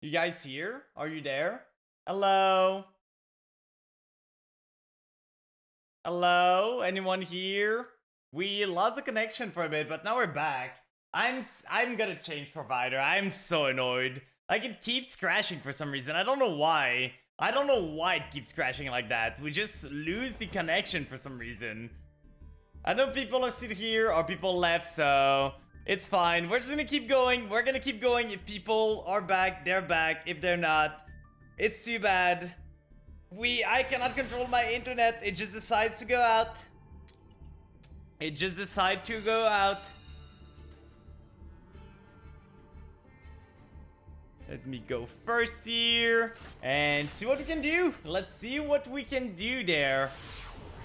You guys here? Are you there? Hello? Hello? Anyone here? We lost the connection for a bit, but now we're back. I'm gonna change provider. I'm so annoyed. Like, it keeps crashing for some reason. I don't know why. I don't know why it keeps crashing like that. We just lose the connection for some reason. I know people are still here or people left, so it's fine. We're just gonna keep going. We're gonna keep going. If people are back, they're back. If they're not, it's too bad. I cannot control my internet. It just decides to go out. It just decides to go out. Let me go first here and see what we can do. Let's see what we can do there.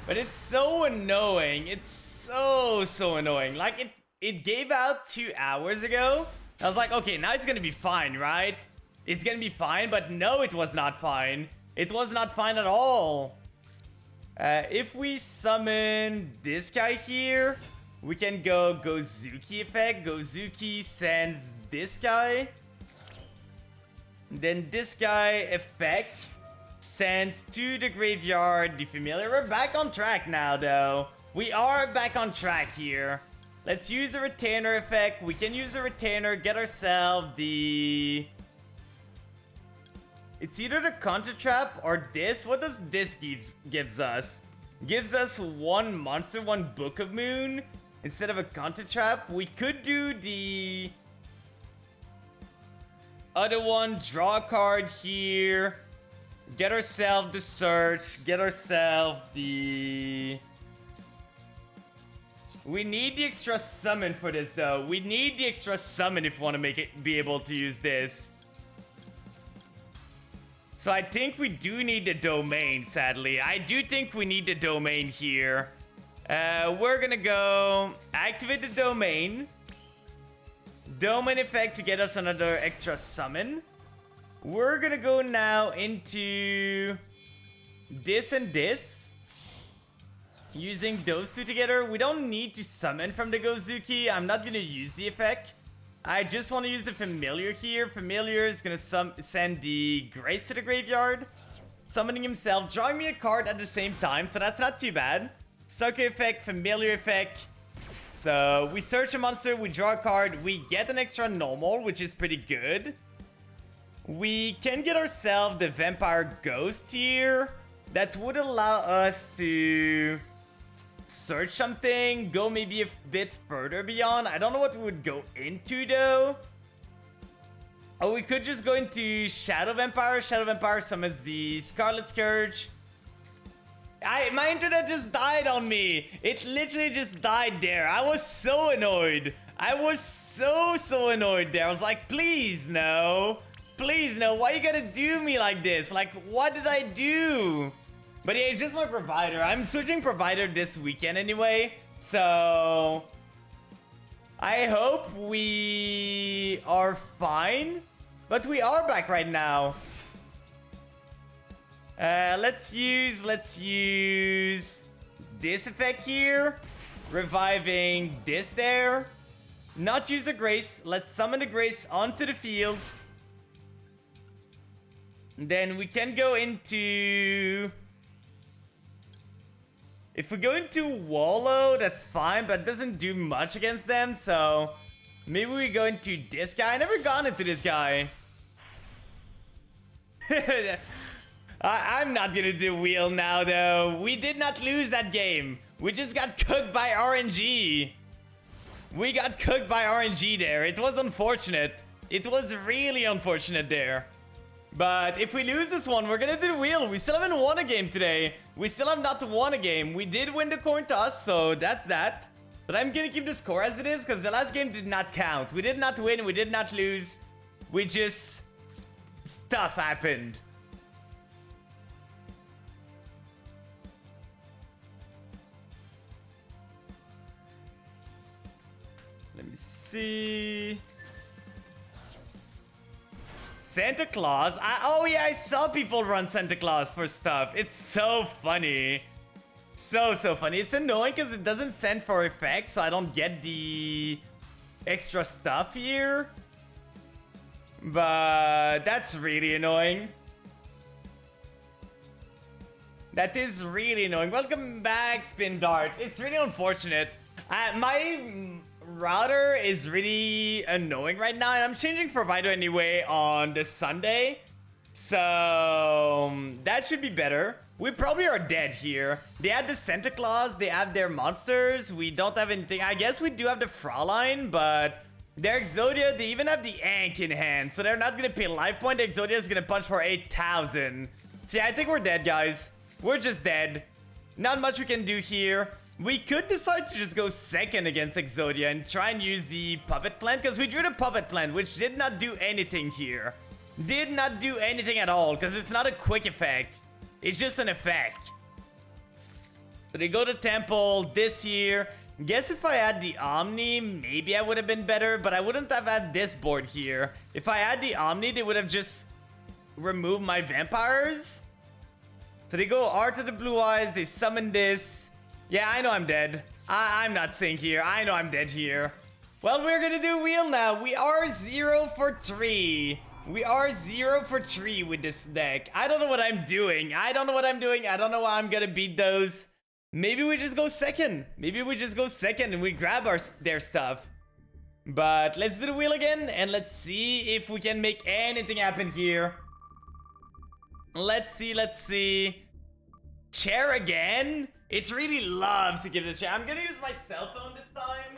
But it's so annoying. It's so annoying. Like, it gave out 2 hours ago. I was like, okay, now it's gonna be fine, right? It's gonna be fine, but no, it was not fine. It was not fine at all. If we summon this guy here, we can go Gozuki effect. Gozuki sends this guy. Then this guy effect sends to the graveyard the familiar. We're back on track now, though. We are back on track here. Let's use the retainer effect. We can use the retainer, get ourselves the... It's either the counter trap or this. What does this gives us? Gives us 1 monster, 1 Book of Moon instead of a counter trap. We could do the other one, draw a card here, get ourselves the search, get ourselves the... We need the extra summon for this, though. We need the extra summon if we want to make it be able to use this. So I think we do need the domain, sadly. I do think we need the domain here. We're gonna go activate the domain. Domain effect to get us another extra summon. We're gonna go now into this and this. Using those two together. We don't need to summon from the Gozuki. I'm not gonna use the effect. I just want to use the familiar here. Familiar is gonna send the Grace to the graveyard. Summoning himself, drawing me a card at the same time, so that's not too bad. Sucker effect, familiar effect. So we search a monster, we draw a card, we get an extra normal, which is pretty good. We can get ourselves the Vampire Ghost here. That would allow us to search something, go maybe a bit further beyond. I don't know what we would go into, though. Oh, we could just go into Shadow Vampire. Shadow Vampire summons the Scarlet Scourge. My internet just died on me. It literally just died there. I was so annoyed. I was so annoyed there. I was like, please, no. Please, no. Why you gotta do me like this? Like, what did I do? But yeah, it's just my provider. I'm switching provider this weekend anyway. So I hope we are fine. But we are back right now. Let's use this effect here. Reviving this there. Not use a Grace. Let's summon the Grace onto the field. Then we can go into... If we go into Wallow, that's fine, but it doesn't do much against them, so... Maybe we go into this guy. I never gone into this guy. I'm not gonna do wheel now, though. We did not lose that game. We just got cooked by RNG. We got cooked by RNG there. It was unfortunate. It was really unfortunate there. But if we lose this one, we're gonna do the wheel. We still haven't won a game today. We still have not won a game. We did win the coin toss, so that's that. But I'm gonna keep the score as it is, because the last game did not count. We did not win, we did not lose. We just... Stuff happened. Let me see... Santa Claus? Oh yeah, I saw people run Santa Claus for stuff. It's so funny. So funny. It's annoying because it doesn't send for effects, so I don't get the extra stuff here. But that's really annoying. That is really annoying. Welcome back, Spin Dart. It's really unfortunate. My router is really annoying right now, and I'm changing provider anyway on the Sunday. So that should be better. We probably are dead here. They had the Santa Claus, they have their monsters. We don't have anything. I guess we do have the Fraulein, but their Exodia, they even have the Ankh in hand. So they're not gonna pay life point. The Exodia is gonna punch for 8,000. So yeah, I think we're dead, guys. We're just dead. Not much we can do here. We could decide to just go second against Exodia and try and use the Puppet Plant, because we drew the Puppet Plant, which did not do anything here. Did not do anything at all, because it's not a quick effect. It's just an effect. So they go to Temple this year. Guess if I had the Omni, maybe I would have been better, but I wouldn't have had this board here. If I had the Omni, they would have just removed my vampires. So they go Art of the Blue Eyes, they summon this. Yeah, I know I'm dead. I'm not staying here. I know I'm dead here. Well, we're gonna do wheel now. We are 0 for 3. We are 0 for 3 with this deck. I don't know what I'm doing. I don't know what I'm doing. I don't know how I'm gonna beat those. Maybe we just go second. Maybe we just go second and we grab their stuff. But let's do the wheel again and let's see if we can make anything happen here. Let's see, let's see. Chair again? It really loves to give this chair. I'm gonna use my cell phone this time,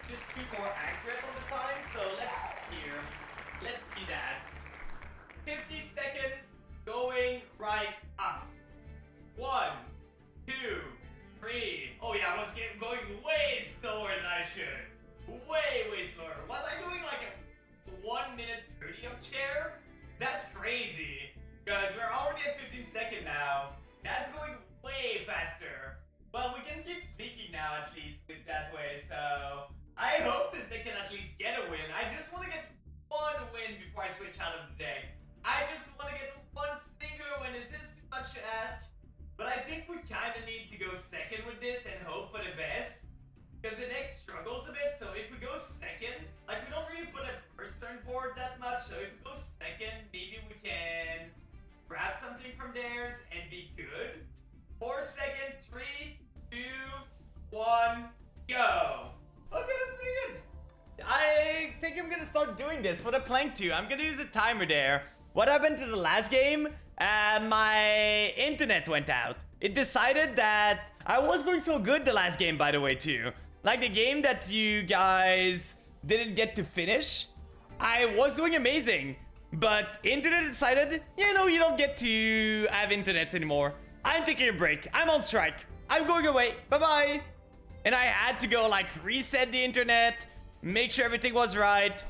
just to be more accurate on the time. So let's see that. 50 seconds going right up. 1, 2, 3. Oh yeah, I was going way slower than I should. Way slower. Was I doing like a 1 minute 30 of chair? That's crazy. Because we're already at 15 seconds now. That's going way faster. Well, we can keep speaking now at least with that way. So I hope this deck can at least get a win. I just want to get one win before I switch out of the deck. I just want to get one singular win. Is this too much to ask? But I think we kind of need to go second with this and hope for the best. Because the deck struggles a bit. So if we go second, like we don't really put a first turn board that much. So if we go second, maybe we can grab something from theirs and be good. 4 seconds, 3, 2, 1, go. Okay, that's pretty good. I think I'm gonna start doing this for the Plank 2. I'm gonna use a timer there. What happened to the last game? My internet went out. It decided that I was going so good the last game, by the way, too. Like the game that you guys didn't get to finish. I was doing amazing. But internet decided, you know, you don't get to have internet anymore. I'm taking a break. I'm on strike. I'm going away. Bye-bye. And I had to go like reset the internet, make sure everything was right.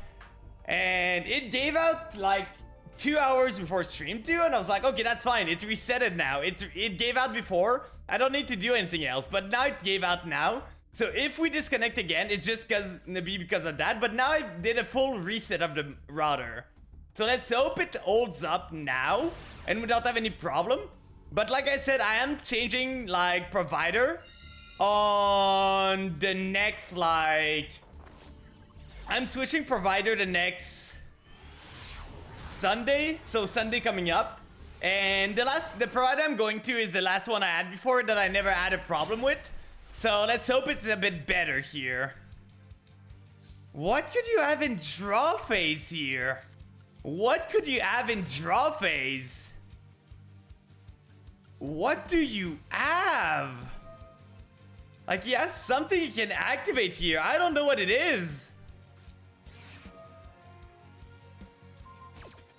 And it gave out like 2 hours before stream 2. And I was like, okay, that's fine. It's resetted now. It gave out before. I don't need to do anything else. But now it gave out now. So if we disconnect again, it's just because of that. But now I did a full reset of the router. So let's hope it holds up now and without have any problem. But like I said, I am changing like provider on the next like... I'm switching provider the next Sunday. So Sunday coming up. And the provider I'm going to is the last one I had before that I never had a problem with. So let's hope it's a bit better here. What could you have in draw phase here? What could you have in draw phase? What do you have? Like, he has something he can activate here. I don't know what it is.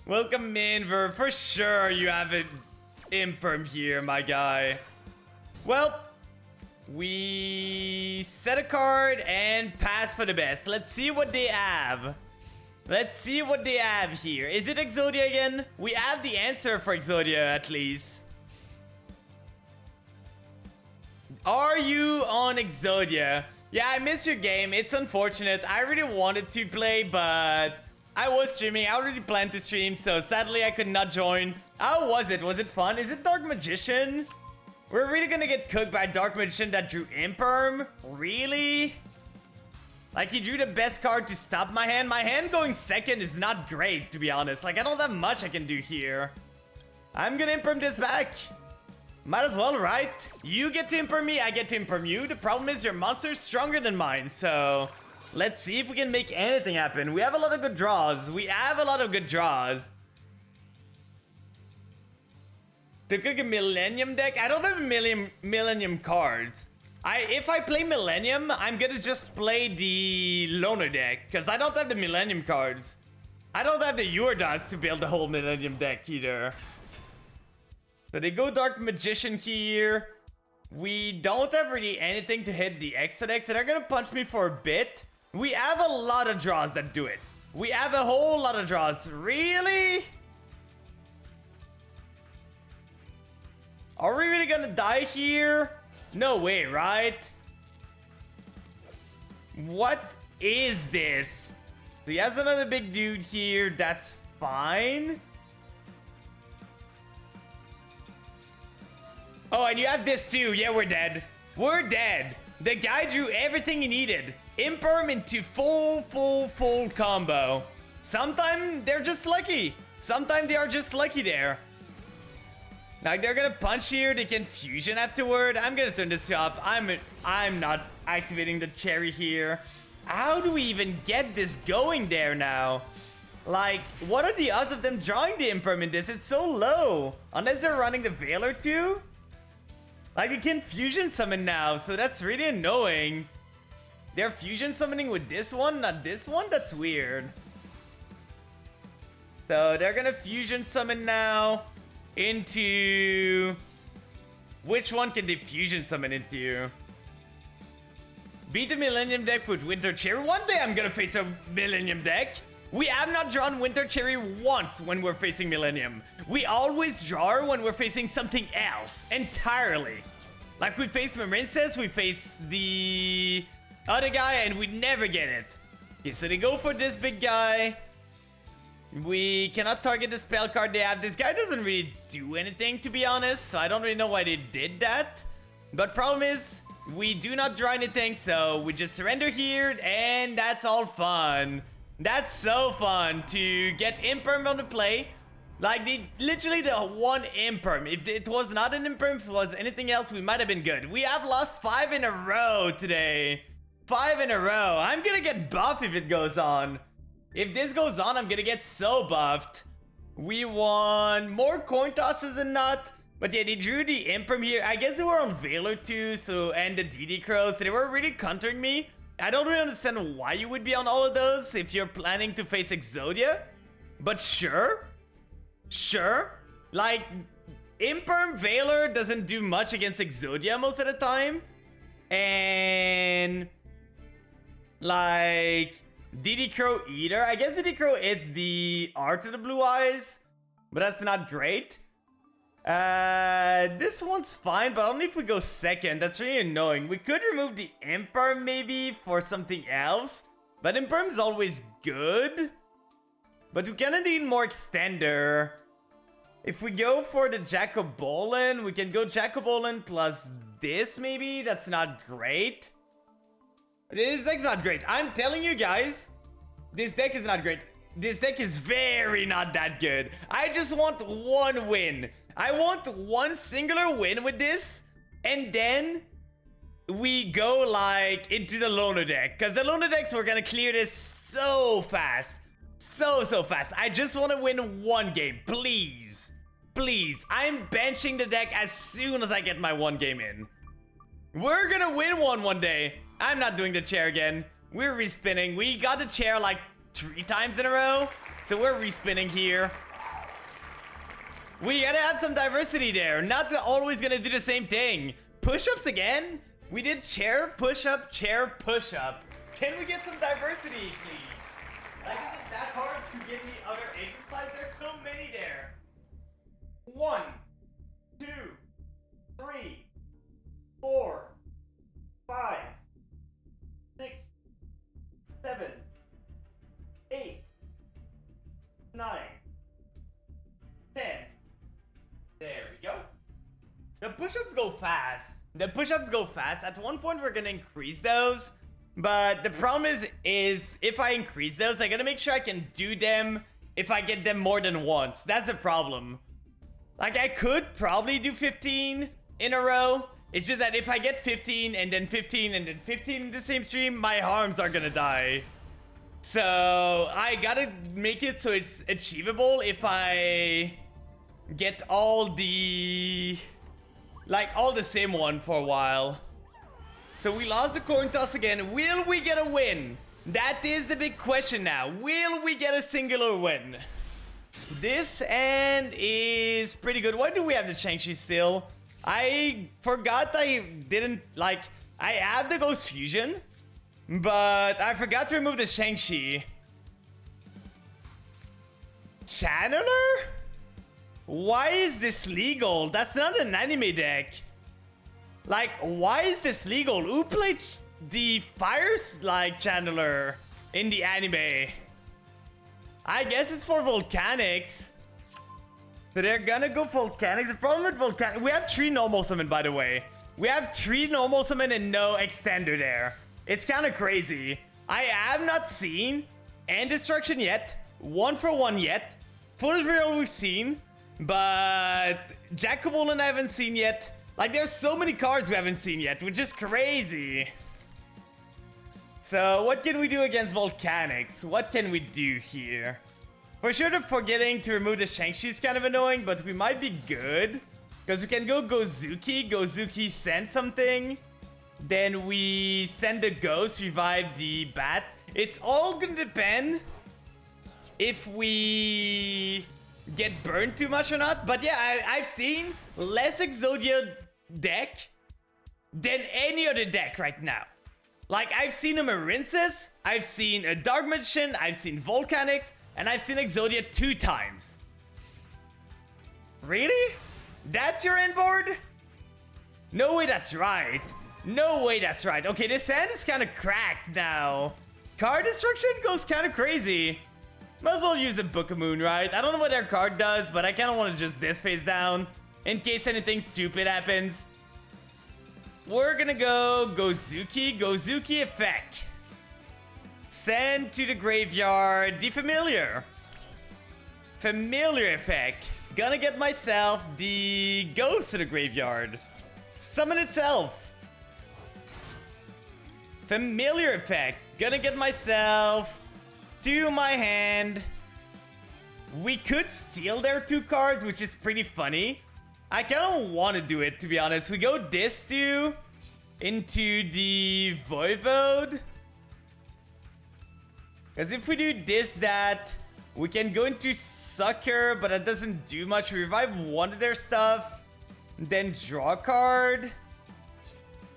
Welcome, Minver. For sure you have an Imperm here, my guy. Well, we set a card and pass for the best. Let's see what they have. Let's see what they have here. Is it Exodia again? We have the answer for Exodia at least. Are you on Exodia? Yeah, I missed your game. It's unfortunate. I really wanted to play, but I was streaming. I already planned to stream, so sadly I could not join. How was it? Was it fun? Is it Dark Magician? We're really gonna get cooked by Dark Magician that drew Imperm? Really? Like, he drew the best card to stop my hand. My hand going second is not great, to be honest. Like, I don't have much I can do here. I'm gonna imperm this back. Might as well, right? You get to imperm me, I get to imperm you. The problem is your monster's stronger than mine, so... Let's see if we can make anything happen. We have a lot of good draws. We have a lot of good draws. To cook a Millennium deck? I don't have a Millennium cards. If I play Millennium, I'm gonna just play the Loner deck, because I don't have the Millennium cards. I don't have the Yurdas to build the whole Millennium deck either. So they go Dark Magician here. We don't have really anything to hit the extra deck, so they're gonna punch me for a bit. We have a lot of draws that do it. We have a whole lot of draws. Really? Are we really gonna die here? No way, right? What is this? So he has another big dude here. That's fine. Oh, and you have this too. Yeah, we're dead. We're dead. The guy drew everything he needed. Imperm into full combo. Sometimes they're just lucky. Sometimes they are just lucky there. Like, they're gonna punch here. They can fusion afterward. I'm gonna turn this off. I'm not activating the cherry here. How do we even get this going there now? Like, what are the odds of them drawing the imperm in this? It's so low. Unless they're running the Veiler too. Like, they can fusion summon now, so that's really annoying. They're fusion summoning with this one, not this one? That's weird. So they're gonna fusion summon now into... Which one can they fusion summon into? Beat the Millennium deck with Winter Cherry. One day I'm gonna face a Millennium deck. We have not drawn Winter Cherry once when we're facing Millennium. We always draw when we're facing something else entirely. Like, we face Marincess, we face the other guy, and we never get it. Okay, so they go for this big guy. We cannot target the spell card they have. This guy doesn't really do anything, to be honest, so I don't really know why they did that. But problem is, we do not draw anything, so we just surrender here, and that's all fun. That's so fun to get imperm on the play. Like, literally the one imperm. If it was not an imperm, if it was anything else, we might have been good. We have lost 5 in a row today. 5 in a row. I'm gonna get buff if it goes on. If this goes on, I'm gonna get so buffed. We won more coin tosses than not. But yeah, they drew the imperm here. I guess they were on Veiler too, so, and the DD Crows. So they were really countering me. I don't really understand why you would be on all of those if you're planning to face Exodia. But sure. Sure. Like, Imperm Veiler doesn't do much against Exodia most of the time. And... like... DD Crow Eater. I guess DD Crow is the Art of the Blue Eyes. But that's not great. This one's fine, but only if we go second. That's really annoying. We could remove the Imperm maybe for something else. But Imperm's always good. But we kinda need more extender. If we go for the Jacobolin, we can go Jacobolin plus this maybe. That's not great. This deck's not great. I'm telling you guys, this deck is not great. This deck is very not that good. I just want one win. I want one singular win with this, and then we go like into the Loner deck, because the Loner decks, we're gonna clear this so fast. So fast. I just want to win one game, please. Please. I'm benching the deck as soon as I get my one game in. We're gonna win one day. I'm not doing the chair again. We're respinning. We got the chair like 3 times in a row, so we're respinning here. We gotta have some diversity there. Not always gonna do the same thing. Push-ups again? We did chair, push-up, chair, push-up. Can we get some diversity, please? Like, is it that hard to give me other exercises? There's so many there. 1, 2, 3, 4, 5, 6, 7, 8, 9, 10. There we go. The push-ups go fast. The push-ups go fast. At one point, we're gonna increase those. But the problem is if I increase those, I gotta make sure I can do them if I get them more than once. That's the problem. Like, I could probably do 15 in a row. It's just that if I get 15 and then 15 and then 15 in the same stream, my arms are gonna die. So I gotta make it so it's achievable if I get all the same one for a while. So we lost the coin toss again. Will we get a win? That is the big question now. Will we get a singular win? This end is pretty good. Why do we have the Shang-Chi still? I forgot I didn't, like, I have the Ghost Fusion, but I forgot to remove the Shang-Chi. Channeler? Why is this legal? That's not an anime deck. Like, why is this legal? Who played the Fire like Channeler in the anime? I guess it's for Volcanics. So they're gonna go Volcanics. The problem with Volcanics, we have 3 normal summon, by the way. We have 3 normal summon and no extender there. It's kind of crazy. I have not seen End Destruction yet. 1-for-1 yet. Foolish Burial we've seen. But Jack Cabolan I haven't seen yet. Like, there's so many cards we haven't seen yet, which is crazy. So, what can we do against Volcanics? What can we do here? For sure, the forgetting to remove the Shang-Chi is kind of annoying, but we might be good. Because we can go Gozuki. Gozuki send something. Then we send the Ghost, revive the Bat. It's all gonna depend if we get burned too much or not. But yeah, I've seen less Exodia deck than any other deck right now. Like, I've seen a Marincess, I've seen a Dark Magician, I've seen Volcanics, and I've seen Exodia 2 times. Really? That's your end board? No way that's right. No way that's right. Okay, this hand is kind of cracked now. Card destruction goes kind of crazy. Might as well use a Book of Moon, right? I don't know what their card does, but I kind of want to just this face down in case anything stupid happens. We're gonna go Gozuki. Gozuki effect. Send to the graveyard the Familiar. Familiar effect. Gonna get myself the Ghost to the graveyard. Summon itself. Familiar effect. Gonna get myself to my hand. We could steal their 2 cards, which is pretty funny. I kind of want to do it, to be honest. We go this 2 into the Voivode. Because if we do this, that, we can go into Sucker, but that doesn't do much. We revive one of their stuff, then draw a card.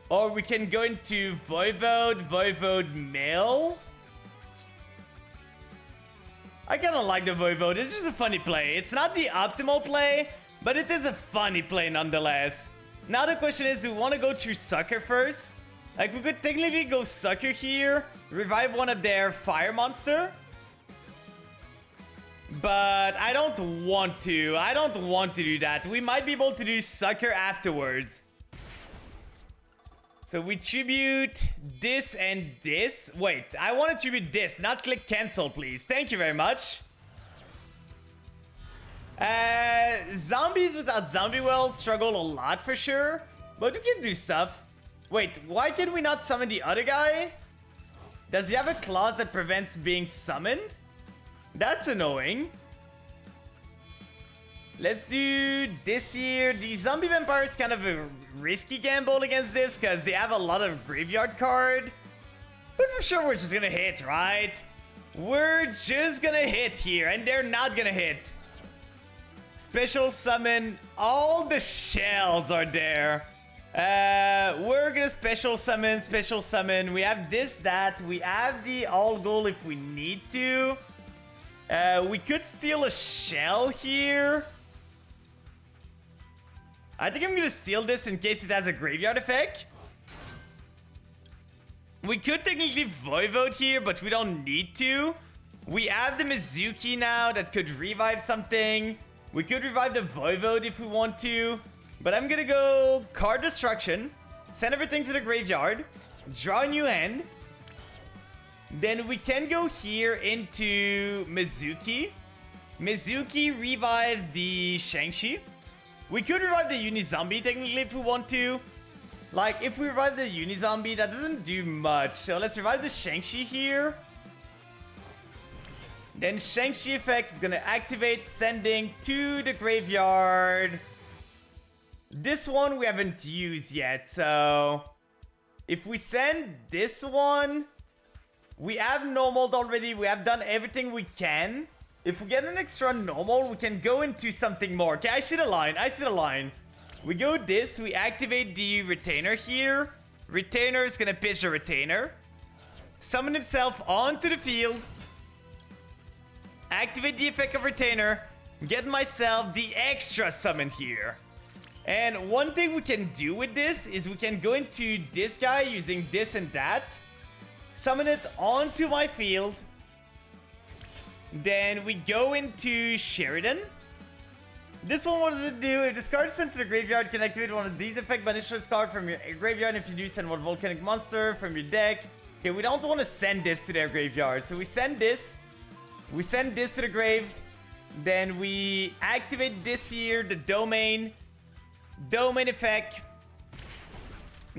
Or we can go into Voivode, Voivode Mail. I kind of like the Voivode. It's just a funny play. It's not the optimal play, but it is a funny play nonetheless. Now the question is, do we want to go through Sucker first? Like, we could technically go Sucker here, revive one of their Fire Monster. But I don't want to. I don't want to do that. We might be able to do Sucker afterwards. So we tribute this and this. Wait, I want to tribute this, not click cancel, please. Thank you very much. Zombies without Zombie Well struggle a lot for sure, but we can do stuff. Wait, why can we not summon the other guy? Does he have a clause that prevents being summoned? That's annoying. Let's do this here. The Zombie Vampire is kind of a risky gamble against this because they have a lot of graveyard card. But for sure we're just gonna hit, right? We're just gonna hit here, and they're not gonna hit. Special summon. All the shells are there. We're gonna special summon. We have this, that. We have the all goal if we need to. We could steal a shell here. I think I'm gonna steal this in case it has a graveyard effect. We could technically Voivode here, but we don't need to. We have the Mizuki now that could revive something. We could revive the Voivode if we want to. But I'm gonna go card destruction. Send everything to the graveyard. Draw a new hand. Then we can go here into Mizuki. Mizuki revives the Shang-Chi. We could revive the Unizombie technically if we want to. Like, if we revive the Unizombie, that doesn't do much. So let's revive the Shang-Chi here. Then Shang-Chi effect is gonna activate, sending to the graveyard. This one we haven't used yet, so... If we send this one... We have normal already, we have done everything we can. If we get an extra normal, we can go into something more. Okay, I see the line, I see the line. We go this, we activate the Retainer here. Retainer is gonna pitch a Retainer. Summon himself onto the field. Activate the effect of Retainer. Get myself the extra summon here. And one thing we can do with this is we can go into this guy using this and that. Summon it onto my field. Then we go into Sheridan. This one, what does it do? If this card is sent to the graveyard, can activate one of these effects. Banish this card from your graveyard. If you do, send one volcanic monster from your deck. Okay, we don't want to send this to their graveyard. So we send this. We send this to the grave. Then we activate this here, the domain. Domain effect.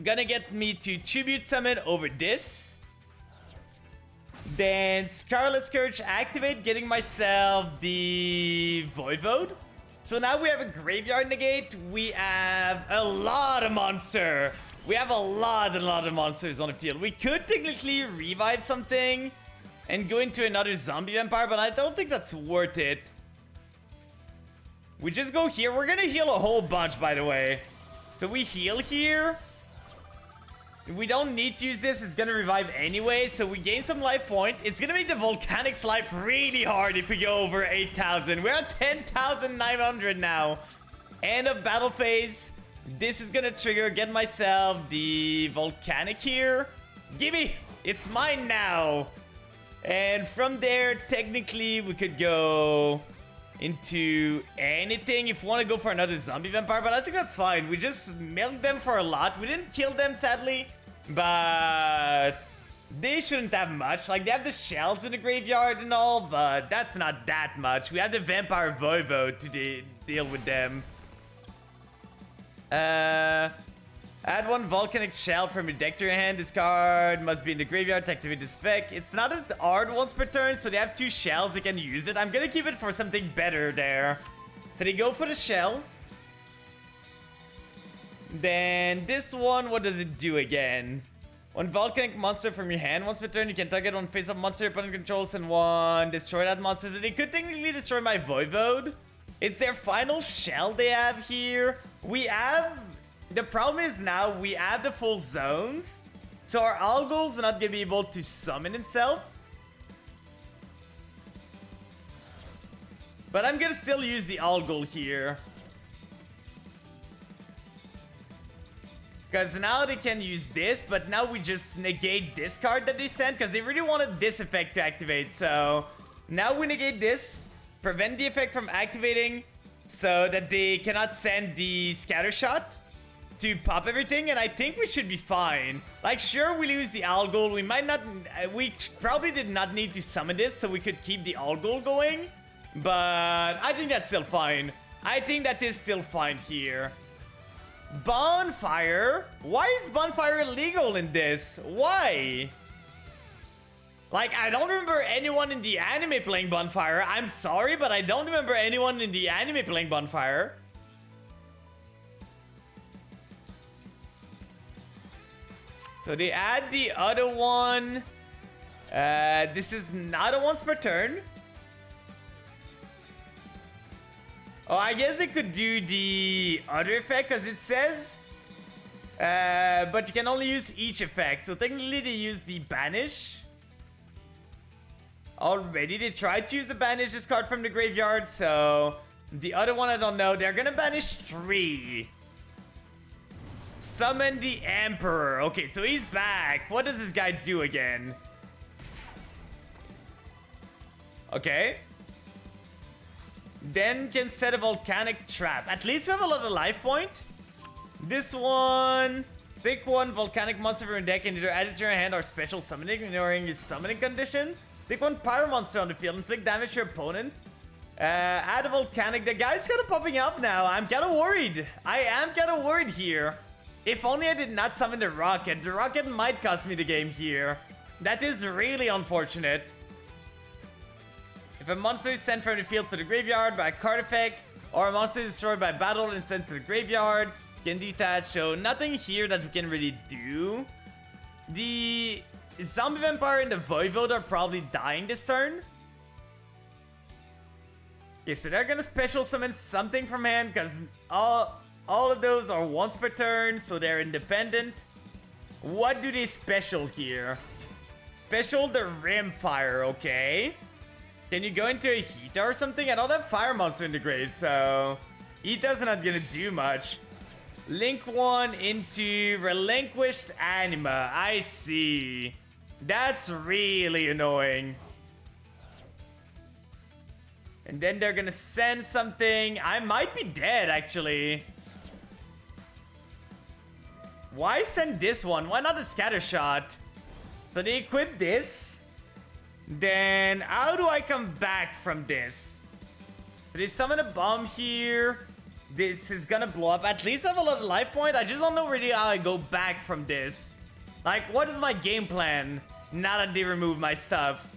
Gonna get me to tribute summon over this. Then Scarlet Scourge activate, getting myself the Voivode. So now we have a graveyard negate. We have a lot of monster. We have a lot of monsters on the field. We could technically revive something and go into another zombie vampire, but I don't think that's worth it. We just go here. We're gonna heal a whole bunch, by the way. So we heal here. We don't need to use this. It's gonna revive anyway, so we gain some life point. It's gonna make the Volcanic's life really hard if we go over 8,000. We're at 10,900 now. End of battle phase. This is gonna trigger. Get myself the Volcanic here. Gimme! It's mine now. And from there, technically, we could go into anything if we want to go for another zombie vampire, but I think that's fine. We just milked them for a lot. We didn't kill them, sadly, but they shouldn't have much. Like, they have the shells in the graveyard and all, but that's not that much. We have the Vampire Voivode to deal with them. Add one volcanic shell from your deck to your hand. This card must be in the graveyard to activate this effect. It's not as hard once per turn, so they have 2 shells. They can use it. I'm gonna keep it for something better there. So they go for the shell. Then this one, what does it do again? One volcanic monster from your hand once per turn. You can target one face-up monster your opponent controls and one destroy that monster. So they could technically destroy my Voivode. It's their final shell they have here. We have... The problem is now we have the full zones. So our Algol's not gonna be able to summon himself. But I'm gonna still use the Algol here. Because now they can use this, but now we just negate this card that they sent. Because they really wanted this effect to activate. So now we negate this. Prevent the effect from activating. So that they cannot send the Scatter Shot to pop everything, and I think we should be fine. Like, sure, we lose the Algol. We might not... We probably did not need to summon this, so we could keep the Algol going. But I think that's still fine. I think that is still fine here. Bonfire? Why is Bonfire illegal in this? Why? Like, I don't remember anyone in the anime playing Bonfire. I'm sorry, but I don't remember anyone in the anime playing Bonfire. So they add the other one. This is not a once per turn. Oh, I guess they could do the other effect because it says. But you can only use each effect. So technically they use the banish. Already they tried to use the banish this card from the graveyard. So the other one I don't know. They're gonna banish 3. Summon the Emperor. Okay, so he's back. What does this guy do again? Okay. Then can set a volcanic trap. At least we have a lot of life point. This one Pick one volcanic monster from your deck and either add it to your hand or special summon it, ignoring his summoning condition. Pick one pyro monster on the field, inflict damage to your opponent. Add a volcanic. The guy's kind of popping up now. I'm kind of worried. I am kind of worried here. If only I did not summon the rocket. The rocket might cost me the game here. That is really unfortunate. If a monster is sent from the field to the graveyard by a card effect, or a monster is destroyed by battle and sent to the graveyard, can detach. So nothing here that we can really do. The Zombie Vampire and the Voivode are probably dying this turn. Okay, so they're gonna special summon something from hand because all of those are once per turn, so they're independent. What do they special here? Special the Rimfire, okay. Can you go into a Hita or something? I don't have Fire Monster in the grave, so Hita's not gonna do much. Link one into Relinquished Anima. I see. That's really annoying. And then they're gonna send something. I might be dead, actually. Why send this one? Why not a Scatter Shot? So they equip this. Then how do I come back from this? So they summon a bomb here. This is gonna blow up. At least I have a lot of life point. I just don't know really how I go back from this. Like, what is my game plan now that they remove my stuff?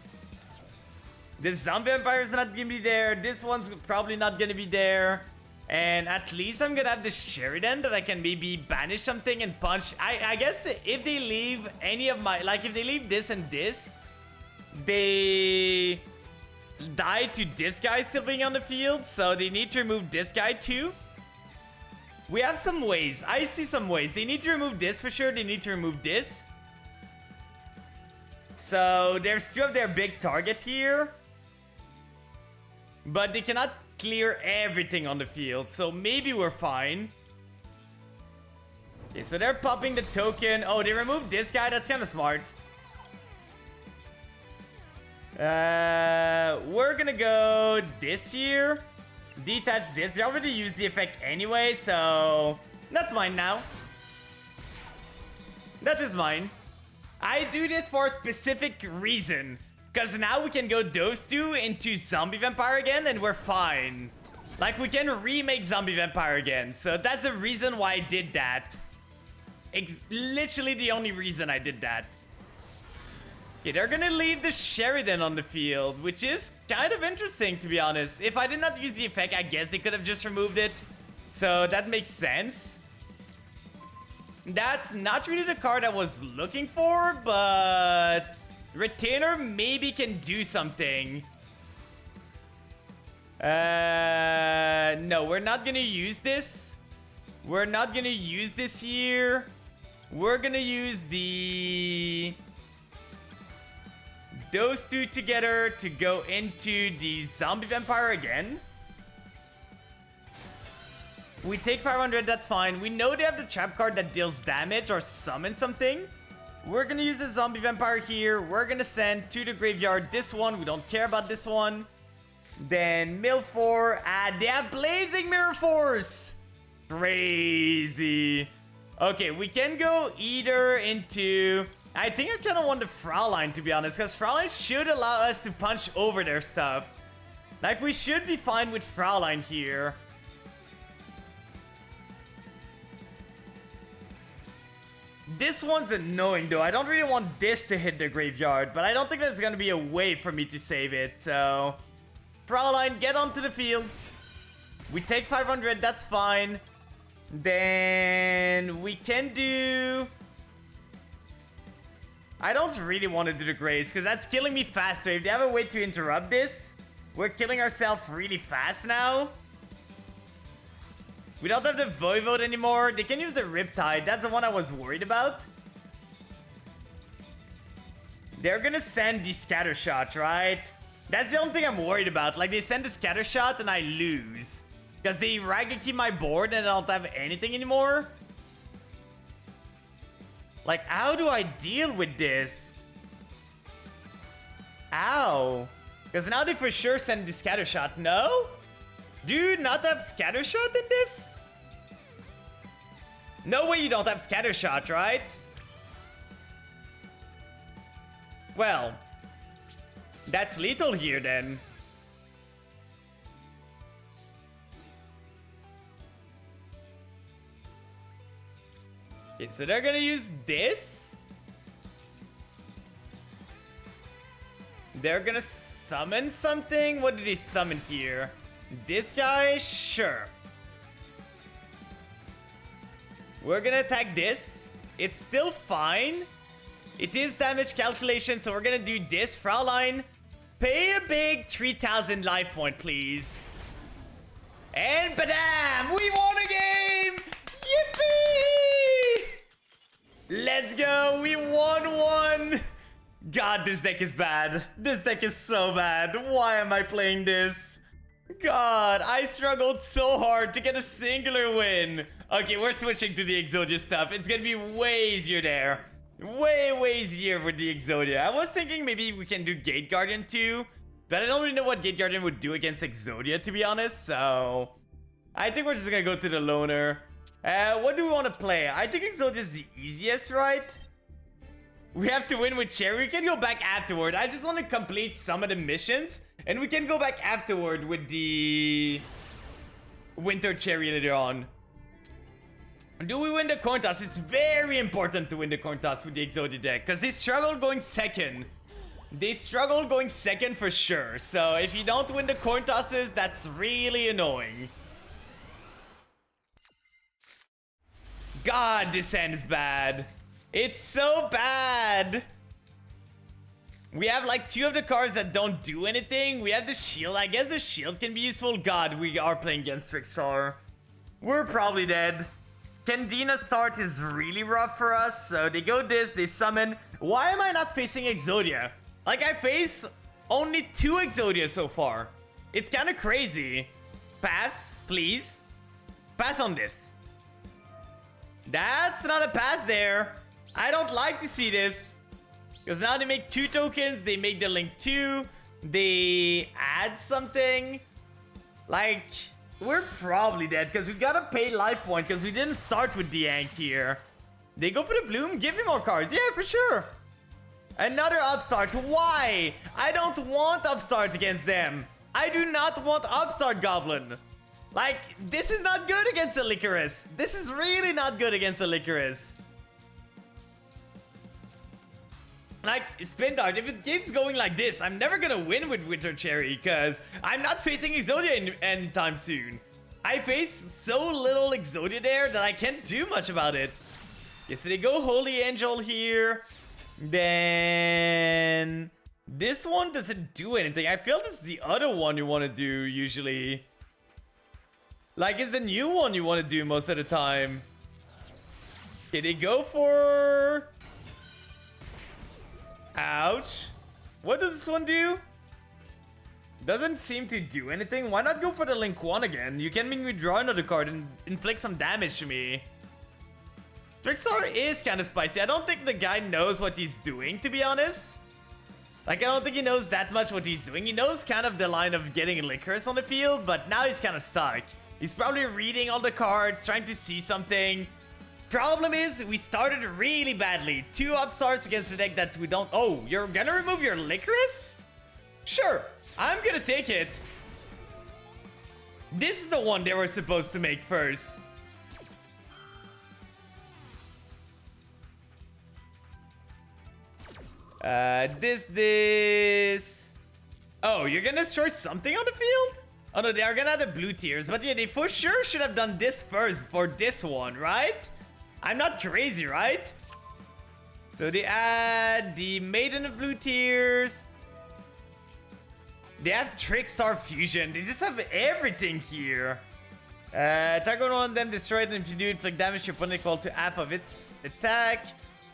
This Zombie Vampire is not gonna be there. This one's probably not gonna be there. And at least I'm gonna have the Sheridan that I can maybe banish something and punch. I guess if they leave any of my... Like, if they leave this and this, they die to this guy still being on the field. So they need to remove this guy too. We have some ways. I see some ways. They need to remove this for sure. They need to remove this. So there's two of their big targets here. But they cannot clear everything on the field. So maybe we're fine. Okay, so they're popping the token. Oh, they removed this guy. That's kind of smart. We're gonna go this here. Detach this. They already used the effect anyway, so that's mine now. That is mine. I do this for a specific reason. Because now we can go those two into Zombie Vampire again and we're fine. Like, we can remake Zombie Vampire again. So that's the reason why I did that. It's literally the only reason I did that. Okay, they're gonna leave the Sheridan on the field, which is kind of interesting, to be honest. If I did not use the effect, I guess they could have just removed it. So that makes sense. That's not really the card I was looking for, but... Retainer maybe can do something. No, we're not gonna use this. We're not gonna use this here. We're gonna use those two together to go into the Zombie Vampire again. We take 500, that's fine. We know they have the trap card that deals damage or summon something. We're gonna use the Zombie Vampire here. We're gonna send to the graveyard this one. We don't care about this one. Then Mill 4. They have Blazing Mirror Force. Crazy. Okay, we can go either into... I think I kind of want the Fraulein, to be honest. Because Fraulein should allow us to punch over their stuff. Like, we should be fine with Fraulein here. This one's annoying, though. I don't really want this to hit the graveyard, but I don't think there's going to be a way for me to save it, so... Fraulein, get onto the field. We take 500, that's fine. Then we can do... I don't really want to do the Grace, because that's killing me faster. If they have a way to interrupt this, we're killing ourselves really fast now. We don't have the Voivode anymore. They can use the Riptide. That's the one I was worried about. They're gonna send the Scatter Shot, right? That's the only thing I'm worried about. Like, they send the Scatter Shot and I lose. Because they Raigeki my board and I don't have anything anymore. Like, how do I deal with this? Ow. Because now they for sure send the Scatter Shot. No? Do you not have Scatter Shot in this? No way you don't have scatter shot, right? Well, that's lethal here then. Okay, so they're gonna use this. They're gonna summon something. What did he summon here? This guy? Sure. We're gonna attack this. It's still fine. It is damage calculation, so we're gonna do this. Fraulein, pay a big 3,000 life point, please. And badam! We won a game! Yippee! Let's go! We won one! God, this deck is bad. This deck is so bad. Why am I playing this? God, I struggled so hard to get a singular win. Okay, we're switching to the Exodia stuff. It's gonna be way easier there. Way easier with the Exodia. I was thinking maybe we can do Gate Guardian too, but I don't really know what Gate Guardian would do against Exodia, to be honest, so I think we're just gonna go to the Loner. What do we want to play? I think Exodia is the easiest, right? We have to win with Cherry. We can go back afterward. I just want to complete some of the missions, and we can go back afterward with the Winter Cherry later on. Do we win the coin toss? It's very important to win the coin toss with the Exodia deck, because they struggle going second. They struggle going second for sure. So if you don't win the coin tosses, that's really annoying. God, this hand is bad. It's so bad. We have like 2 of the cards that don't do anything. We have the shield. I guess the shield can be useful. God, we are playing against Trixar. We're probably dead. Candina start is really rough for us. So they go this, they summon. Why am I not facing Exodia? Like, I face only 2 Exodia so far. It's kind of crazy. Pass, please. Pass on this. That's not a pass there. I don't like to see this. Because now they make 2 tokens. They make the Link 2. They add something. Like, we're probably dead. Because we gotta pay life point. Because we didn't start with the Yank here. They go for the Bloom. Give me more cards. Yeah, for sure. Another Upstart. Why? I don't want Upstart against them. I do not want Upstart Goblin. Like, this is not good against a Licorice. This is really not good against a Licorice. Like, Spin Dart, if it keeps going like this, I'm never gonna win with Winter Cherry because I'm not facing Exodia anytime soon. I face so little Exodia there that I can't do much about it. Yes, so they go Holy Angel here. Then this one doesn't do anything. I feel this is the other one you want to do usually. Like, it's a new one you want to do most of the time. Okay, they go for... Ouch. What does this one do? Doesn't seem to do anything. Why not go for the Link 1 again? You can make me draw another card and inflict some damage to me. Trixar is kind of spicy. I don't think the guy knows what he's doing, to be honest. Like, I don't think he knows that much what he's doing. He knows kind of the line of getting Licorice on the field, but now he's kind of stuck. He's probably reading all the cards, trying to see something. Problem is, we started really badly. 2 Upstarts against the deck that we don't... Oh, you're gonna remove your Licorice? Sure, I'm gonna take it. This is the one they were supposed to make first. This. Oh, you're gonna destroy something on the field? Oh no, they are gonna have the blue tiers. But yeah, they for sure should have done this first for this one, right? I'm not crazy, right? So they add the Maiden of Blue Tears. They have Trickstar Fusion. They just have everything here. Target one of them destroyed, and if you do inflict damage to your opponent equal to half of its attack.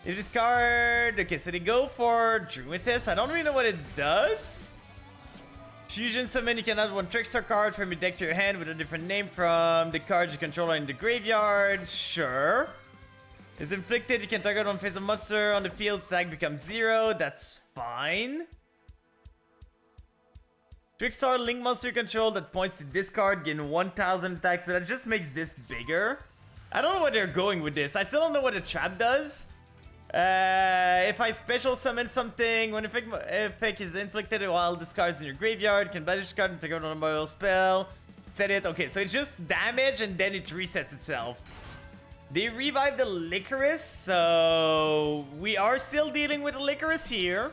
You discard. Okay, so they go for Druidess. I don't really know what it does. Fusion summon. You can add 1 Trickstar card from your deck to your hand with a different name from the cards you control in the graveyard. Sure. Is inflicted. You can target one face of monster on the field. Stack becomes 0. That's fine. Trickstar link monster control that points to this card, gain 1000 attacks. So that just makes this bigger. I don't know where they're going with this. I still don't know what a trap does. If I special summon something, when effect is inflicted while discards in your graveyard, can banish card and take out a mobile spell. Set it. Okay, so it's just damage and then it resets itself. They revived the Licorice, so we are still dealing with the Licorice here,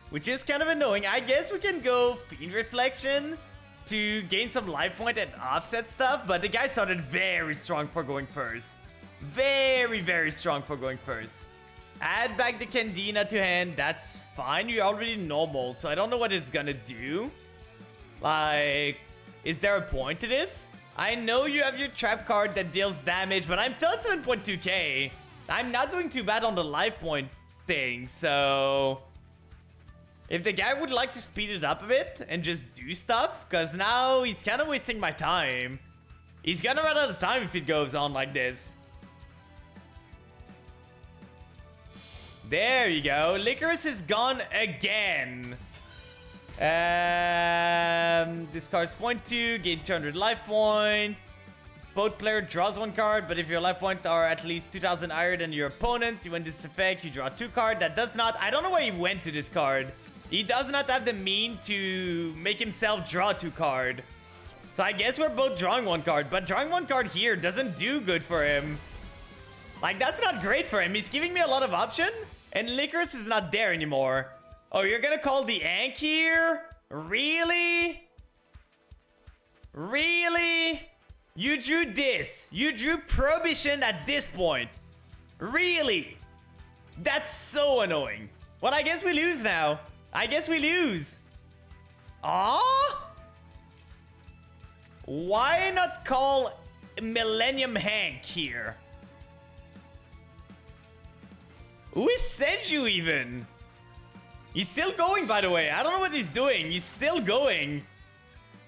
which is kind of annoying. I guess we can go Fiend Reflection to gain some life point and offset stuff, but the guy started very strong for going first. Very, very strong for going first. Add back the Candina to hand. That's fine. You're already normal, so I don't know what it's gonna do. Like, is there a point to this? I know you have your trap card that deals damage, but I'm still at 7.2k. I'm not doing too bad on the life point thing, so... If the guy would like to speed it up a bit and just do stuff, because now he's kind of wasting my time. He's gonna run out of time if it goes on like this. There you go. Licorice is gone again. Discards 0.2, gain 200 life point. Both player draws 1 card, but if your life points are at least 2,000 higher than your opponent, when this effect, you draw 2 cards. That does not... I don't know why he went to this card. He does not have the mean to make himself draw 2 cards. So I guess we're both drawing 1 card, but drawing 1 card here doesn't do good for him. Like, that's not great for him. He's giving me a lot of option, and Licorice is not there anymore. Oh, you're gonna call the Ankh here? Really? Really? You drew this. You drew Prohibition at this point. Really? That's so annoying. Well, I guess we lose now. I guess we lose. Aw? Why not call Millennium Hank here? Who is Senju even? He's still going, by the way. I don't know what he's doing. He's still going.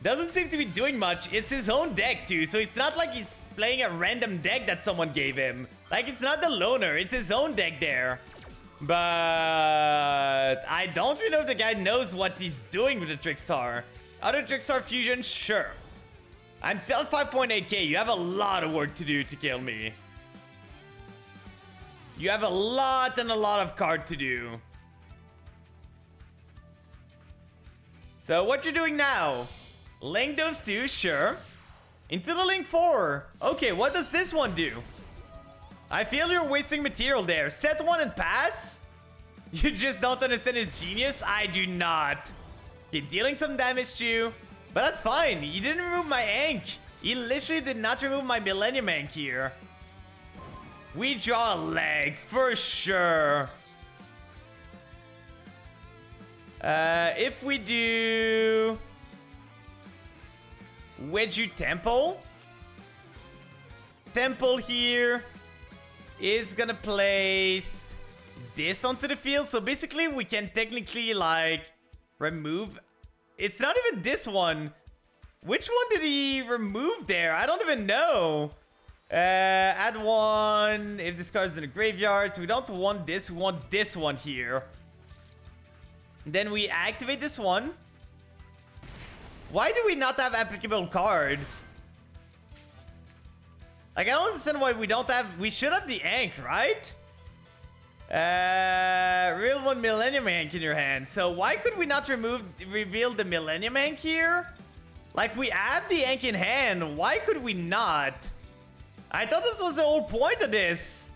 Doesn't seem to be doing much. It's his own deck, too. So it's not like he's playing a random deck that someone gave him. Like, it's not the loner. It's his own deck there. But I don't really know if the guy knows what he's doing with the Trickstar. Other Trickstar fusion, sure. I'm still at 5.8k. You have a lot of work to do to kill me. You have a lot and a lot of card to do. So what you're doing now? Link those 2, sure. Into the Link 4. Okay, what does this one do? I feel you're wasting material there. Set 1 and pass? You just don't understand his genius? I do not. You're dealing some damage to you. But that's fine. He didn't remove my Ankh. He literally did not remove my Millennium Ankh here. We draw a leg for sure. If we do... Wedju Temple. Temple here is gonna place this onto the field. So basically we can technically like remove... It's not even this one. Which one did he remove there? I don't even know. Add 1 if this card's in the graveyard. So we don't want this. We want this one here. Then we activate this one. Why do we not have applicable card? Like, I don't understand why we don't have... We should have the Ankh, right? Real 1 Millennium Ankh in your hand. So why could we not reveal the Millennium Ankh here? Like, we have the Ankh in hand. Why could we not? I thought this was the whole point of this.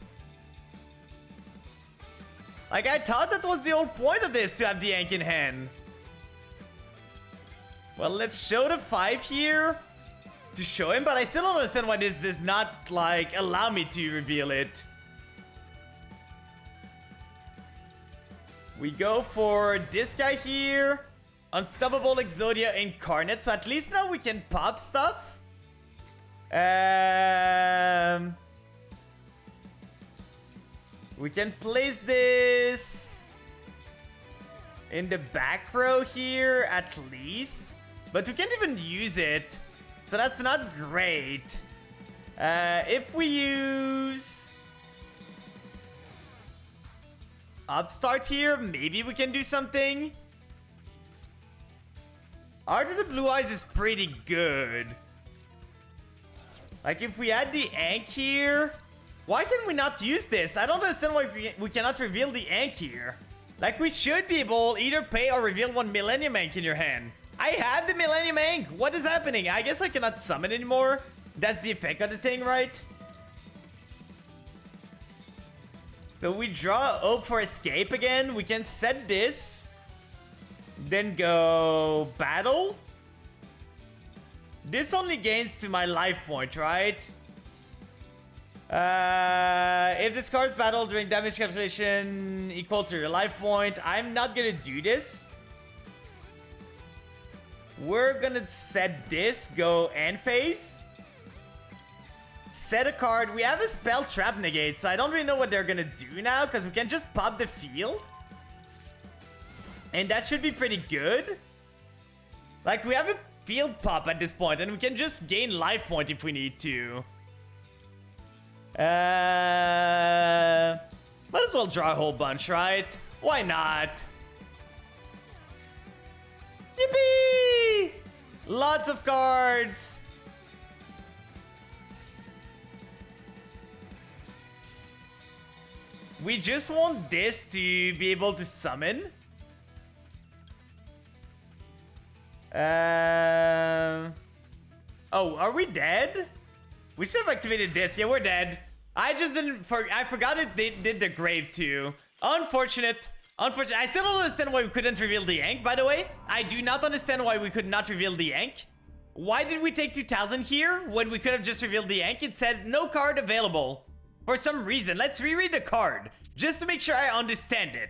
Like, I thought that was the whole point of this, to have the Ankh in hand. Well, let's show the 5 here to show him, but I still don't understand why this does not, like, allow me to reveal it. We go for this guy here. Unstoppable Exodia Incarnate, so at least now we can pop stuff. We can place this in the back row here, at least. But we can't even use it. So that's not great. If we use Upstart here, maybe we can do something. Art of the Blue Eyes is pretty good. Like, if we add the Ankh here... Why can we not use this? I don't understand why we cannot reveal the Ankh here. Like, we should be able either pay or reveal one Millennium Ankh in your hand. I have the Millennium Ankh. What is happening? I guess I cannot summon anymore. That's the effect of the thing, right? So we draw Hope for Escape again. We can set this. Then go Battle. This only gains to my life point, right? If this card's battle during damage calculation equal to your life point, I'm not gonna do this. We're gonna set this, go end phase. Set a card. We have a spell trap negate, so I don't really know what they're gonna do now, because we can just pop the field. And that should be pretty good. Like, we have a field pop at this point, and we can just gain life point if we need to. Might as well draw a whole bunch, right? Why not? Yippee! Lots of cards! We just want this to be able to summon. Oh, are we dead? We should have activated this. Yeah, we're dead. I just didn't... I forgot it. They did the grave too. Unfortunate. Unfortunate. I still don't understand why we couldn't reveal the Ankh, by the way. I do not understand why we could not reveal the Ankh. Why did we take 2000 here when we could have just revealed the Ankh? It said no card available. For some reason. Let's reread the card. Just to make sure I understand it.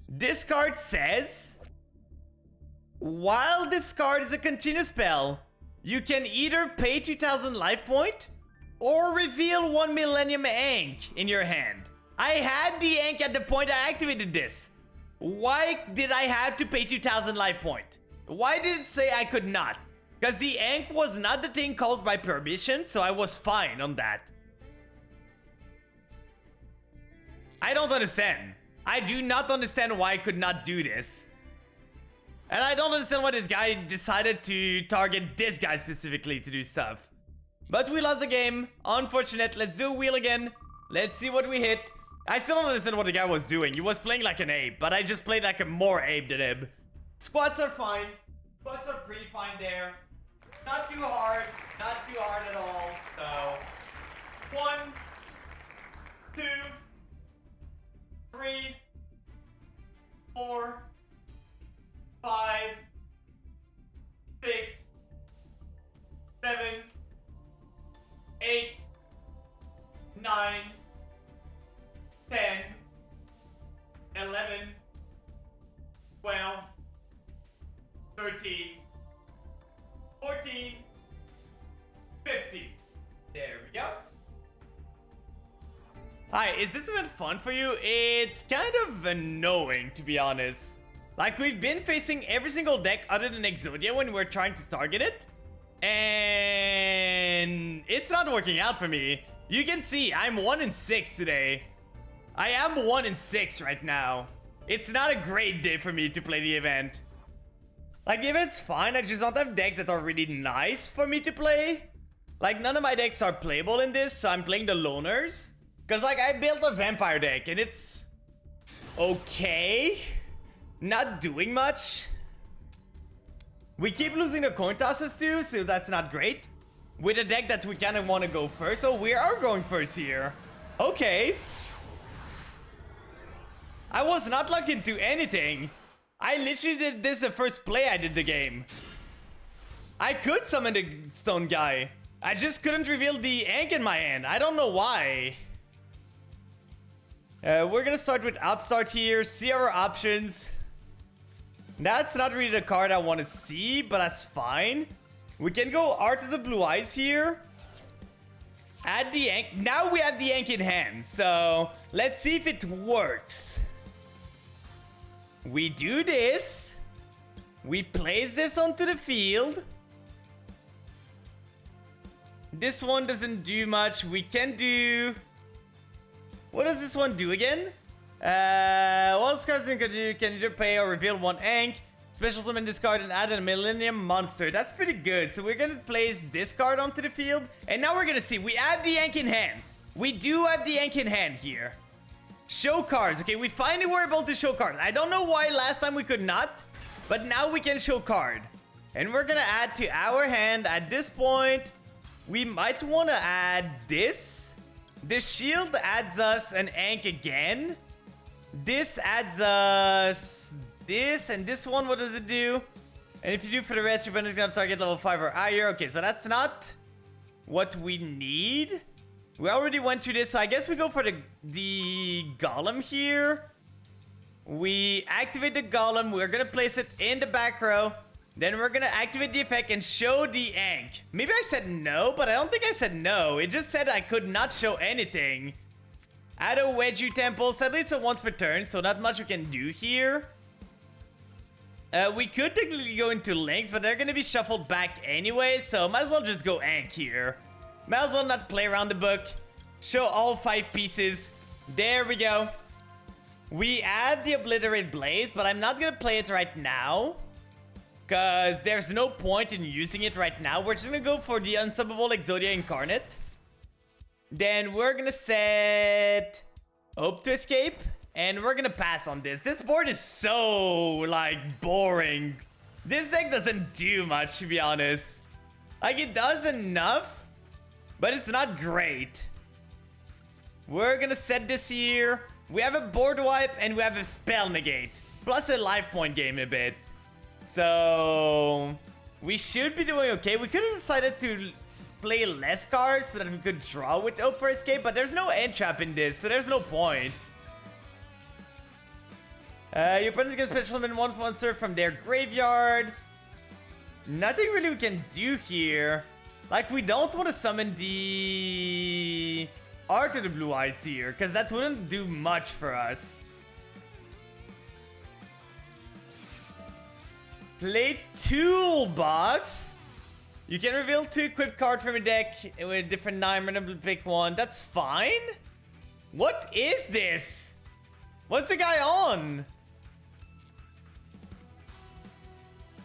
This card says... While this card is a continuous spell, you can either pay 2000 life point or reveal 1 Millennium Ankh in your hand. I had the Ankh at the point I activated this. Why did I have to pay 2000 life point? Why did it say I could not? Because the Ankh was not the thing called by permission, so I was fine on that. I don't understand. I do not understand why I could not do this. And I don't understand why this guy decided to target this guy specifically to do stuff. But we lost the game. Unfortunate. Let's do a wheel again. Let's see what we hit. I still don't understand what the guy was doing. He was playing like an ape, but I just played like a more ape than him. Squats are fine. Squats are pretty fine there. Not too hard. Not too hard at all. So, 1, 2, 3, 4, 5, 6, 7, 8, 9, 10, 11, 12, 13, 14, 15. There we go. Hi, is this even fun for you? It's kind of annoying, to be honest. Like, we've been facing every single deck other than Exodia when we're trying to target it. And it's not working out for me. You can see I'm 1-6 today. I am 1-6 right now. It's not a great day for me to play the event. Like, the event's fine. I just don't have decks that are really nice for me to play. Like, none of my decks are playable in this, so I'm playing the loners. Because, like, I built a vampire deck and it's okay. Not doing much. We keep losing the coin tosses too, so that's not great. With a deck that we kind of want to go first. So we are going first here. Okay. I was not locked into anything. I literally did this the first play I did the game. I could summon the stone guy. I just couldn't reveal the Ankh in my hand. I don't know why. We're gonna start with Upstart here. See our options. That's not really the card I want to see, but that's fine. We can go Art of the Blue Eyes here. Add the Ankh. Now we have the Ankh in hand, so let's see if it works. We do this. We place this onto the field. This one doesn't do much. We can do... What does this one do again? All cards can either pay or reveal 1 Ankh. Special summon this card and add a Millennium Monster. That's pretty good. So we're gonna place this card onto the field. And now we're gonna see. We have the Yank in hand. We do have the Yank in hand here. Show cards. Okay, we finally were able to show cards. I don't know why last time we could not. But now we can show card. And we're gonna add to our hand. At this point, we might want to add this. This shield adds us an Yank again. This adds us this, and this one, what does it do? And if you do for the rest, you're going to target level 5 or higher. Okay, so that's not what we need. We already went through this, so I guess we go for the golem here. We activate the golem. We're going to place it in the back row. Then we're going to activate the effect and show the Yank. Maybe I said no, but I don't think I said no. It just said I could not show anything. Add a Wedgie Temple. Sadly, it's a once per turn, so not much we can do here. We could technically go into links, but they're going to be shuffled back anyway, so might as well just go Yank here. Might as well not play around the book. Show all 5 pieces. There we go. We add the Obliterate Blaze, but I'm not going to play it right now. Because there's no point in using it right now. We're just going to go for the Unstoppable Exodia Incarnate. Then we're going to set Hope to Escape. And we're going to pass on this. This board is so, like, boring. This deck doesn't do much, to be honest. Like, it does enough, but it's not great. We're going to set this here. We have a board wipe and we have a spell negate. Plus a life point gain a bit. So we should be doing okay. We could have decided to play less cards so that we could draw with Hope for Escape, but there's no end trap in this, so there's no point. Your opponent can special summon one monster from their graveyard. Nothing really we can do here. Like, we don't want to summon the Art of the Blue Eyes here, because that wouldn't do much for us. Play Toolbox. You can reveal 2 equipped cards from a deck with a different 9, randomly pick 1. That's fine. What is this? What's the guy on?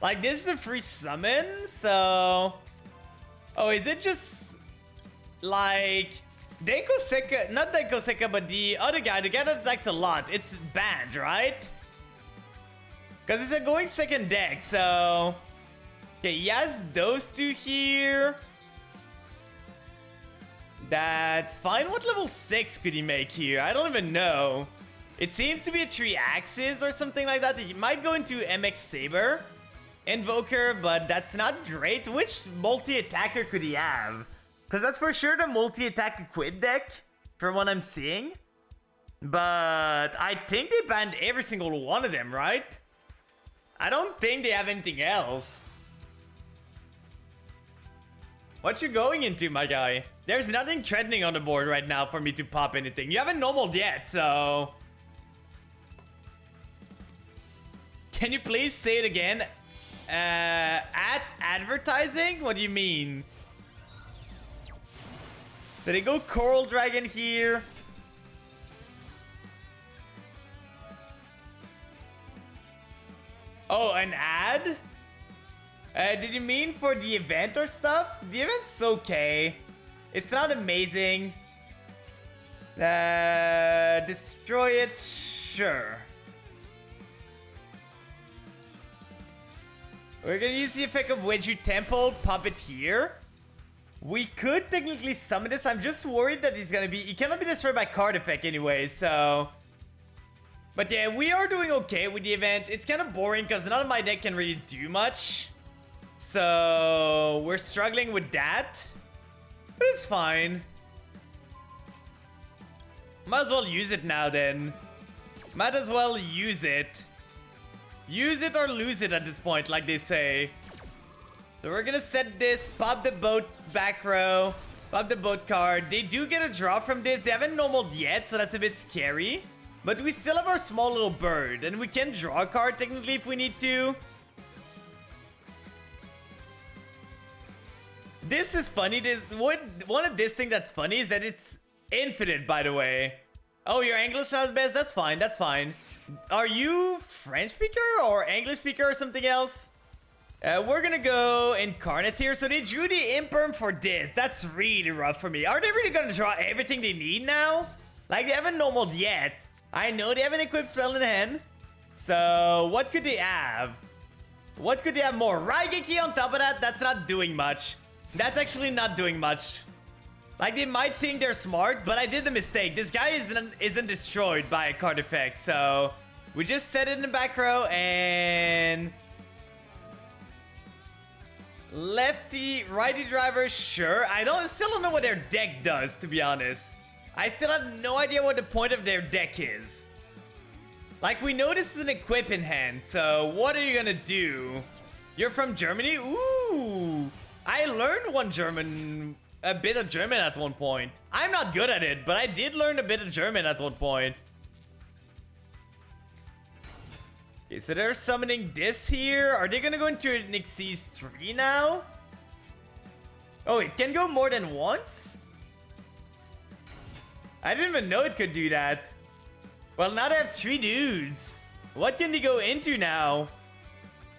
Like, this is a free summon, so... Oh, is it just... Like... Denko Seka... Not Denko Seka, but the other guy. The guy that attacks a lot. It's banned, right? Because it's a going second deck, so... Okay, he has those 2 here. That's fine. What level 6 could he make here? I don't even know. It seems to be a 3 axis or something like that. He might go into MX Saber Invoker, but that's not great. Which multi-attacker could he have? Because that's for sure the multi-attack equip deck, from what I'm seeing. But I think they banned every single one of them, right? I don't think they have anything else. What you going into, my guy? There's nothing threatening on the board right now for me to pop anything. You haven't normaled yet, so... Can you please say it again? At advertising? What do you mean? So they go Coral Dragon here. Oh, an ad? Did you mean for the event or stuff? The event's okay. It's not amazing. Destroy it? Sure. We're gonna use the effect of Wedgie Temple, pop it here. We could technically summon this. I'm just worried that he's gonna be... He cannot be destroyed by card effect anyway, so... But yeah, we are doing okay with the event. It's kind of boring because none of my deck can really do much. So we're struggling with that. But it's fine. Might as well use it now then. Might as well use it. Use it or lose it at this point, like they say. So we're gonna set this, pop the boat back row, pop the boat card. They do get a draw from this. They haven't normaled yet, so that's a bit scary. But we still have our small little bird, and we can draw a card technically if we need to. This is funny. One of this thing that's funny is that it's infinite, by the way. Oh, your English not the best? That's fine, that's fine. Are you French speaker or English speaker or something else? We're gonna go Incarnate here. So they drew the Imperm for this. That's really rough for me. Are they really gonna draw everything they need now? Like, they haven't normaled yet. I know they haven't equipped Spell in Hand. So, what could they have? What could they have more? Raigeki on top of that, that's not doing much. That's actually not doing much. Like, they might think they're smart, but I did the mistake. This guy isn't destroyed by a card effect, so we just set it in the back row and... Lefty, righty driver, sure. I still don't know what their deck does, to be honest. I still have no idea what the point of their deck is. Like, we know this is an equip in hand, so what are you gonna do? You're from Germany? Ooh! I learned a bit of German at one point. I'm not good at it, but I did learn a bit of German at one point. Okay, so they're summoning this here. Are they gonna go into an Xyz 3 now? Oh, it can go more than once? I didn't even know it could do that. Well, now they have 3 dudes. What can they go into now?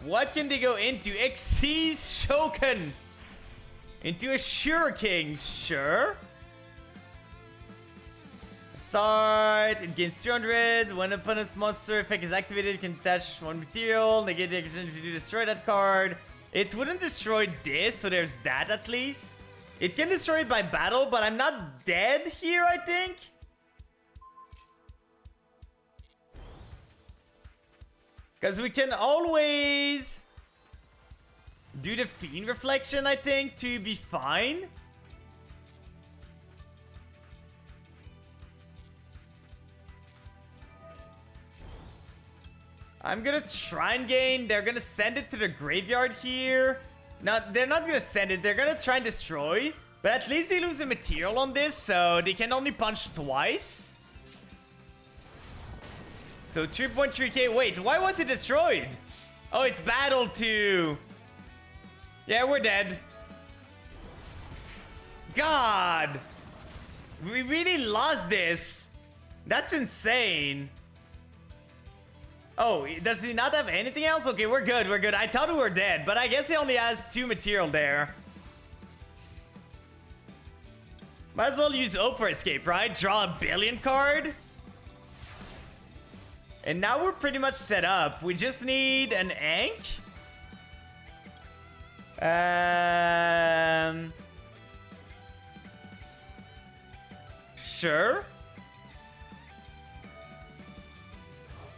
What can they go into? Xyz Shokan. Into a Shuriken, sure. Start. It gains 200. When an opponent's monster effect is activated, it can attach 1 material. Negate the opportunity to destroy that card. It wouldn't destroy this, so there's that at least. It can destroy it by battle, but I'm not dead here, I think. Because we can always do the Fiend Reflection, I think, to be fine. I'm gonna Shrine Gain. They're gonna send it to the graveyard here. No, they're not gonna send it. They're gonna try and destroy. But at least they lose the material on this, so they can only punch twice. So 3.3k. Wait, why was it destroyed? Oh, it's battle too. Yeah, we're dead. God. We really lost this. That's insane. Oh, does he not have anything else? Okay, we're good, we're good. I thought we were dead, but I guess he only has 2 material there. Might as well use Hope for Escape, right? Draw a Billion card. And now we're pretty much set up. We just need an Ankh. Sure.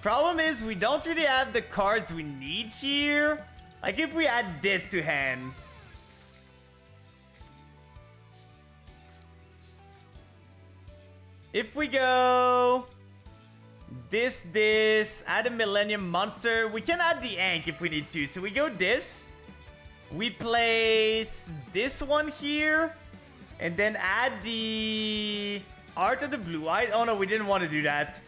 Problem is, we don't really have the cards we need here. Like, if we add this to hand. If we go... This, add a Millennium Monster. We can add the Ankh if we need to. So we go this. We place this one here. And then add the Art of the Blue Eyes. Oh no, we didn't want to do that.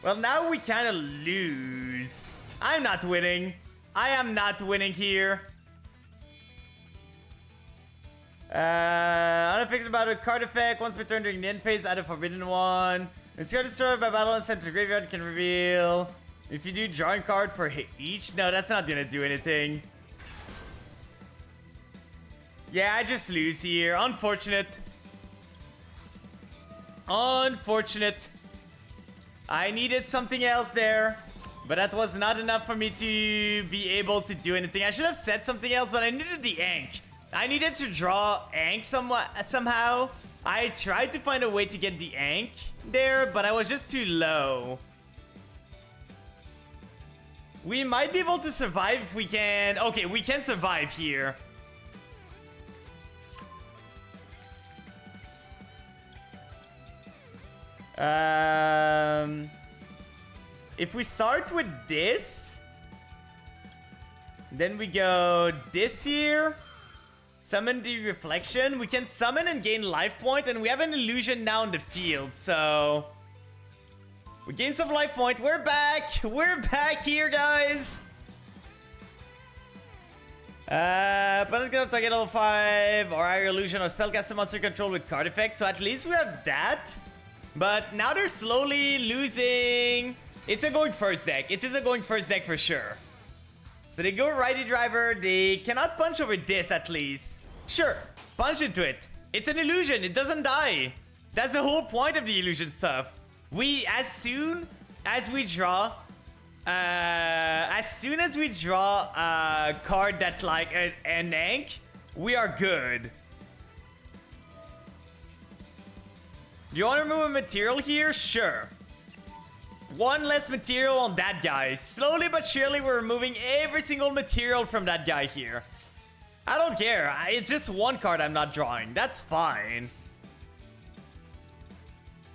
Well, now we kind of lose. I'm not winning. I am not winning here. Unaffected by the card effect. Once per turn during the end phase, add a Forbidden One. It's card destroyed by battle and sent to the graveyard. Can reveal. If you do drawing card for each. No, that's not gonna do anything. Yeah, I just lose here. Unfortunate. Unfortunate. I needed something else there, but that was not enough for me to be able to do anything. I should have said something else, but I needed the Ankh. I needed to draw Ankh somehow. I tried to find a way to get the Ankh there, but I was just too low. We might be able to survive if we can... Okay, we can survive here. If we start with this, then we go this here, summon the Reflection. We can summon and gain life point, and we have an illusion now in the field, so we gain some life point. We're back. We're back here, guys. Opponent gonna target level 5 or higher illusion or spellcast monster control with card effects. So at least we have that. But now they're slowly losing It's a going first deck. It is a going first deck for sure. So they go righty driver. They cannot punch over this at least. Sure, punch into it. It's an illusion. It doesn't die. That's the whole point of the illusion stuff. As soon as we draw a card that like an Ankh, we are good. Do you want to remove a material here? Sure. One less material on that guy. Slowly but surely, we're removing every single material from that guy here. I don't care. It's just one card I'm not drawing. That's fine.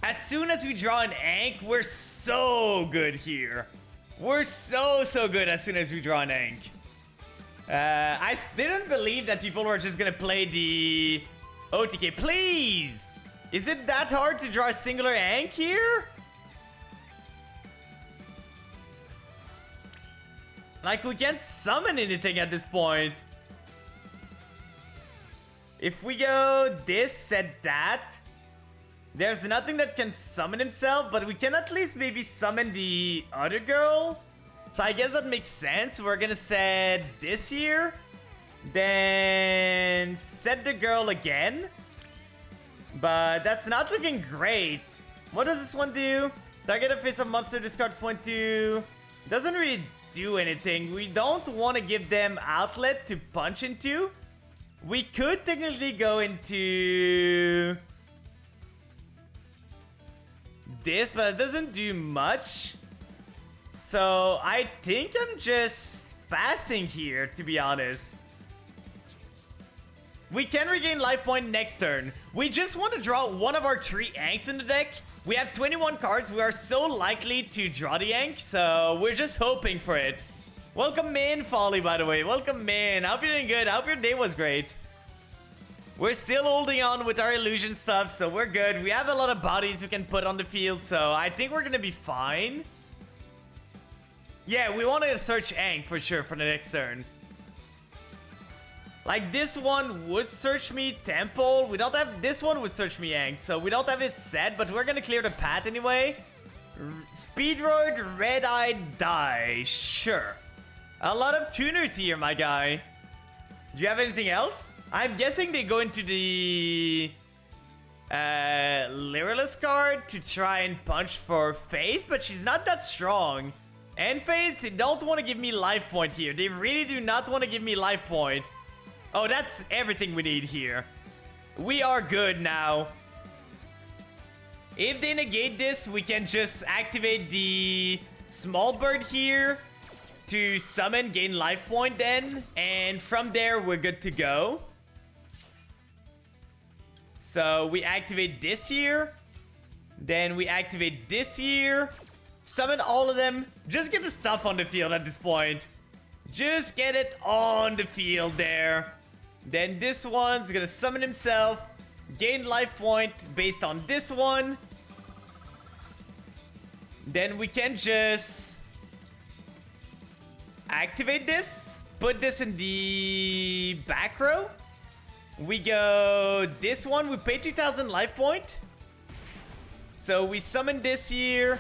As soon as we draw an Ankh, we're so good here. We're so good as soon as we draw an Ankh. I didn't believe that people were just gonna play the OTK. Please! Is it that hard to draw a singular Ankh here? Like, we can't summon anything at this point. If we go this, set that, there's nothing that can summon himself, but we can at least maybe summon the other girl. So I guess that makes sense. We're gonna set this here. Then set the girl again. But that's not looking great. What does this one do? Target a face-up monster, discards point 2. Doesn't really do anything. We don't want to give them outlet to punch into. We could technically go into this, but it doesn't do much. So I think I'm just passing here, to be honest. We can regain life point next turn. We just want to draw one of our 3 Ankhs in the deck. We have 21 cards. We are so likely to draw the Ankh, so we're just hoping for it. Welcome in, Folly, by the way. Welcome in. I hope you're doing good. I hope your day was great. We're still holding on with our illusion stuff, so we're good. We have a lot of bodies we can put on the field, so I think we're gonna be fine. Yeah, we want to search Ankh for sure for the next turn. Like, this one would search me Temple. We don't have... This one would search me Ankh, so we don't have it set, but we're gonna clear the path anyway. Speedroid, Red-Eye, Die. Sure. A lot of tuners here, my guy. Do you have anything else? I'm guessing they go into the... Lyrilless card to try and punch for Face, but she's not that strong. And Face, they don't want to give me life point here. They really do not want to give me life point. Oh, that's everything we need here. We are good now. If they negate this, we can just activate the small bird here to summon, gain life point then. And from there, we're good to go. So we activate this here. Then we activate this here. Summon all of them. Just get the stuff on the field at this point. Just get it on the field there. Then this one's gonna summon himself. Gain life point based on this one. Then we can just activate this. Put this in the back row. We go this one. We pay 2,000 life point. So we summon this here.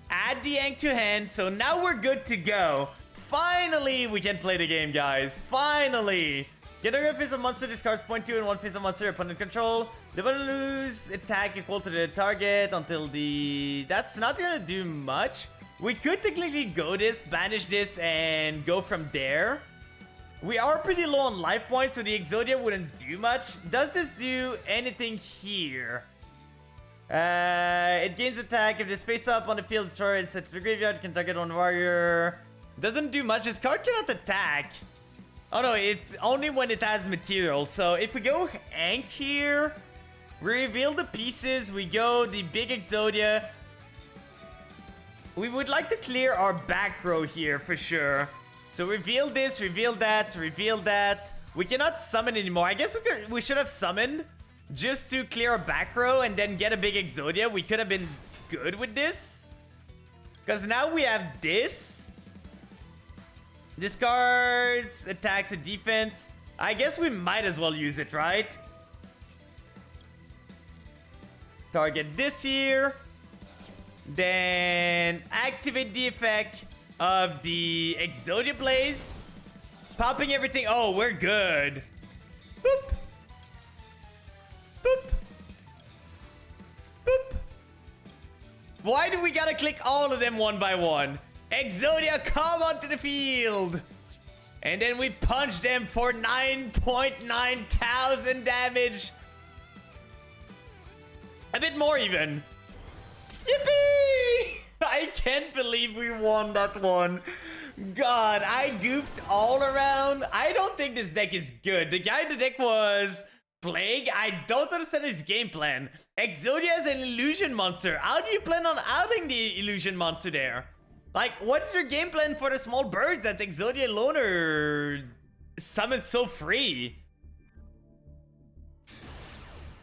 Add the Ankh to hand. So now we're good to go. Finally, we can play the game, guys. Finally. Get a face of monster, discards point 2 and 1 face of monster opponent control. They will lose attack equal to the target until the... That's not gonna do much. We could technically go this, banish this, and go from there. We are pretty low on life points, so the Exodia wouldn't do much. Does this do anything here? It gains attack if this face up on the field is destroyed and set to the graveyard. Can target one warrior. Doesn't do much. This card cannot attack. Oh no, it's only when it has material. So if we go Ankh here, we reveal the pieces. We go the big Exodia. We would like to clear our back row here for sure. So reveal this, reveal that, reveal that. We cannot summon anymore. I guess we should have summoned just to clear our back row and then get a big Exodia. We could have been good with this. Because now we have this. Discards, attacks, and defense. I guess we might as well use it, right? Target this here. Then activate the effect of the Exodia Blaze. Popping everything. Oh, we're good. Boop. Boop. Boop. Why do we gotta click all of them one by one? Exodia, come onto the field. And then we punch them for 9.9 thousand damage. A bit more even. Yippee! I can't believe we won that one. God, I goofed all around. I don't think this deck is good. The guy in the deck was Plague. I don't understand his game plan. Exodia is an illusion monster. How do you plan on outing the illusion monster there? Like, what's your game plan for the small birds that Exodia Loner summons so free?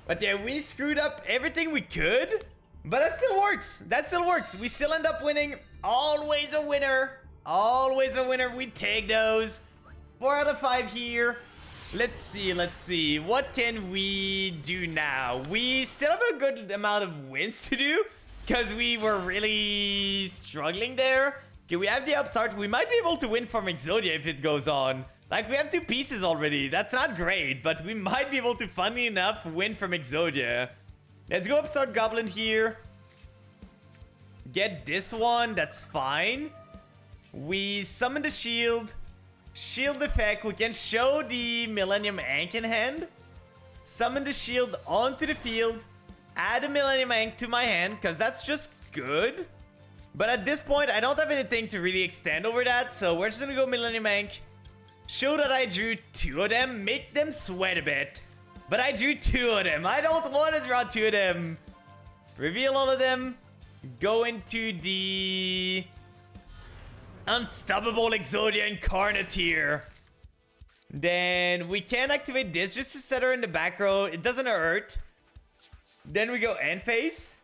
But yeah, we screwed up everything we could. But that still works. That still works. We still end up winning. Always a winner. Always a winner. We take those. 4 out of 5 here. Let's see. What can we do now? We still have a good amount of wins to do. Because we were really struggling there. Okay, we have the upstart. We might be able to win from Exodia if it goes on. Like, we have 2 pieces already. That's not great, but we might be able to, funny enough, win from Exodia. Let's go upstart Goblin here. Get this one. That's fine. We summon the shield. Shield effect. We can show the Millennium Ankh in hand. Summon the shield onto the field. Add a Millennium Ankh to my hand, because that's just good. But at this point, I don't have anything to really extend over that, so we're just gonna go Millennium Ankh. Show that I drew 2 of them, make them sweat a bit. But I drew 2 of them. I don't want to draw 2 of them. Reveal all of them. Go into the Unstoppable Exodia Incarnate here. Then we can activate this just to set her in the back row. It doesn't hurt. Then we go end phase.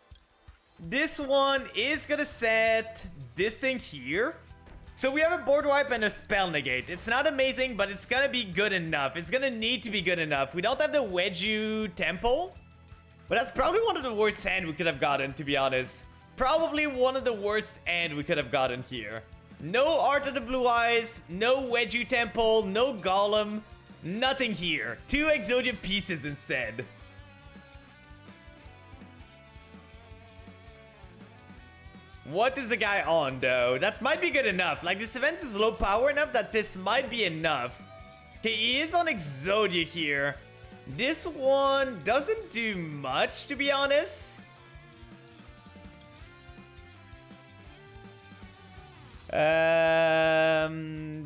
This one is gonna set this thing here. So we have a board wipe and a spell negate. It's not amazing, but it's gonna be good enough. It's gonna need to be good enough. We don't have the Wedju Temple, but that's probably one of the worst hand we could have gotten, to be honest. Probably one of the worst hand we could have gotten here. No Art of the Blue Eyes, no Wedju Temple, no Golem, nothing here. 2 Exodia pieces instead. What is the guy on, though? That might be good enough. Like, this event is low power enough that this might be enough. Okay, he is on Exodia here. This one doesn't do much, to be honest.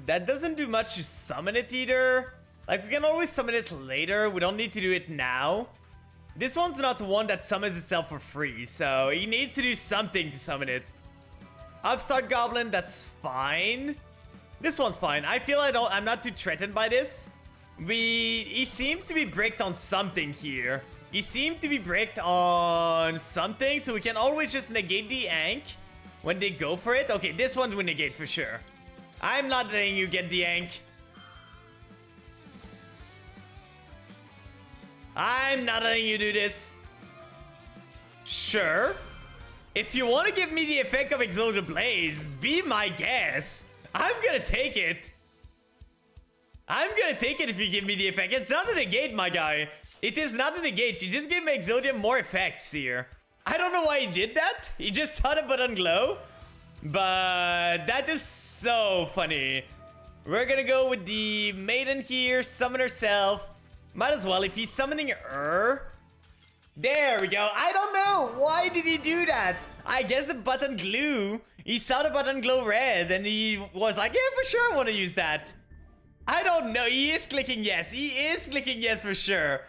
That doesn't do much to summon it either. Like, we can always summon it later. We don't need to do it now. This one's not the one that summons itself for free, so he needs to do something to summon it. Upstart Goblin, that's fine. This one's fine. I feel I'm not too threatened by this. He seems to be bricked on something here. He seemed to be bricked on something, so we can always just negate the Ankh when they go for it. Okay, this one we negate for sure. I'm not letting you get the Ankh. I'm not letting you do this. Sure. If you want to give me the effect of Exodia Blaze, be my guest. I'm gonna take it. I'm gonna take it if you give me the effect. It's not a negate, my guy. It is not a negate. You just gave my Exodia more effects here. I don't know why he did that. He just saw the button glow. But that is so funny. We're gonna go with the Maiden here. Summon herself. Might as well, if he's summoning her. There we go. I don't know. Why did he do that? I guess the button glue. He saw the button glow red and he was like, yeah, for sure I want to use that. I don't know. He is clicking yes. He is clicking yes for sure.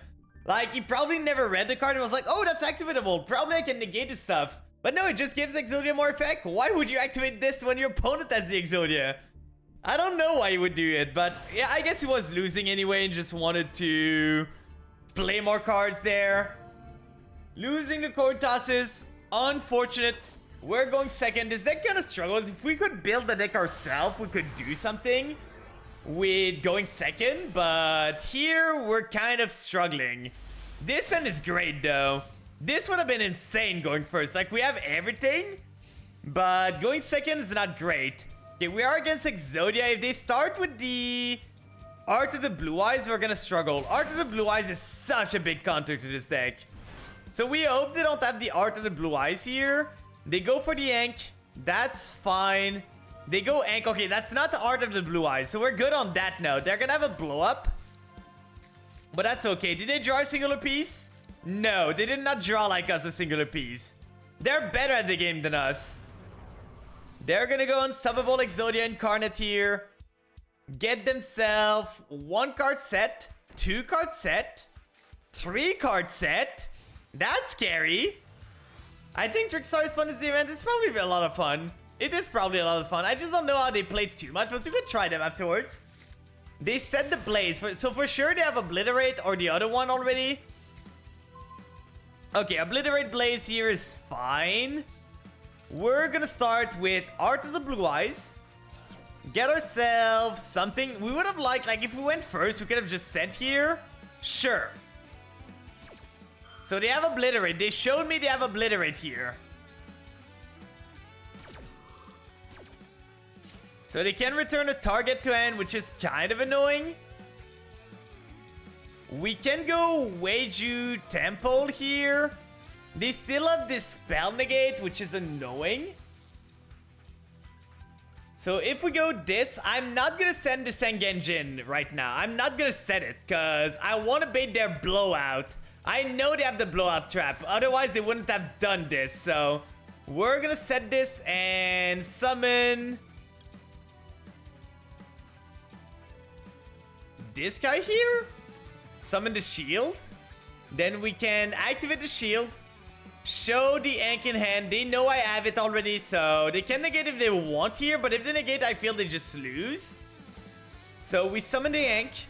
Like, he probably never read the card and was like, oh, that's activatable. Probably I can negate this stuff. But no, it just gives Exodia more effect. Why would you activate this when your opponent has the Exodia? I don't know why he would do it, but yeah, I guess he was losing anyway and just wanted to play more cards there. Losing the coin tosses, unfortunate. We're going second. This deck kind of struggles. If we could build the deck ourselves, we could do something with going second, but here we're kind of struggling. This one is great though. This would have been insane going first. Like, we have everything. But going second is not great. Okay, we are against Exodia. If they start with the Art of the Blue Eyes, we're gonna struggle. Art of the Blue Eyes is such a big counter to this deck. So we hope they don't have the Art of the Blue Eyes here. They go for the Ankh. That's fine. They go Ankh. Okay, that's not the Art of the Blue Eyes. So we're good on that note. They're gonna have a blow up. But that's okay. Did they draw a singular piece? No, they did not draw like us a singular piece. They're better at the game than us. They're gonna go Unstoppable Exodia Incarnate here. Get themselves 1 card set, 2 card set, 3 card set. That's scary. I think Trickstar is fun this event. It's probably a lot of fun. It is probably a lot of fun. I just don't know how they play too much, but we could try them afterwards. They set the Blaze. So for sure they have Obliterate or the other one already. Okay, Obliterate Blaze here is fine. We're gonna start with Art of the Blue Eyes. Get ourselves something. We would have liked, like, if we went first, we could have just sent here. Sure. So they have Obliterate. They showed me they have Obliterate here. So they can return a target to end, which is kind of annoying. We can go Weiju Temple here. They still have this Spell Negate, which is annoying. So if we go this, I'm not gonna send the Sengenjin right now. I'm not gonna set it, because I want to bait their Blowout. I know they have the Blowout trap. Otherwise, they wouldn't have done this. So we're gonna set this and summon this guy here. Summon the shield. Then we can activate the shield. Show the Ankh in hand. They know I have it already, so they can negate if they want here. But if they negate, I feel they just lose. So we summon the Ankh.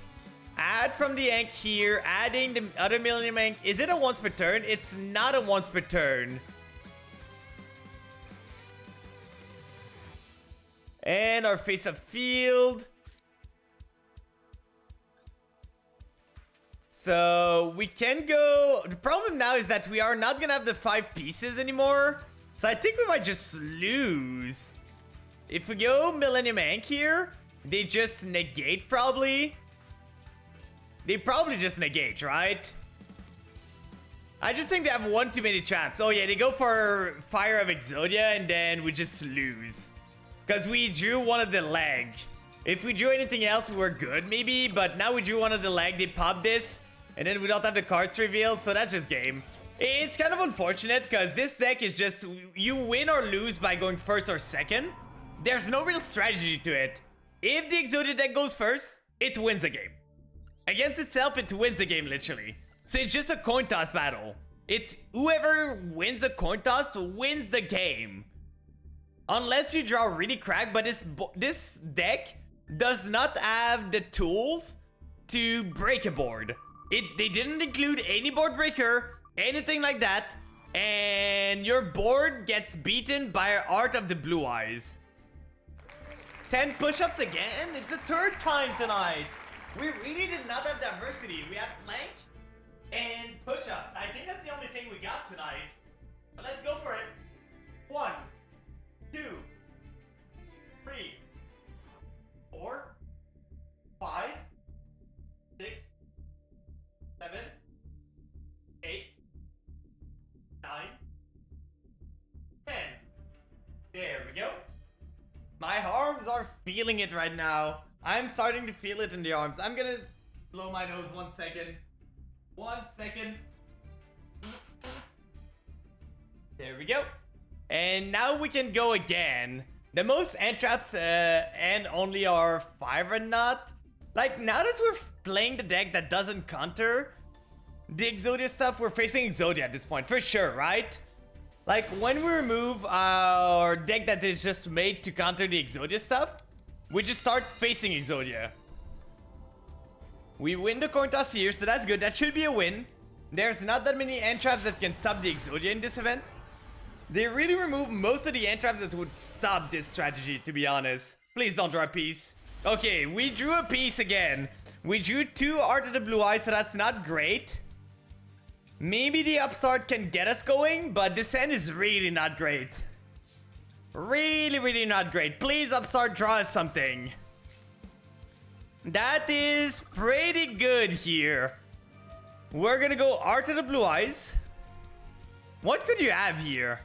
Add from the Ankh here. Adding the other Millennium Ankh. Is it a once per turn? It's not a once per turn. And our face-up field. So we can go. The problem now is that we are not gonna have the 5 pieces anymore. So I think we might just lose. If we go Millennium Ankh here, they just negate probably. They probably just negate, right? I just think they have one too many traps. Oh yeah, they go for Fire of Exodia and then we just lose. Because we drew one of the leg. If we drew anything else, we were good maybe. But now we drew one of the leg, they pop this. And then we don't have the cards revealed, so that's just game. It's kind of unfortunate because this deck is just, you win or lose by going first or second. There's no real strategy to it. If the Exodia deck goes first, it wins a game. Against itself, it wins a game, literally. So it's just a coin toss battle. It's whoever wins a coin toss wins the game. Unless you draw really crack, but this deck does not have the tools to break a board. They didn't include any board breaker, anything like that, and your board gets beaten by Art of the Blue Eyes. 10 push-ups again? It's the 3rd time tonight. We really did not have diversity. We had plank and push-ups. I think that's the only thing we got tonight. But let's go for it. 1, 2, 3, 4, 5, 6, 7, 8, 9, 10. There we go. My arms are feeling it right now. I'm starting to feel it in the arms. I'm gonna blow my nose 1 second. 1 second. There we go. And now we can go again. The most end traps and only are 5 or not. Like, now that we're playing the deck that doesn't counter the Exodia stuff, we're facing Exodia at this point, for sure, right? Like, when we remove our deck that is just made to counter the Exodia stuff, we just start facing Exodia. We win the coin toss here, so that's good. That should be a win. There's not that many end traps that can stop the Exodia in this event. They really remove most of the end traps that would stop this strategy, to be honest. Please don't draw a piece. Okay, we drew a piece again. We drew 2 Art of the Blue Eyes, so that's not great. Maybe the upstart can get us going, but this hand is really not great. Really, really not great. Please, Upstart, draw us something. That is pretty good here. We're gonna go Art of the Blue Eyes. What could you have here?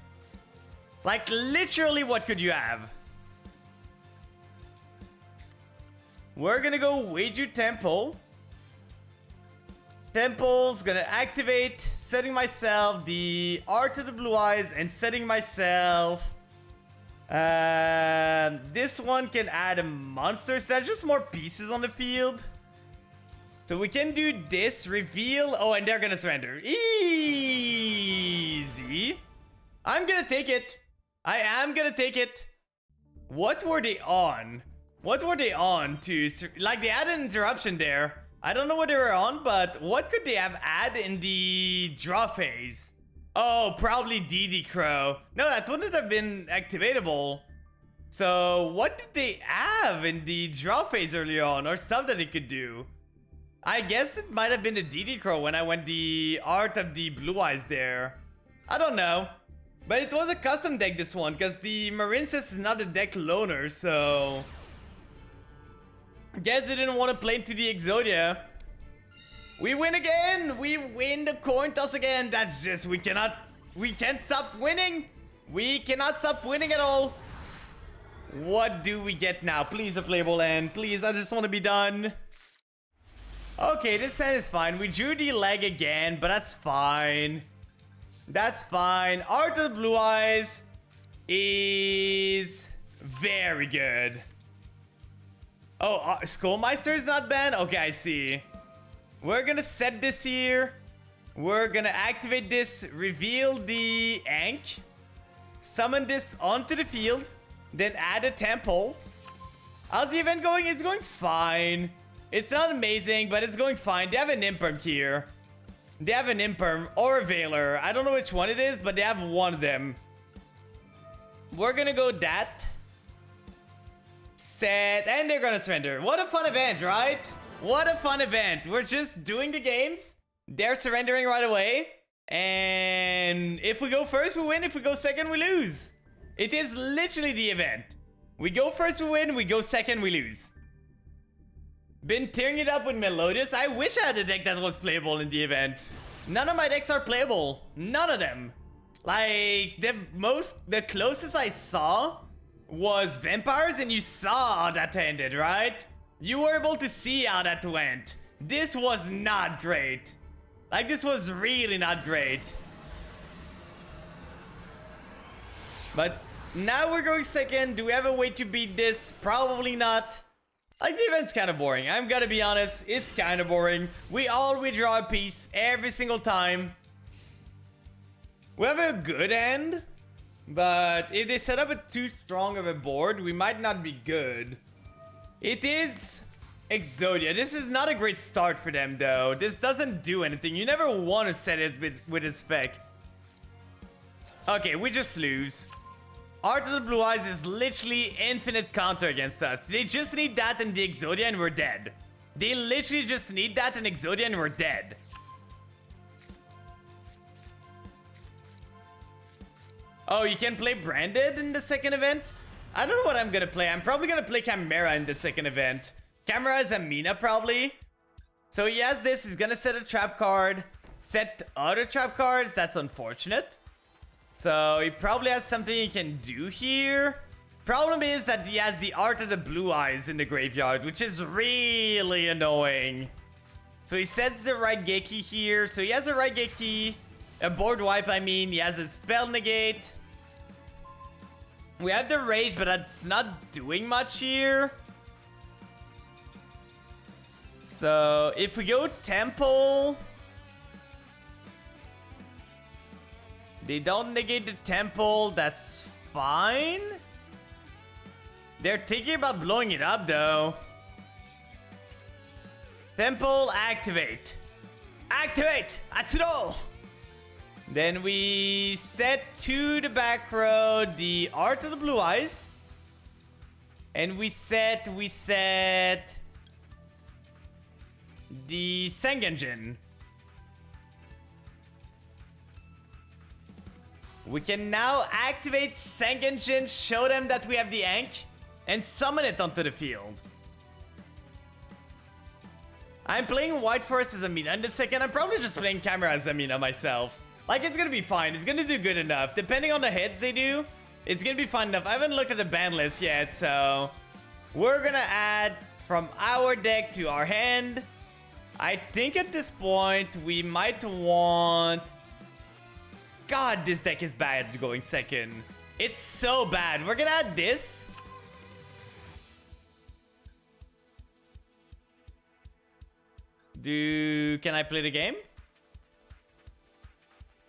Like, literally, what could you have? We're gonna go Wager Temple. Temple's gonna activate, setting myself the Art of the Blue Eyes and setting myself... this one can add a monster. So that's just more pieces on the field. So we can do this, reveal. Oh, and they're gonna surrender. Easy. I'm gonna take it. I am gonna take it. What were they on? What were they on to... Like, they had an interruption there. I don't know what they were on, but what could they have had in the draw phase? Oh, probably DD Crow. No, that wouldn't have been activatable. So, what did they have in the draw phase earlier on? Or stuff that it could do? I guess it might have been the DD Crow when I went the Art of the Blue Eyes there. I don't know. But it was a custom deck, this one, because the Marincess is not a deck loaner, so... Guess they didn't want to play into the Exodia. We win again! We win the coin toss again! That's just... We can't stop winning! We cannot stop winning at all! What do we get now? Please, a playable hand. Please, I just want to be done. Okay, this hand is fine. We drew the leg again, but that's fine. That's fine. Art of the Blue Eyes is very good. Oh, Skullmeister is not banned? Okay, I see. We're gonna set this here. We're gonna activate this, reveal the Ankh, summon this onto the field, then add a temple. How's the event going? It's going fine. It's not amazing, but it's going fine. They have an Imperm here. They have an Imperm or a Veiler. I don't know which one it is, but they have one of them. We're gonna go that. Set, and they're gonna surrender. What a fun event, right? What a fun event. We're just doing the games. They're surrendering right away. And if we go first, we win. If we go second, we lose. It is literally the event. We go first, we win. We go second, we lose. Been tearing it up with Melodious. I wish I had a deck that was playable in the event. None of my decks are playable. None of them. Like, the closest I saw was Vampires, and you saw how that ended, right? You were able to see how that went. This was not great. Like, this was really not great. But now we're going second. Do we have a way to beat this? Probably not. Like, the event's kind of boring. I'm gonna be honest. It's kind of boring. We draw a piece every single time. We have a good end. But if they set up a too strong of a board, we might not be good. It is Exodia. This is not a great start for them, though. This doesn't do anything. You never want to set it with a spec. Okay, we just lose. Art of the Blue Eyes is literally infinite counter against us. They just need that and the Exodia and we're dead. They literally just need that and Exodia and we're dead. Oh, you can play Branded in the second event? I don't know what I'm gonna play. I'm probably gonna play Chimera in the second event. Chimera is Amina, probably. So he has this. He's gonna set a trap card. Set other trap cards. That's unfortunate. So he probably has something he can do here. Problem is that he has the Art of the Blue Eyes in the graveyard, which is really annoying. So he sets the Raigeki here. So he has a Raigeki. A board wipe, I mean. He has a Spell Negate. We have the Rage, but that's not doing much here. So if we go Temple... They don't negate the Temple, that's fine. They're thinking about blowing it up, though. Temple, activate. Activate! Atsudo! Then we set to the back row the Art of the Blue Eyes. And we set the Sengenjin. We can now activate Sengenjin, show them that we have the Ankh, and summon it onto the field. I'm playing White Forest as Amina in the second. I'm probably just playing Camera as Amina myself. Like, it's gonna be fine. It's gonna do good enough. Depending on the hits they do, it's gonna be fun enough. I haven't looked at the ban list yet, so... We're gonna add from our deck to our hand. I think at this point, we might want... God, this deck is bad going second. It's so bad. We're gonna add this. Can I play the game?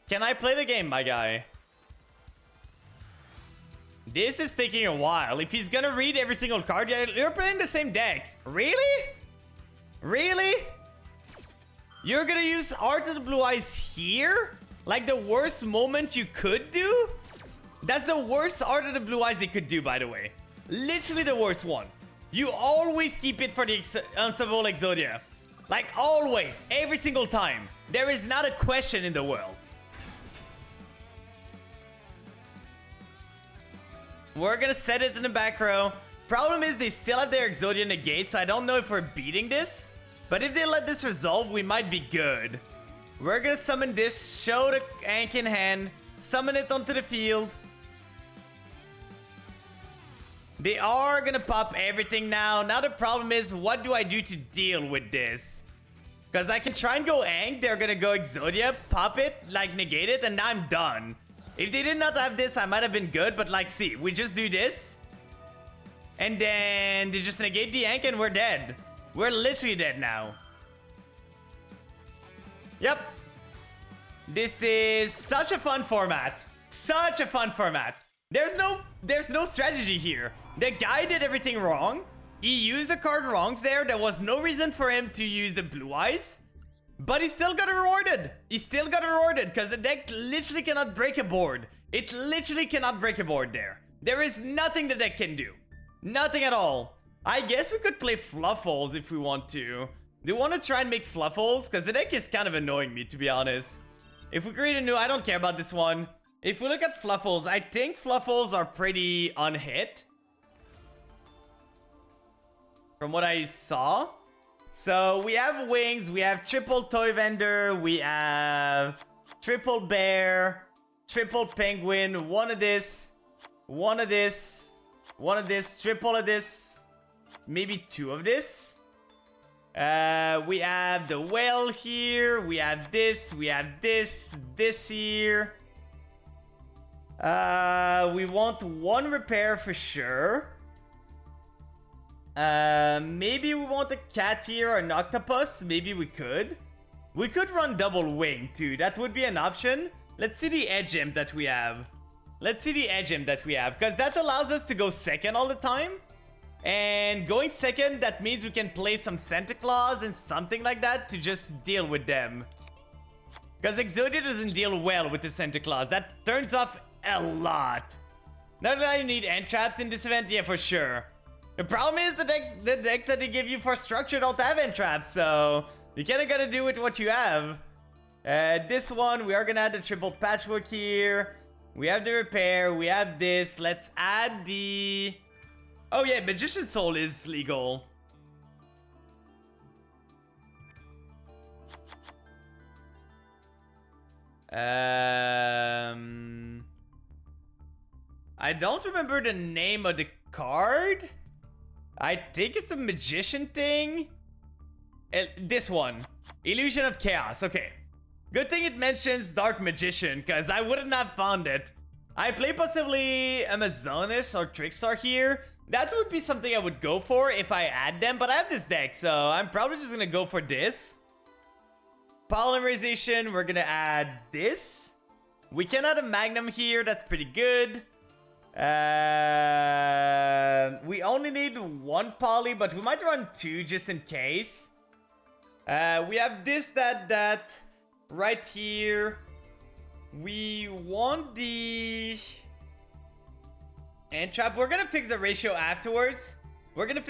Can I play the game, my guy? This is taking a while. If he's gonna read every single card, you're playing the same deck. Really? Really? You're gonna use Art of the Blue Eyes here? Like the worst moment you could do? That's the worst Art of the Blue Eyes they could do, by the way. Literally the worst one. You always keep it for the Unstoppable Exodia. Like always, every single time. There is not a question in the world. We're gonna set it in the back row. Problem is they still have their Exodia negate, so I don't know if we're beating this. But if they let this resolve, we might be good. We're gonna summon this, show the Ankh in hand, summon it onto the field. They are gonna pop everything now. Now the problem is, what do I do to deal with this? Because I can try and go Ankh, they're gonna go Exodia, pop it, like negate it, and now I'm done. If they did not have this, I might have been good, but like, see, we just do this. And then they just negate the Ankh and we're dead. We're literally dead now. Yep. This is such a fun format. Such a fun format. There's no strategy here. The guy did everything wrong. He used the card wrongs there. There was no reason for him to use the Blue Eyes. But he still got rewarded. He still got rewarded because the deck literally cannot break a board. It literally cannot break a board there. There is nothing the deck can do. Nothing at all. I guess we could play Fluffles if we want to. Do you want to try and make Fluffles? Because the deck is kind of annoying me, to be honest. If we create a new... I don't care about this one. If we look at Fluffles, I think Fluffles are pretty unhit. From what I saw. So we have Wings, we have Triple Toy Vendor, we have Triple Bear, Triple Penguin, one of this, one of this, one of this, triple of this, maybe two of this. We have the whale here, we have this here. We want one repair for sure. Maybe we want a cat here or an octopus. Maybe we could. We could run double wing too. That would be an option. Let's see the edge imp that we have. Let's see the edge imp that we have. Because that allows us to go second all the time. And going second, that means we can play some Santa Claus and something like that to just deal with them. Because Exodia doesn't deal well with the Santa Claus. That turns off a lot. Now that I need end traps in this event, yeah, for sure. The problem is the decks that they give you for structure don't have end traps, so you kinda gotta do with what you have. This one, we are gonna add the triple patchwork here. We have the repair, we have this. Let's add the... Oh yeah, Magician Soul is legal. I don't remember the name of the card. I think it's a magician thing. This one. Illusion of Chaos. Okay. Good thing it mentions Dark Magician, because I wouldn't have found it. I play possibly Amazonis or Trickstar here. That would be something I would go for if I add them, but I have this deck, so I'm probably just gonna go for this. Polymerization, we're gonna add this. We can add a Magnum here, that's pretty good. We only need one poly, but we might run two just in case. We have this, that right here. We want the end trap. We're gonna fix the ratio afterwards. We're gonna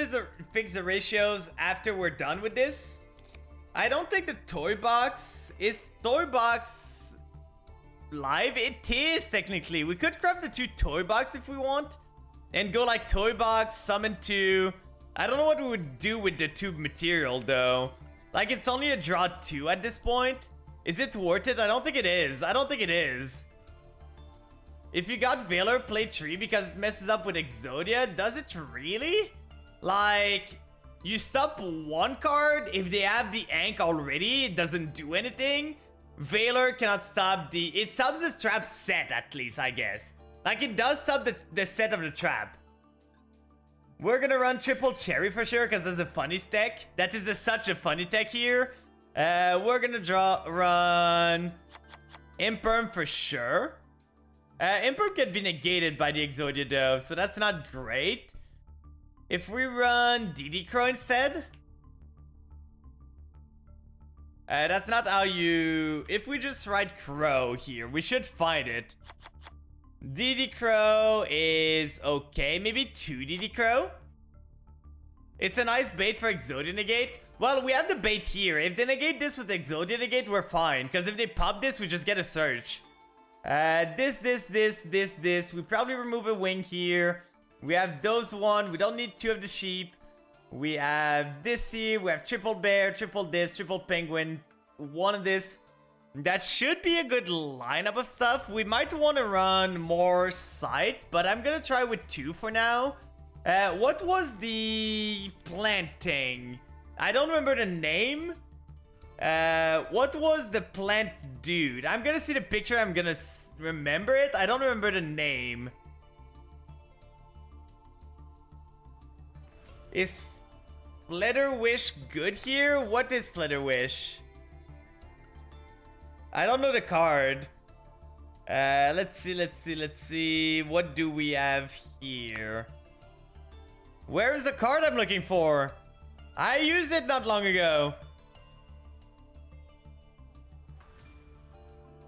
fix the ratios after we're done with this. I don't think the toy box is... Toy box live? It is technically. We could grab the 2 toy box if we want. And go like toy box, summon 2. I don't know what we would do with the tube material though. Like it's only a draw 2 at this point. Is it worth it? I don't think it is. I don't think it is. If you got Valor, play 3 because it messes up with Exodia. Does it really? Like, you stop 1 card. If they have the Ankh already, it doesn't do anything. Valor cannot stop the... It stops the trap set at least, I guess. Like, it does stop the set of the trap. We're gonna run triple cherry for sure because that's a funny tech. That is such a funny tech here. We're gonna run Imperm for sure. Imperm can be negated by the Exodia though, so that's not great. If we run DD Crow instead, that's not how you... If we just write Crow here, we should find it. DD Crow is okay, maybe 2 DD Crow. It's a nice bait for Exodia negate. Well, we have the bait here. If they negate this with Exodia negate, we're fine. Because if they pop this, we just get a search. This. We probably remove a wing here. We have those 1. We don't need 2 of the sheep. We have this here. We have triple bear, triple this, triple penguin. 1 of this. That should be a good lineup of stuff. We might want to run more sight, but I'm gonna try with 2 for now. What was the planting? I don't remember the name. What was the plant dude? I'm gonna see the picture. I'm gonna remember it. I don't remember the name. Is Flutter Wish good here? What is Flutter Wish? I don't know the card. Let's see. What do we have here? Where is the card I'm looking for? I used it not long ago.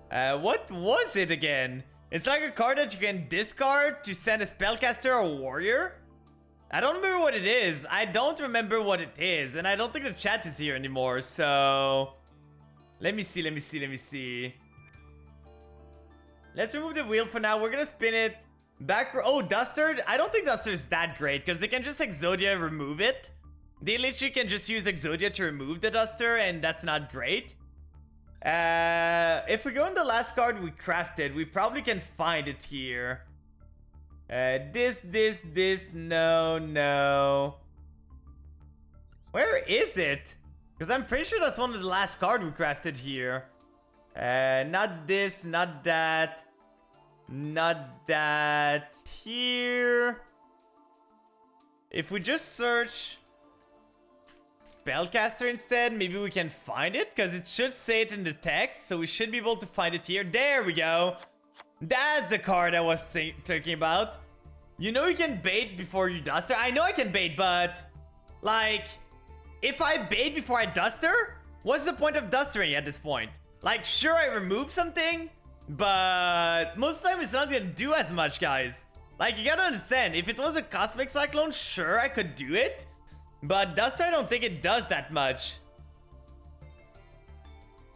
What was it again? It's like a card that you can discard to send a spellcaster or warrior. I don't remember what it is. I don't remember what it is. And I don't think the chat is here anymore, so... Let me see. Let's remove the wheel for now. We're gonna spin it back. Oh, Duster? I don't think Duster is that great because they can just Exodia remove it. They literally can just use Exodia to remove the Duster, and that's not great. If we go in the last card we crafted, we probably can find it here. This, no. Where is it? Because I'm pretty sure that's one of the last cards we crafted here. Not this, not that. Not that. Here. If we just search Spellcaster instead, maybe we can find it. Because it should say it in the text. So we should be able to find it here. There we go. That's the card I was talking about. You know you can bait before you Duster. I know I can bait, but... Like... If I bait before I Duster, what's the point of Dustering at this point? Like, sure, I remove something, but most of the time it's not gonna do as much, guys. Like, you gotta understand, if it was a Cosmic Cyclone, sure, I could do it. But Duster, I don't think it does that much.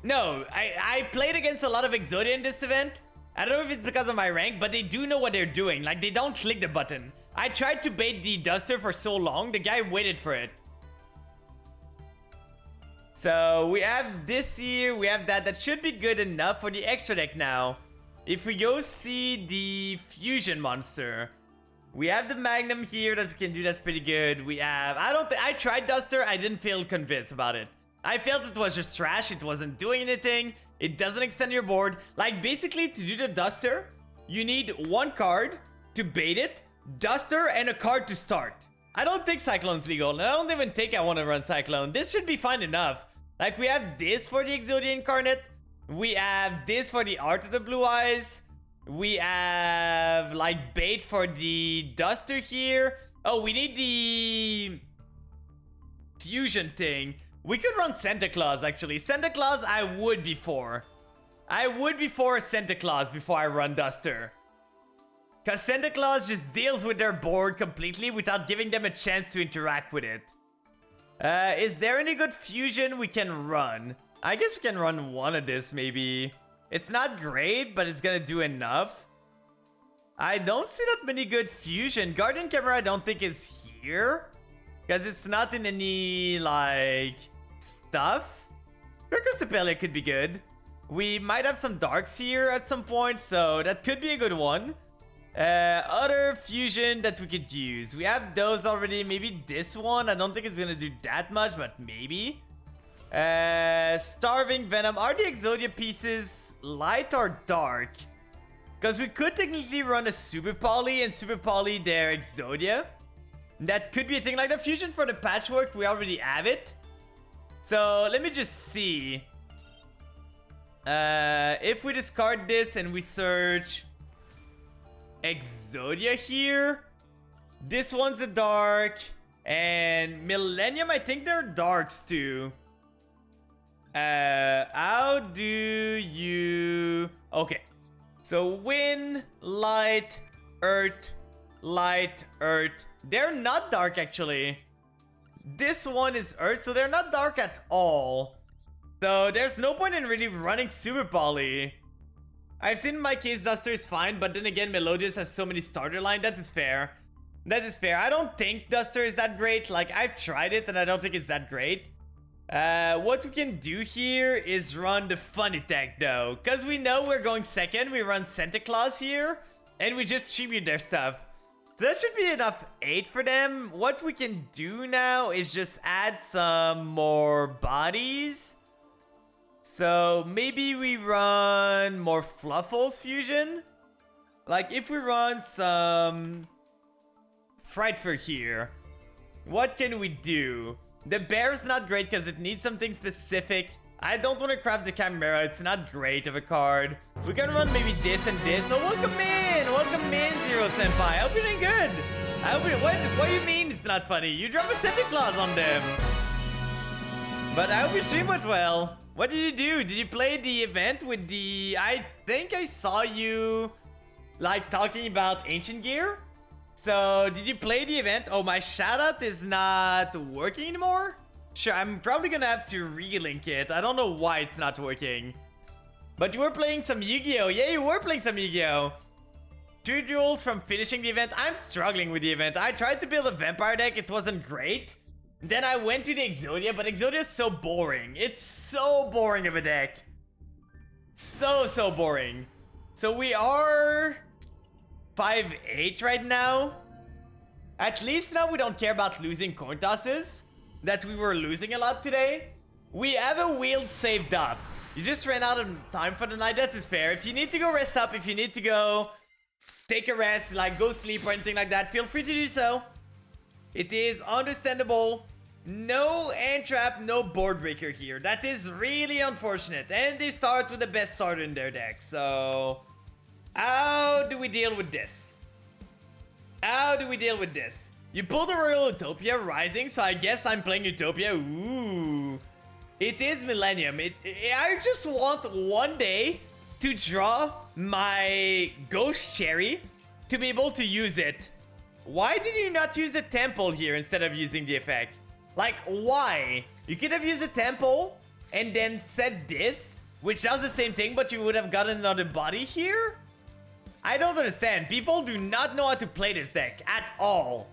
No, I played against a lot of Exodia in this event. I don't know if it's because of my rank, but they do know what they're doing. Like, they don't click the button. I tried to bait the Duster for so long, the guy waited for it. So we have this here, we have that. That should be good enough for the extra deck now. If we go see the fusion monster, we have the Magnum here that we can do. That's pretty good. We have, I tried Duster. I didn't feel convinced about it. I felt it was just trash. It wasn't doing anything. It doesn't extend your board. Like basically to do the Duster, you need 1 card to bait it, Duster, and a card to start. I don't think Cyclone's legal, and I don't even think I want to run Cyclone. This should be fine enough. Like, we have this for the Exodia Incarnate. We have this for the Art of the Blue Eyes. We have, like, bait for the Duster here. Oh, we need the fusion thing. We could run Santa Claus, actually. Santa Claus, I would be for. I would be for Santa Claus before I run Duster. Because Santa Claus just deals with their board completely without giving them a chance to interact with it. Is there any good fusion we can run? I guess we can run one of this, maybe. It's not great, but it's gonna do enough. I don't see that many good fusion. Guardian Camera I don't think is here. Because it's not in any, like, stuff. Percusapellia could be good. We might have some darks here at some point, so that could be a good one. Other fusion that we could use. We have those already. Maybe this one. I don't think it's gonna do that much, but maybe. Starving Venom. Are the Exodia pieces light or dark? Because we could technically run a Super Poly and Super Poly their Exodia. That could be a thing. Like the fusion for the Patchwork, we already have it. So let me just see. If we discard this and we search Exodia here, this one's a dark, and Millennium, I think they're darks too. How do you... Okay, so wind, light, earth, light, earth. They're not dark actually. This one is earth, so they're not dark at all. So there's no point in really running Super Poly. I've seen my case Duster is fine, but then again, Melodious has so many starter line. That is fair. That is fair. I don't think Duster is that great. Like, I've tried it and I don't think it's that great. What we can do here is run the Fun Attack though. Because we know we're going second. We run Santa Claus here. And we just tribute their stuff. So that should be enough 8 for them. What we can do now is just add some more bodies. So maybe we run more Fluffles fusion. Like if we run some Frightfur here, what can we do? The bear is not great because it needs something specific. I don't want to craft the Chimera. It's not great of a card. We can run maybe this and this. So welcome in. Welcome in, Zero Senpai. I hope you're doing good. I hope you're... What do you mean it's not funny? You drop a Santa Claus on them. But I hope your stream went well. What did you do? Did you play the event with the... I think I saw you, like, talking about Ancient Gear. So, did you play the event? Oh, my shoutout is not working anymore? Sure, I'm probably gonna have to relink it. I don't know why it's not working. But you were playing some Yu-Gi-Oh! Yeah, you were playing some Yu-Gi-Oh! 2 duels from finishing the event. I'm struggling with the event. I tried to build a vampire deck. It wasn't great. Then I went to the Exodia, but Exodia is so boring. It's so boring of a deck. So boring. So we are 5-8 right now. At least now we don't care about losing coin tosses. That we were losing a lot today. We have a wheel saved up. You just ran out of time for the night. That is fair. If you need to go rest up, if you need to go take a rest, like go sleep or anything like that, feel free to do so. It is understandable. No Entrap, no board breaker here. That is really unfortunate. And they start with the best starter in their deck. So, how do we deal with this? How do we deal with this? You pulled a Royal Utopia Rising, so I guess I'm playing Utopia. Ooh. It is Millennium. I just want one day to draw my Ghost Cherry to be able to use it. Why did you not use a Temple here instead of using the effect? Like, why? You could have used a Temple and then said this, which does the same thing, but you would have gotten another body here? I don't understand. People do not know how to play this deck at all.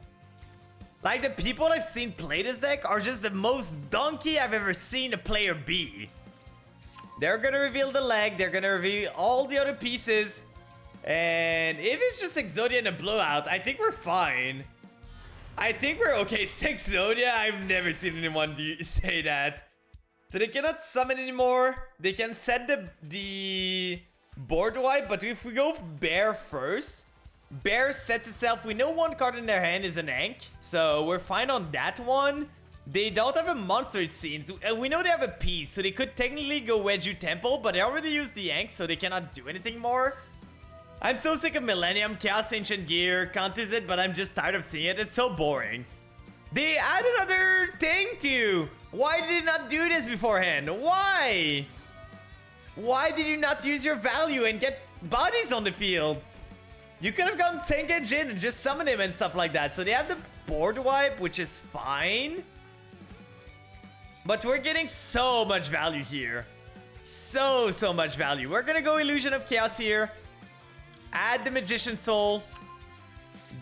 Like, the people I've seen play this deck are just the most donkey I've ever seen a player be. They're gonna reveal the leg. They're gonna reveal all the other pieces. And if it's just Exodia and a blowout, I think we're fine. I think we're okay. 6 Exodia? I've never seen anyone say that. So they cannot summon anymore. They can set the board wipe, but if we go bear first, bear sets itself. We know one card in their hand is an Ankh, so we're fine on that one. They don't have a monster, it seems. And we know they have a piece, so they could technically go Wedju Temple, but they already used the Ankh, so they cannot do anything more. I'm so sick of Millennium. Chaos Ancient Gear counters it, but I'm just tired of seeing it. It's so boring. They add another thing too. Why did you not do this beforehand? Why? Why did you not use your value and get bodies on the field? You could have gone Senke Jin and just summon him and stuff like that. So they have the board wipe, which is fine. But we're getting so much value here. So much value. We're gonna go Illusion of Chaos here. Add the Magician's Soul.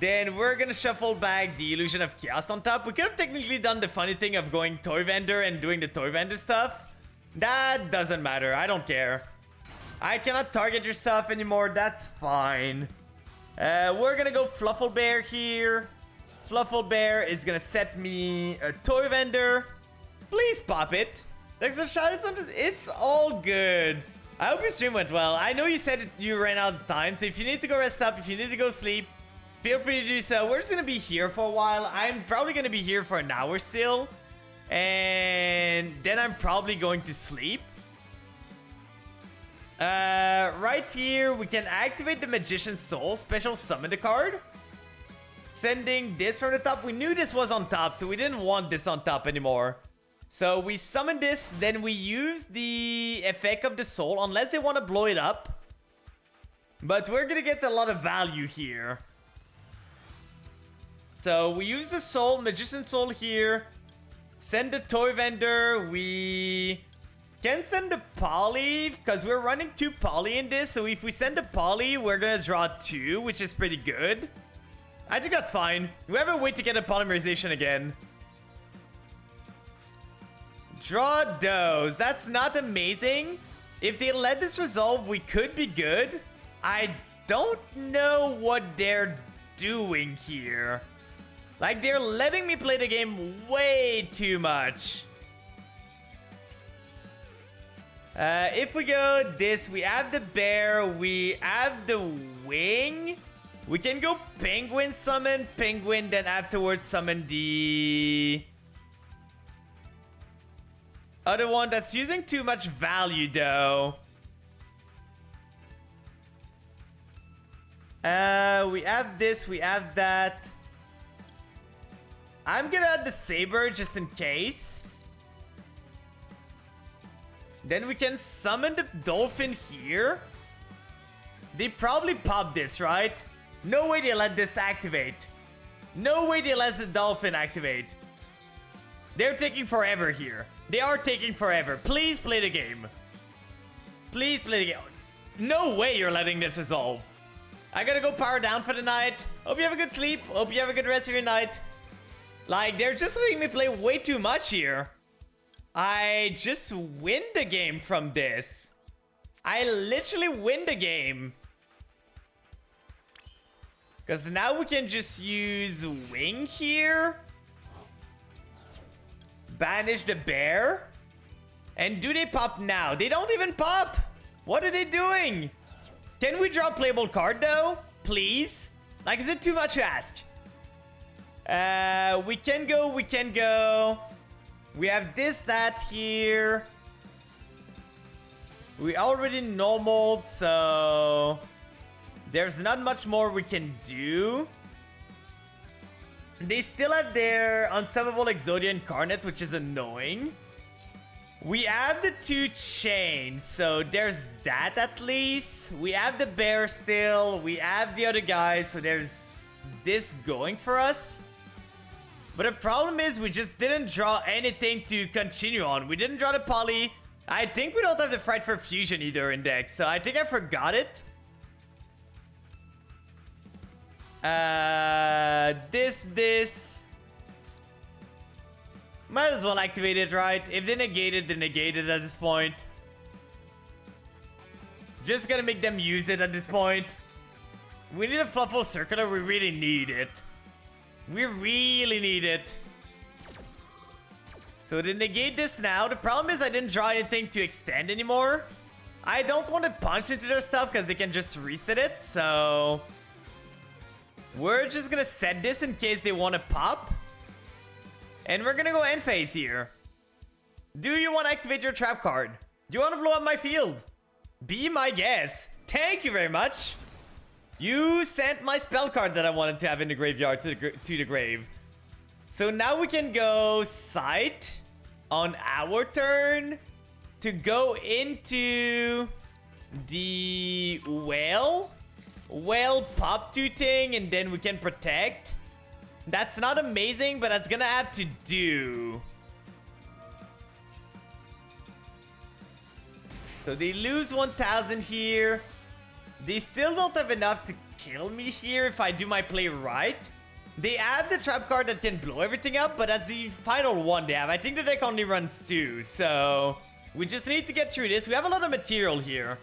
Then we're gonna shuffle back the Illusion of Chaos on top. We could have technically done the funny thing of going Toy Vendor and doing the Toy Vendor stuff. That doesn't matter. I don't care. I cannot target your stuff anymore. That's fine. We're gonna go Fluffle Bear here. Fluffle Bear is gonna set me a Toy Vendor. Please pop it. Thanks for the shot. It's all good. I hope your stream went well. I know you said you ran out of time, so if you need to go rest up, if you need to go sleep, feel free to do so. We're just gonna be here for a while. I'm probably gonna be here for an hour still. And then I'm probably going to sleep. Right here, we can activate the Magician's Soul, special summon the card. Sending this from the top. We knew this was on top, so we didn't want this on top anymore. So we summon this, then we use the effect of the soul, unless they want to blow it up. But we're gonna get a lot of value here. So we use the soul, Magician's Soul here. Send the Toy Vendor. We can send the Poly, because we're running 2 Poly in this. So if we send the Poly, we're gonna draw 2, which is pretty good. I think that's fine. We have a way to get a polymerization again. Draw those. That's not amazing. If they let this resolve, we could be good. I don't know what they're doing here. Like, they're letting me play the game way too much. If we go this, we have the bear, we have the wing. We can go penguin, summon penguin, then afterwards summon the other one. That's using too much value though. We have this, we have that. I'm gonna add the saber just in case. Then we can summon the dolphin here. They probably pop this, right? No way they let this activate. No way they let the dolphin activate. They're taking forever here. They are taking forever. Please play the game. Please play the game. No way you're letting this resolve. I gotta go power down for the night. Hope you have a good sleep. Hope you have a good rest of your night. Like, they're just letting me play way too much here. I just win the game from this. I literally win the game. Because now we can just use wing here. Banish the bear. And do they pop now? They don't even pop. What are they doing? Can we draw a playable card though? Please? Like, is it too much to ask? We can go, we can go. We have this, that here. We already normaled, so there's not much more we can do. They still have their Unstoppable Exodia Incarnate, which is annoying. We have the 2 chains, so there's that at least. We have the bear still. We have the other guys, so there's this going for us. But the problem is we just didn't draw anything to continue on. We didn't draw the poly. I think we don't have the Fright for Fusion either in deck, so I think I forgot it. This. Might as well activate it, right? If they negate it, they negate it at this point. Just gonna make them use it at this point. We need a Fluffle Circular. We really need it. We really need it. So they negate this now. The problem is I didn't draw anything to extend anymore. I don't want to punch into their stuff because they can just reset it. So we're just gonna set this in case they want to pop. And we're gonna go end phase here. Do you want to activate your trap card? Do you want to blow up my field? Be my guest. Thank you very much. You sent my spell card that I wanted to have in the graveyard to the grave. So now we can go Sight on our turn to go into the whale pop tooting, and then we can protect. That's not amazing, but that's gonna have to do. So they lose 1,000 here. They still don't have enough to kill me here if I do my play right. They add the trap card that can blow everything up, but that's the final one they have. I think the deck only runs 2, so we just need to get through this. We have a lot of material here.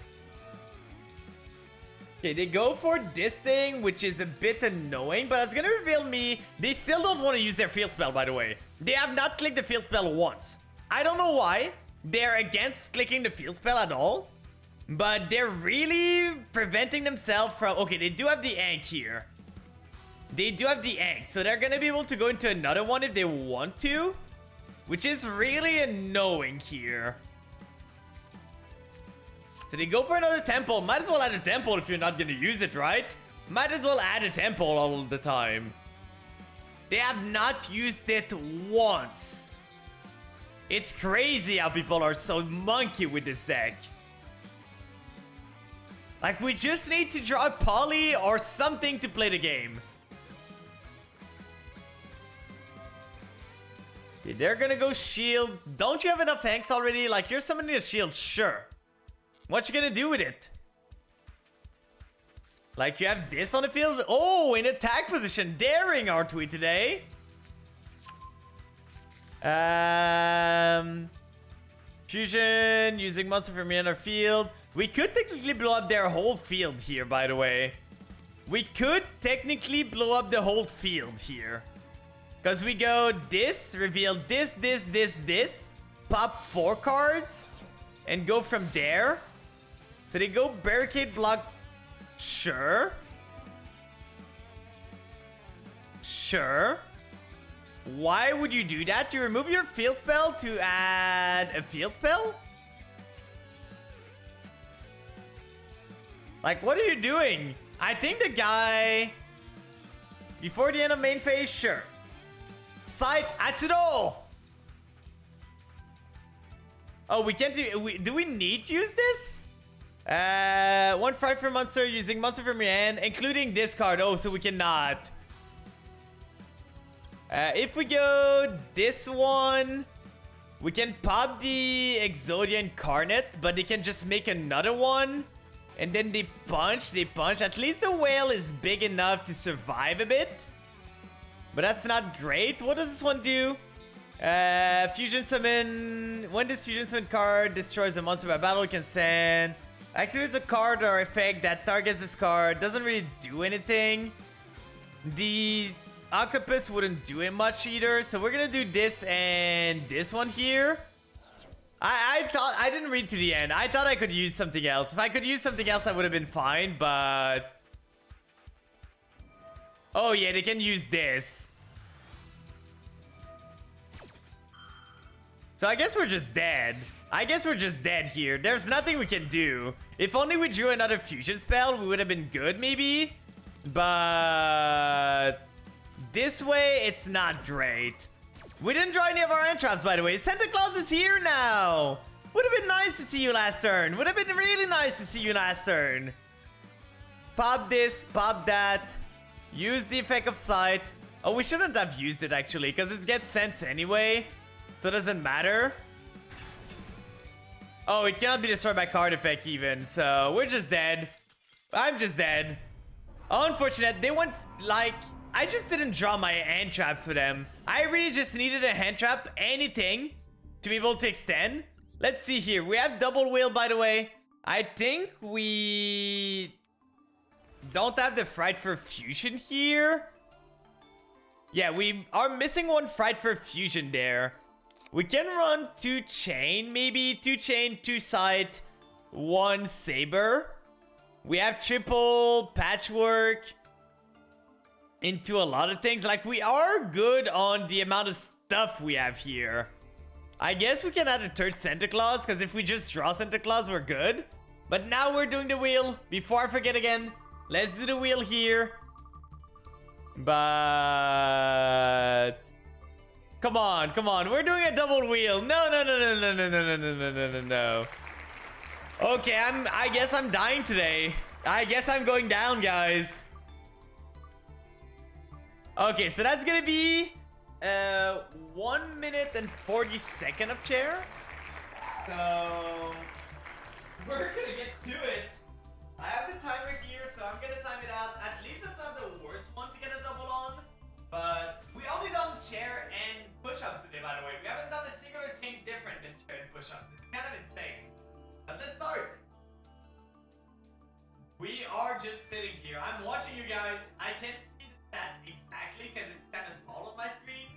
Okay, they go for this thing, which is a bit annoying, but it's gonna reveal me. They still don't want to use their field spell, by the way. They have not clicked the field spell once. I don't know why. They're against clicking the field spell at all, but they're really preventing themselves from... Okay, they do have the Ankh here. They do have the Ankh, so they're gonna be able to go into another one if they want to, which is really annoying here. So they go for another temple. Might as well add a temple if you're not gonna use it, right? Might as well add a temple all the time. They have not used it once. It's crazy how people are so monkey with this deck. Like, we just need to draw a poly or something to play the game. Okay, they're gonna go shield. Don't you have enough Hanks already? Like, you're summoning a shield, sure. What you gonna do with it? Like, you have this on the field? Oh, in attack position. Daring, aren't we, today? Fusion, using monster from your field. We could technically blow up their whole field here, by the way. We could technically blow up the whole field here. Because we go this, reveal this, this, pop 4 cards, and go from there. So they go barricade block. Sure. Sure. Why would you do that? To remove your field spell to add a field spell? Like, what are you doing? I think the guy... Before the end of main phase, sure. Sight Atsudo! Oh, we can't do... Do we need to use this? 1 fright for monster using monster from your hand, including this card. Oh, so we cannot. If we go this one, we can pop the Exodia Incarnate, but they can just make another one. And then they punch. At least the whale is big enough to survive a bit. But that's not great. What does this one do? Fusion Summon. When this Fusion Summon card destroys a monster by battle, you can send... Activates a card or effect that targets this card. Doesn't really do anything. The octopus wouldn't do it much either. So we're gonna do this and this one here. I thought... I didn't read to the end. I thought I could use something else. If I could use something else, I would have been fine, but... Oh yeah, they can use this. So I guess we're just dead. I guess we're just dead here. There's nothing we can do. If only we drew another fusion spell, we would have been good maybe. But... this way, it's not great. We didn't draw any of our end traps, by the way. Santa Claus is here now. Would have been nice to see you last turn. Would have been really nice to see you last turn. Pop this, pop that. Use the effect of sight. Oh, we shouldn't have used it actually, because it gets sent anyway. So it doesn't matter. Oh, it cannot be destroyed by card effect even. So we're just dead. I'm just dead. Unfortunate. They went like... I just didn't draw my hand traps for them. I really just needed a hand trap, anything, to be able to extend. Let's see here. We have double wheel, by the way. I think we don't have the Fright for Fusion here. Yeah, we are missing one Fright for Fusion there. We can run 2 chain, maybe. 2 chain, 2 sight, 1 saber. We have triple patchwork into a lot of things. Like, we are good on the amount of stuff we have here. I guess we can add a third Santa Claus, because if we just draw Santa Claus, we're good. But now we're doing the wheel. Before I forget again, let's do the wheel here. But... come on, come on. We're doing a double wheel. No, no, no, no, no, no, no, no, no, no, no, no. Okay, I guess I'm dying today. I guess I'm going down, guys. Okay, so that's gonna be 1 minute and 40 seconds of chair. So we're gonna get to it. I have the timer here, so I'm gonna time it out. At least it's not the worst one to get a double on. But we only done chair and push-ups today, by the way. We haven't done a single thing different than chair and push-ups. It's kind of insane. But let's start. We are just sitting here. I'm watching you guys. I can't see the chat exactly because it's kind of small on my screen.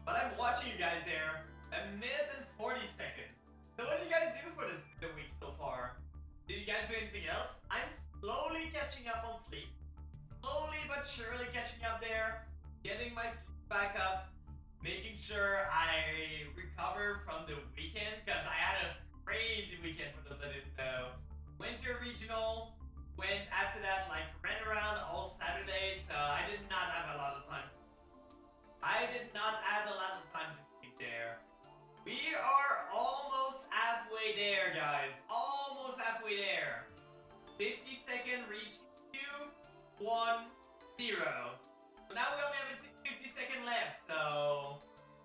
But I'm watching you guys there. 1 minute and 40 seconds. So what did you guys do for the week so far? Did you guys do anything else? I'm slowly catching up on sleep. Slowly but surely catching up there. Getting my sleep back up. Making sure I recover from the weekend. Because I had a crazy weekend for those that didn't know. Winter Regional. Went after that, like, ran around all Saturday. So I did not have a lot of time. I did not have a lot of time to sleep there. We are almost halfway there, guys. Almost halfway there. 50-second reach. 2, 1, 0. So now we only have a 50-second left. So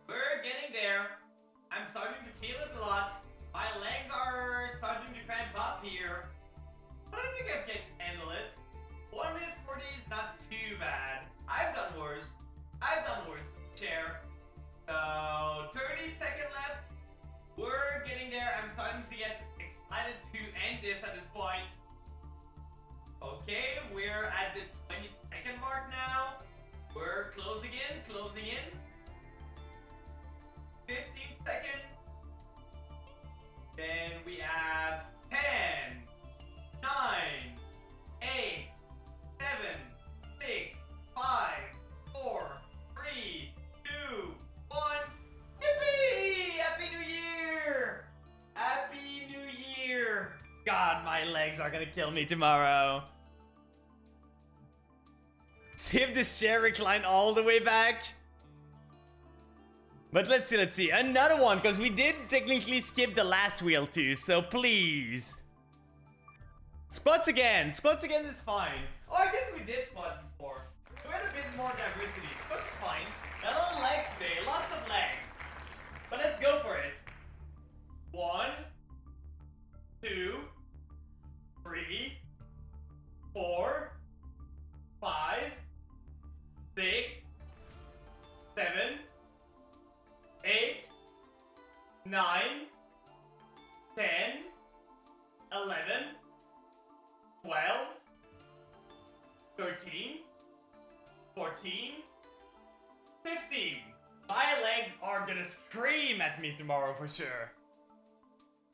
we're getting there. I'm starting to feel it a lot. My legs are starting to cramp up here. But I think I can handle it. 1 minute 40 is not too bad. I've done worse. I've done worse with the chair. So 30-second left. We're getting there. I'm starting to get excited to end this at this point. Okay, we're at the 20-second mark now. We're closing in, closing in. 15 seconds. Then we have 10, 9, 8, 7, 6, 5, 4, 3, 2, 1. Yippee! Happy New Year! Happy New Year! God, my legs are gonna kill me tomorrow. See if this chair recline all the way back. But let's see. Another one, because we did technically skip the last wheel too, so please. Squats again is fine. Oh, I guess we did squats before. We had a bit more diversity. Squats is fine. A little legs today, lots of legs. But let's go for it. 1, 2, 3, 4, 5, 6, 7, 8, 9, 10, 11, 12, 13, 14, 15. My legs are gonna scream at me tomorrow for sure.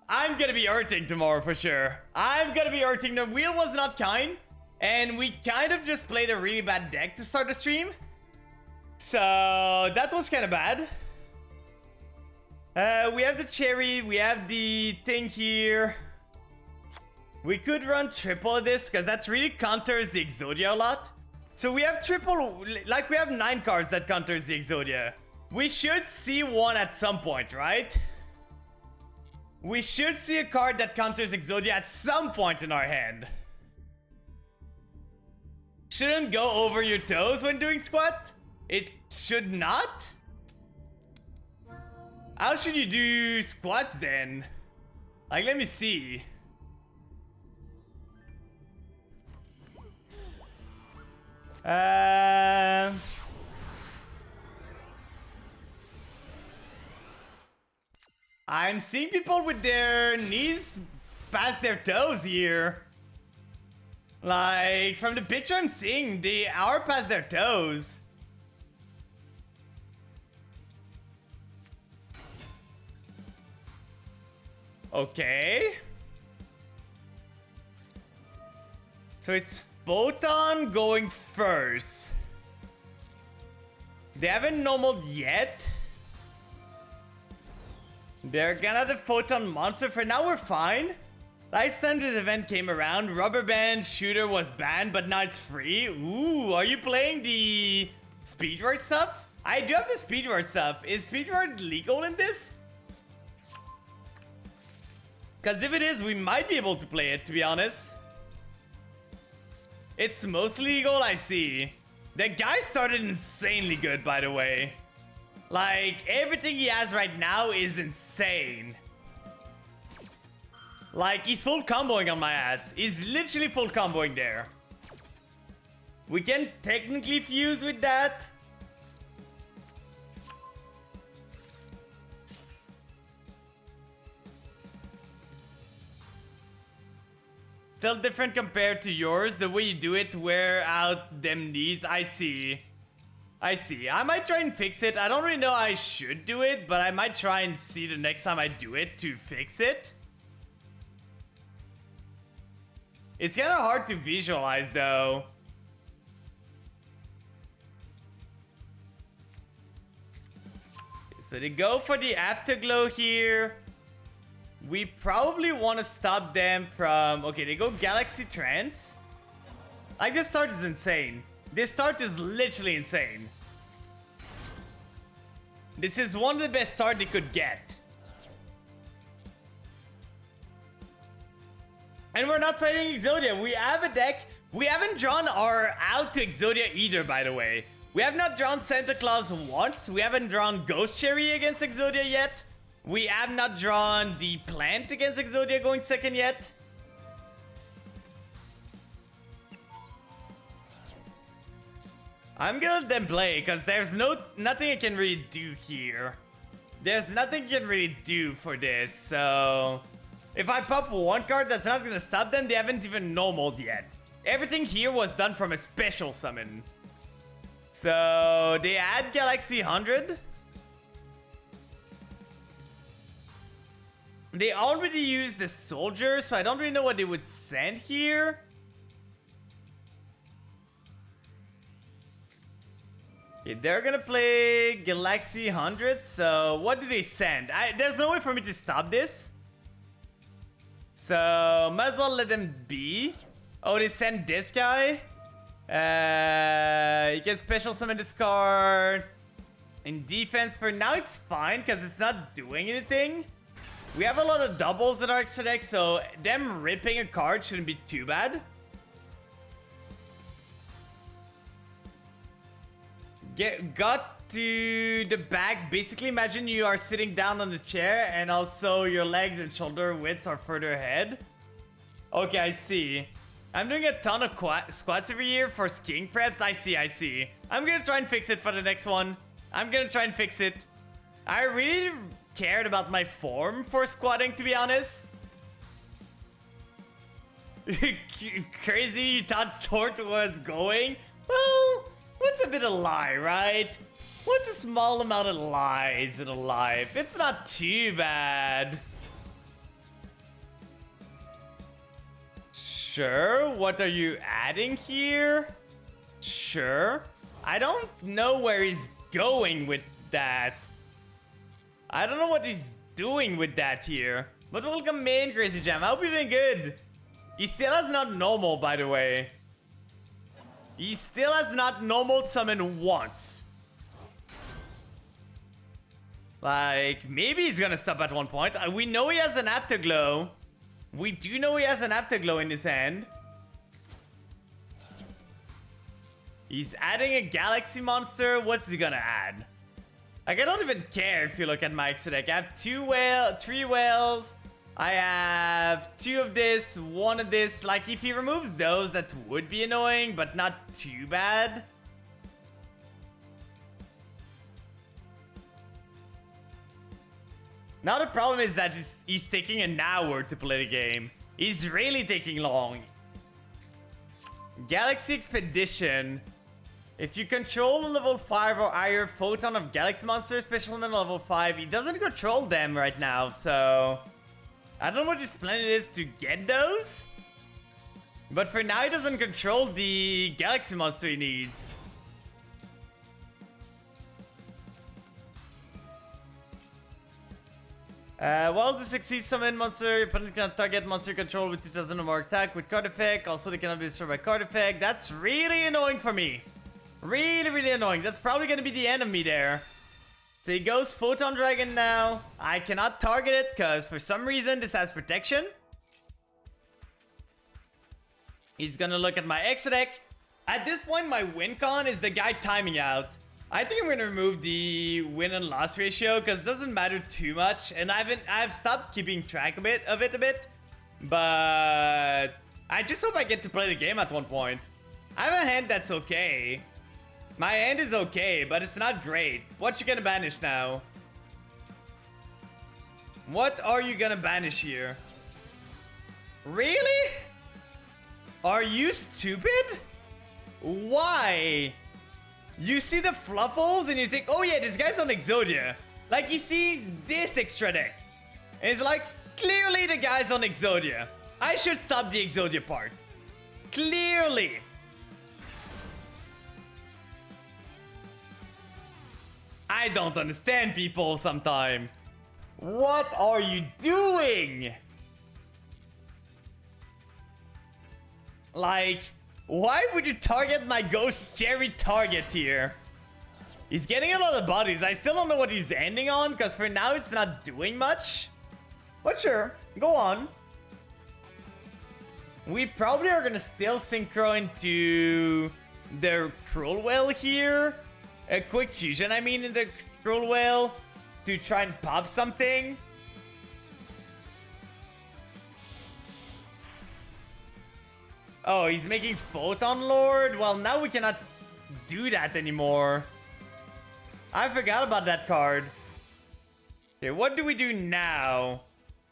I'm gonna be hurting tomorrow for sure. I'm gonna be hurting. The wheel was not kind. And we kind of just played a really bad deck to start the stream. So that was kind of bad. We have the cherry. We have the thing here. We could run triple of this because that really counters the Exodia a lot. So we have triple, like we have 9 cards that counters the Exodia. We should see one at some point, right? We should see a card that counters Exodia at some point in our hand. Shouldn't go over your toes when doing squat? It should not? How should you do squats then? Like, let me see. I'm seeing people with their knees past their toes here. Like, from the picture I'm seeing, they are past their toes. Okay. So it's Photon going first. They haven't normaled yet. They're gonna have the Photon monster. For now, we're fine. Last time this event came around, Rubber Band Shooter was banned, but now it's free. Ooh, are you playing the Speedward stuff? I do have the Speedward stuff. Is Speedward legal in this? Because if it is, we might be able to play it, to be honest. It's mostly legal, I see. The guy started insanely good, by the way. Like, everything he has right now is insane. Like, he's full comboing on my ass. He's literally full comboing there. We can technically fuse with that. Still different compared to yours. The way you do it, wear out them knees. I see. I see. I might try and fix it. I don't really know I should do it, but I might try and see the next time I do it to fix it. It's kind of hard to visualize though. So they go for the afterglow here. We probably want to stop them from... Okay, they go Galaxy Trance. Like, this start is insane. This start is literally insane. This is one of the best starts they could get. And we're not fighting Exodia. We have a deck. We haven't drawn our out to Exodia either, by the way. We have not drawn Santa Claus once. We haven't drawn Ghost Cherry against Exodia yet. We have not drawn the plant against Exodia going second yet. I'm gonna let them play because there's nothing I can really do here. There's nothing you can really do for this, so... If I pop one card, that's not gonna stop them. They haven't even normaled yet. Everything here was done from a special summon. So they add Galaxy 100. They already used the soldier, so I don't really know what they would send here. Okay, they're gonna play Galaxy 100, so what do they send? There's no way for me to stop this. So, might as well let them be. Oh, they send this guy. You can special summon this card. In defense, for now it's fine because it's not doing anything. We have a lot of doubles in our extra deck, so them ripping a card shouldn't be too bad. Got to the back. Basically, imagine you are sitting down on the chair and also your legs and shoulder widths are further ahead. Okay, I see. I'm doing a ton of squats every year for skiing preps. I see. I'm gonna try and fix it for the next one. I'm gonna try and fix it. I really cared about my form for squatting, to be honest. Crazy, you thought Tort was going? Well, what's a bit of lie, right? What's a small amount of lies in a life? It's not too bad. Sure, what are you adding here? Sure. I don't know where he's going with that. I don't know what he's doing with that here. But welcome in, Crazy Jam. I hope you're doing good. He still has not normal, by the way. He still has not normal summoned once. Like, maybe he's gonna stop at one point. We know he has an Afterglow. We do know he has an Afterglow in his hand. He's adding a Galaxy Monster. What's he gonna add? Like, I don't even care if you look at my extra deck. I have 3 whales. I have 2 of this, 1 of this. Like, if he removes those, that would be annoying, but not too bad. Now the problem is that he's taking an hour to play the game. He's really taking long. Galaxy Expedition. If you control a level 5 or higher photon of Galaxy Monster, special summon level 5, he doesn't control them right now, so... I don't know what his plan is to get those. But for now, he doesn't control the Galaxy Monster he needs. While the succeeds summon monster, your opponent cannot target monster control with 2000 or more attack with card effect. Also, they cannot be destroyed by card effect. That's really annoying for me. Really annoying. That's probably going to be the end of me there. So he goes Photon Dragon now. I cannot target it because for some reason this has protection. He's going to look at my extra deck. At this point, my win con is the guy timing out. I think I'm going to remove the win and loss ratio because it doesn't matter too much. And I've stopped keeping track of it a bit. But I just hope I get to play the game at one point. I have a hand that's okay. My hand is okay, but it's not great. What you gonna banish now? What are you gonna banish here? Really? Are you stupid? Why? You see the Fluffles and you think, oh yeah, this guy's on Exodia. Like, he sees this extra deck. And it's like, clearly the guy's on Exodia. I should stop the Exodia part. Clearly. I don't understand people sometimes. What are you doing? Like, why would you target my Ghost Cherry target here? He's getting a lot of bodies. I still don't know what he's ending on, because for now it's not doing much. But sure, go on. We probably are gonna still synchro into the Cruel Whale here. A quick fusion, I mean, in the Cruel Whale to try and pop something. Oh, he's making Photon Lord? Well, now we cannot do that anymore. I forgot about that card. Okay, what do we do now?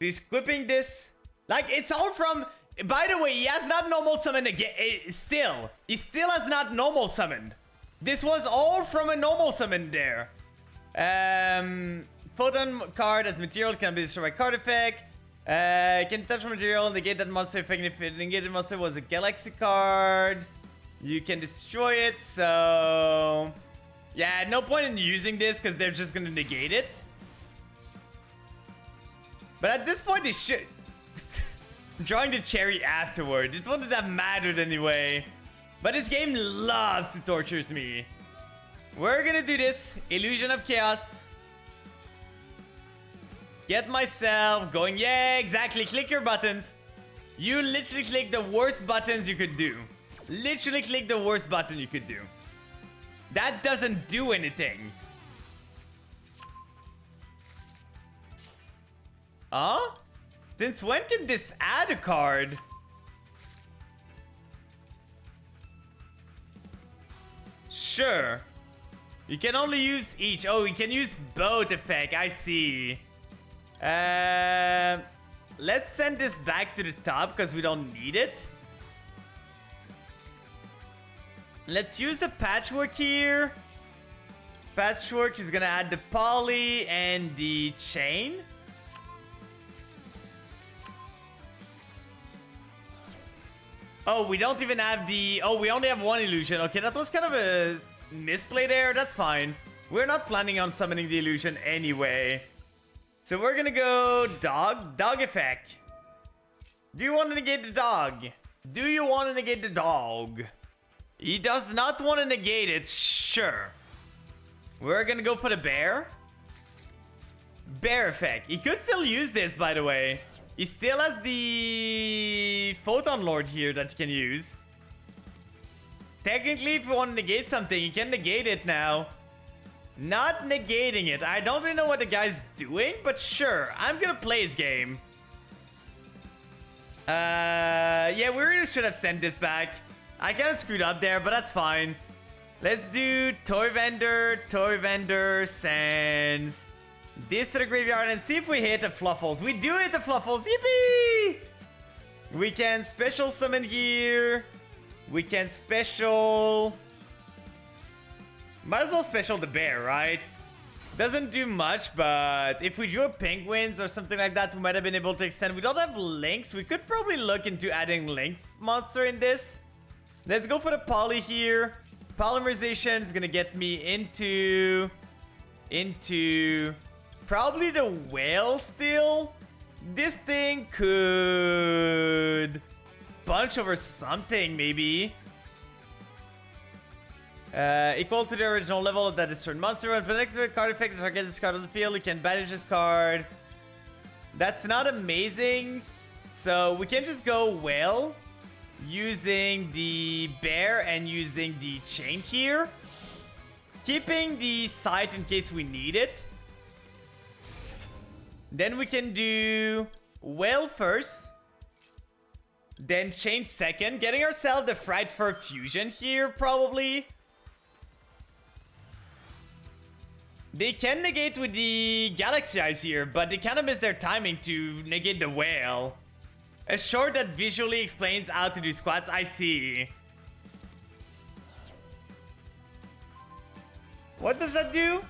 He's equipping this. Like, it's all from... By the way, he has not normal summoned again. Still. He still has not normal summoned. This was all from a normal summon there. Photon card as material can be destroyed by card effect. Can touch material, negate that monster effect. If the negated monster was a Galaxy card, you can destroy it. So, yeah, no point in using this because they're just gonna negate it. But at this point, they should drawing the cherry afterward. It wouldn't have mattered anyway. But this game loves to torture me. We're gonna do this. Illusion of Chaos. Get myself going. Yeah, exactly. Click your buttons. You literally click the worst buttons you could do. Literally click the worst button you could do. That doesn't do anything. Huh? Since when can this add a card? Sure. You can only use each. Oh, you can use both effect. I see. Let's send this back to the top because we don't need it. Let's use the Patchwork here. Patchwork is gonna add the Poly and the Chain. Oh, we don't even have the... Oh, we only have one illusion. Okay, that was kind of a misplay there. That's fine. We're not planning on summoning the illusion anyway. So we're gonna go dog. Dog effect. Do you want to negate the dog? Do you want to negate the dog? He does not want to negate it. Sure. We're gonna go for the bear. Bear effect. He could still use this, by the way. He still has the Photon Lord here that he can use. Technically, if you want to negate something, you can negate it now. Not negating it. I don't really know what the guy's doing, but sure. I'm gonna play his game. Yeah, we really should have sent this back. I kind of screwed up there, but that's fine. Let's do Toy Vendor. Toy Vendor sends this to the graveyard and see if we hit the Fluffles. We do hit the Fluffles. Yippee! We can special summon here. We can special... Might as well special the bear, right? Doesn't do much, but if we drew penguins or something like that, we might have been able to extend. We don't have Lynx. We could probably look into adding Lynx monster in this. Let's go for the Poly here. Polymerization is gonna get me into probably the whale still. This thing could punch over something, maybe. Equal to the original level of that is certain monster. When connected to a card effect, the target this card on the field, you can banish this card. That's not amazing. So we can just go whale using the bear and using the chain here. Keeping the sight in case we need it. Then we can do whale first. Then change second. Getting ourselves the Fright Fur Fusion here, probably. They can negate with the Galaxy Eyes here, but they kind of miss their timing to negate the whale. A short that visually explains how to do squats, I see. What does that do?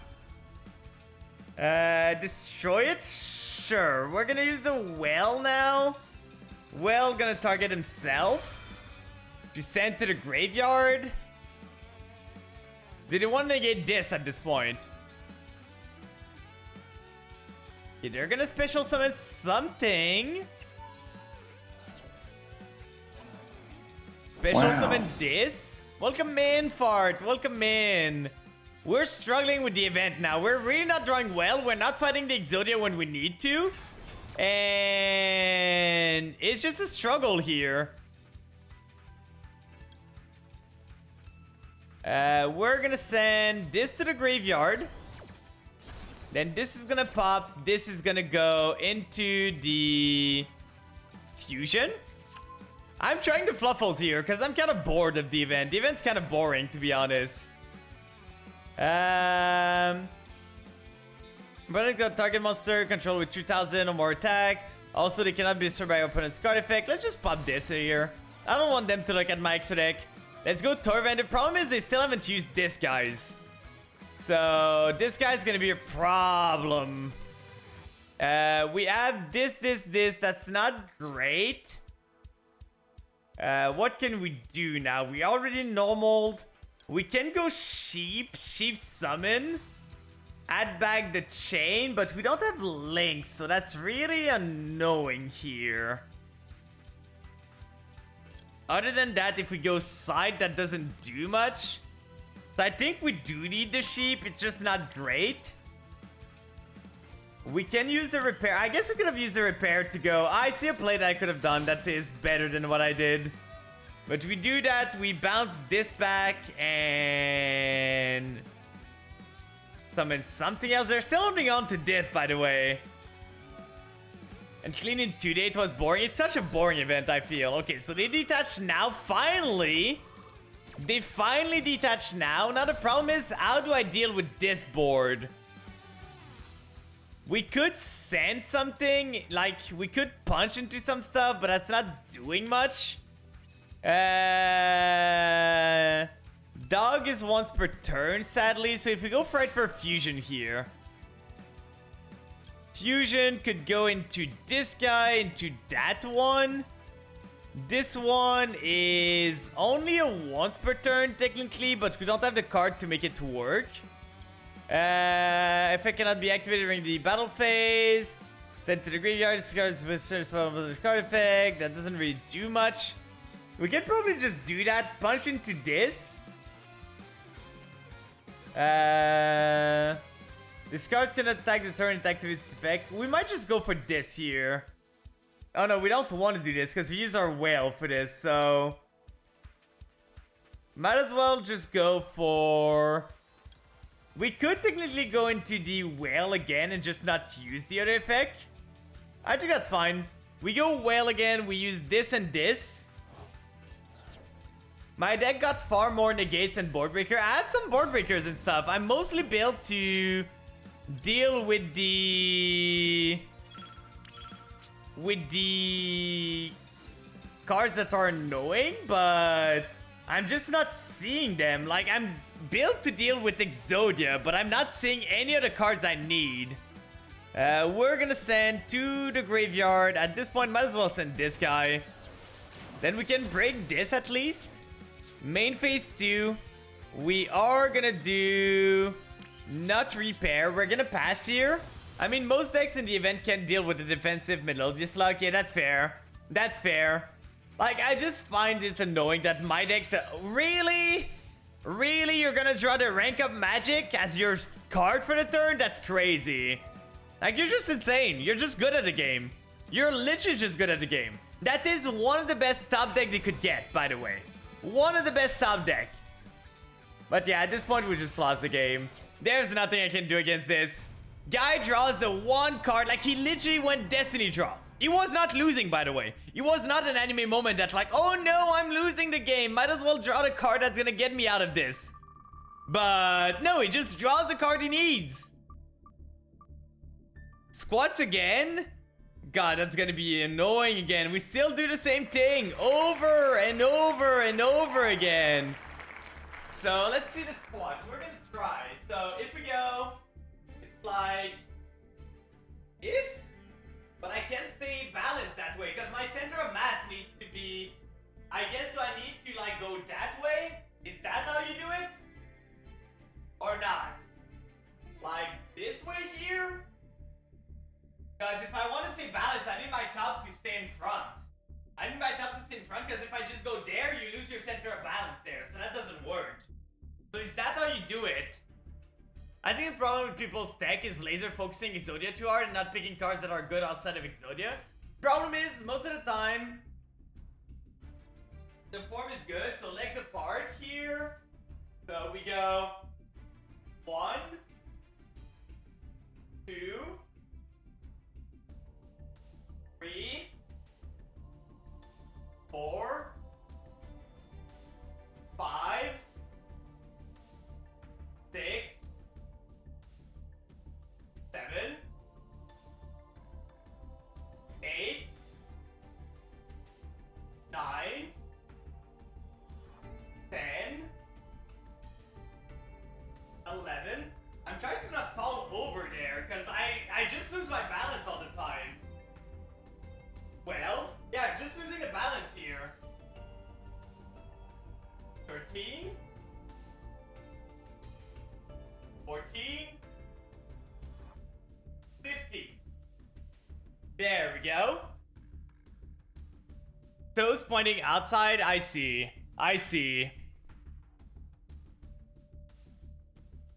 Destroy it? Sure. We're gonna use the whale now. Whale gonna target himself. Descend to the graveyard. Did they want to negate this at this point? Yeah, they're gonna special summon something. Special summon this. Welcome in, Fart. Welcome in. We're struggling with the event now. We're really not drawing well. We're not fighting the Exodia when we need to. And it's just a struggle here. We're gonna send this to the graveyard. Then this is gonna pop. This is gonna go into the fusion. I'm trying to fluffles here because I'm kind of bored of the event. The event's kind of boring, to be honest. But I got target monster control with 2000 or more attack. Also, they cannot be destroyed by opponent's card effect. Let's just pop this here. I don't want them to look at my extra deck. Let's go Torvald. The problem is they still haven't used this, guys. So this guy's gonna be a problem. We have this. That's not great. What can we do now? We already normaled. We can go sheep summon. Add back the chain, but we don't have links, so that's really annoying here. Other than that, if we go side, that doesn't do much. So I think we do need the sheep. It's just not great. We can use the repair. I guess we could have used the repair to go. I see a play that I could have done that is better than what I did. But we do that. We bounce this back and summon something else. They're still holding on to this, by the way. And cleaning 2-day, it was boring. It's such a boring event, I feel. Okay, so they detach now. Finally. They finally detach now. Now the problem is, how do I deal with this board? We could send something. Like, we could punch into some stuff, but that's not doing much. Dog is once per turn, sadly. So if we go Fright Fur Fusion here. Fusion could go into this guy, into that one. This one is only a once per turn, technically, but we don't have the card to make it work. Effect cannot be activated during the battle phase. Sent to the graveyard, discards with card effect. That doesn't really do much. We can probably just do that. Punch into this. This card cannot attack the turn it activates its effect. We might just go for this here. Oh no, we don't want to do this because we use our whale for this, so might as well just go for... We could technically go into the whale again and just not use the other effect. I think that's fine. We go whale again, we use this and this. My deck got far more negates and board breaker. I have some board breakers and stuff. I'm mostly built to deal with the cards that are annoying, but I'm just not seeing them. Like, I'm built to deal with Exodia, but I'm not seeing any of the cards I need. We're gonna send to the graveyard. At this point, might as well send this guy. Then we can break this at least. Main phase 2. We are gonna do not repair. We're gonna pass here. I mean, most decks in the event can deal with the defensive middle. Just like, yeah, that's fair. That's fair. Like, I just find it annoying that my deck... Really? Really? You're gonna draw the rank up magic as your card for the turn? That's crazy. Like, you're just insane. You're just good at the game. You're literally just good at the game. That is one of the best top deck they could get, by the way. One of the best top deck. But yeah, at this point, we just lost the game. There's nothing I can do against this. Guy draws the one card. Like, he literally went Destiny draw. He was not losing, by the way. It was not an anime moment that's like, oh no, I'm losing the game. Might as well draw the card that's gonna get me out of this. But no, he just draws the card he needs. Squats again? God, that's gonna be annoying again. We still do the same thing over and over and over again. So let's see the squats. We're gonna try. So if we go, it's like this. But I can't stay balanced that way because my center of mass needs to be, I guess, do I need to like go that way? Is that how you do it? Or not? Like this way here? Because if I want to stay balanced, I need my top to stay in front. I need my top to stay in front because if I just go there, you lose your center of balance there. So that doesn't work. So is that how you do it? I think the problem with people's tech is laser focusing Exodia too hard and not picking cards that are good outside of Exodia. Problem is, most of the time, the form is good, so legs apart here. So we go 1, 2, 3, 4, 5, 6, 7, 8, 9, 10, 11. I'm trying to not fall over there because I just lose my balance all the time. 12. Yeah, just losing the balance here. 13. 14. 15. There we go. Toes pointing outside. I see. I see.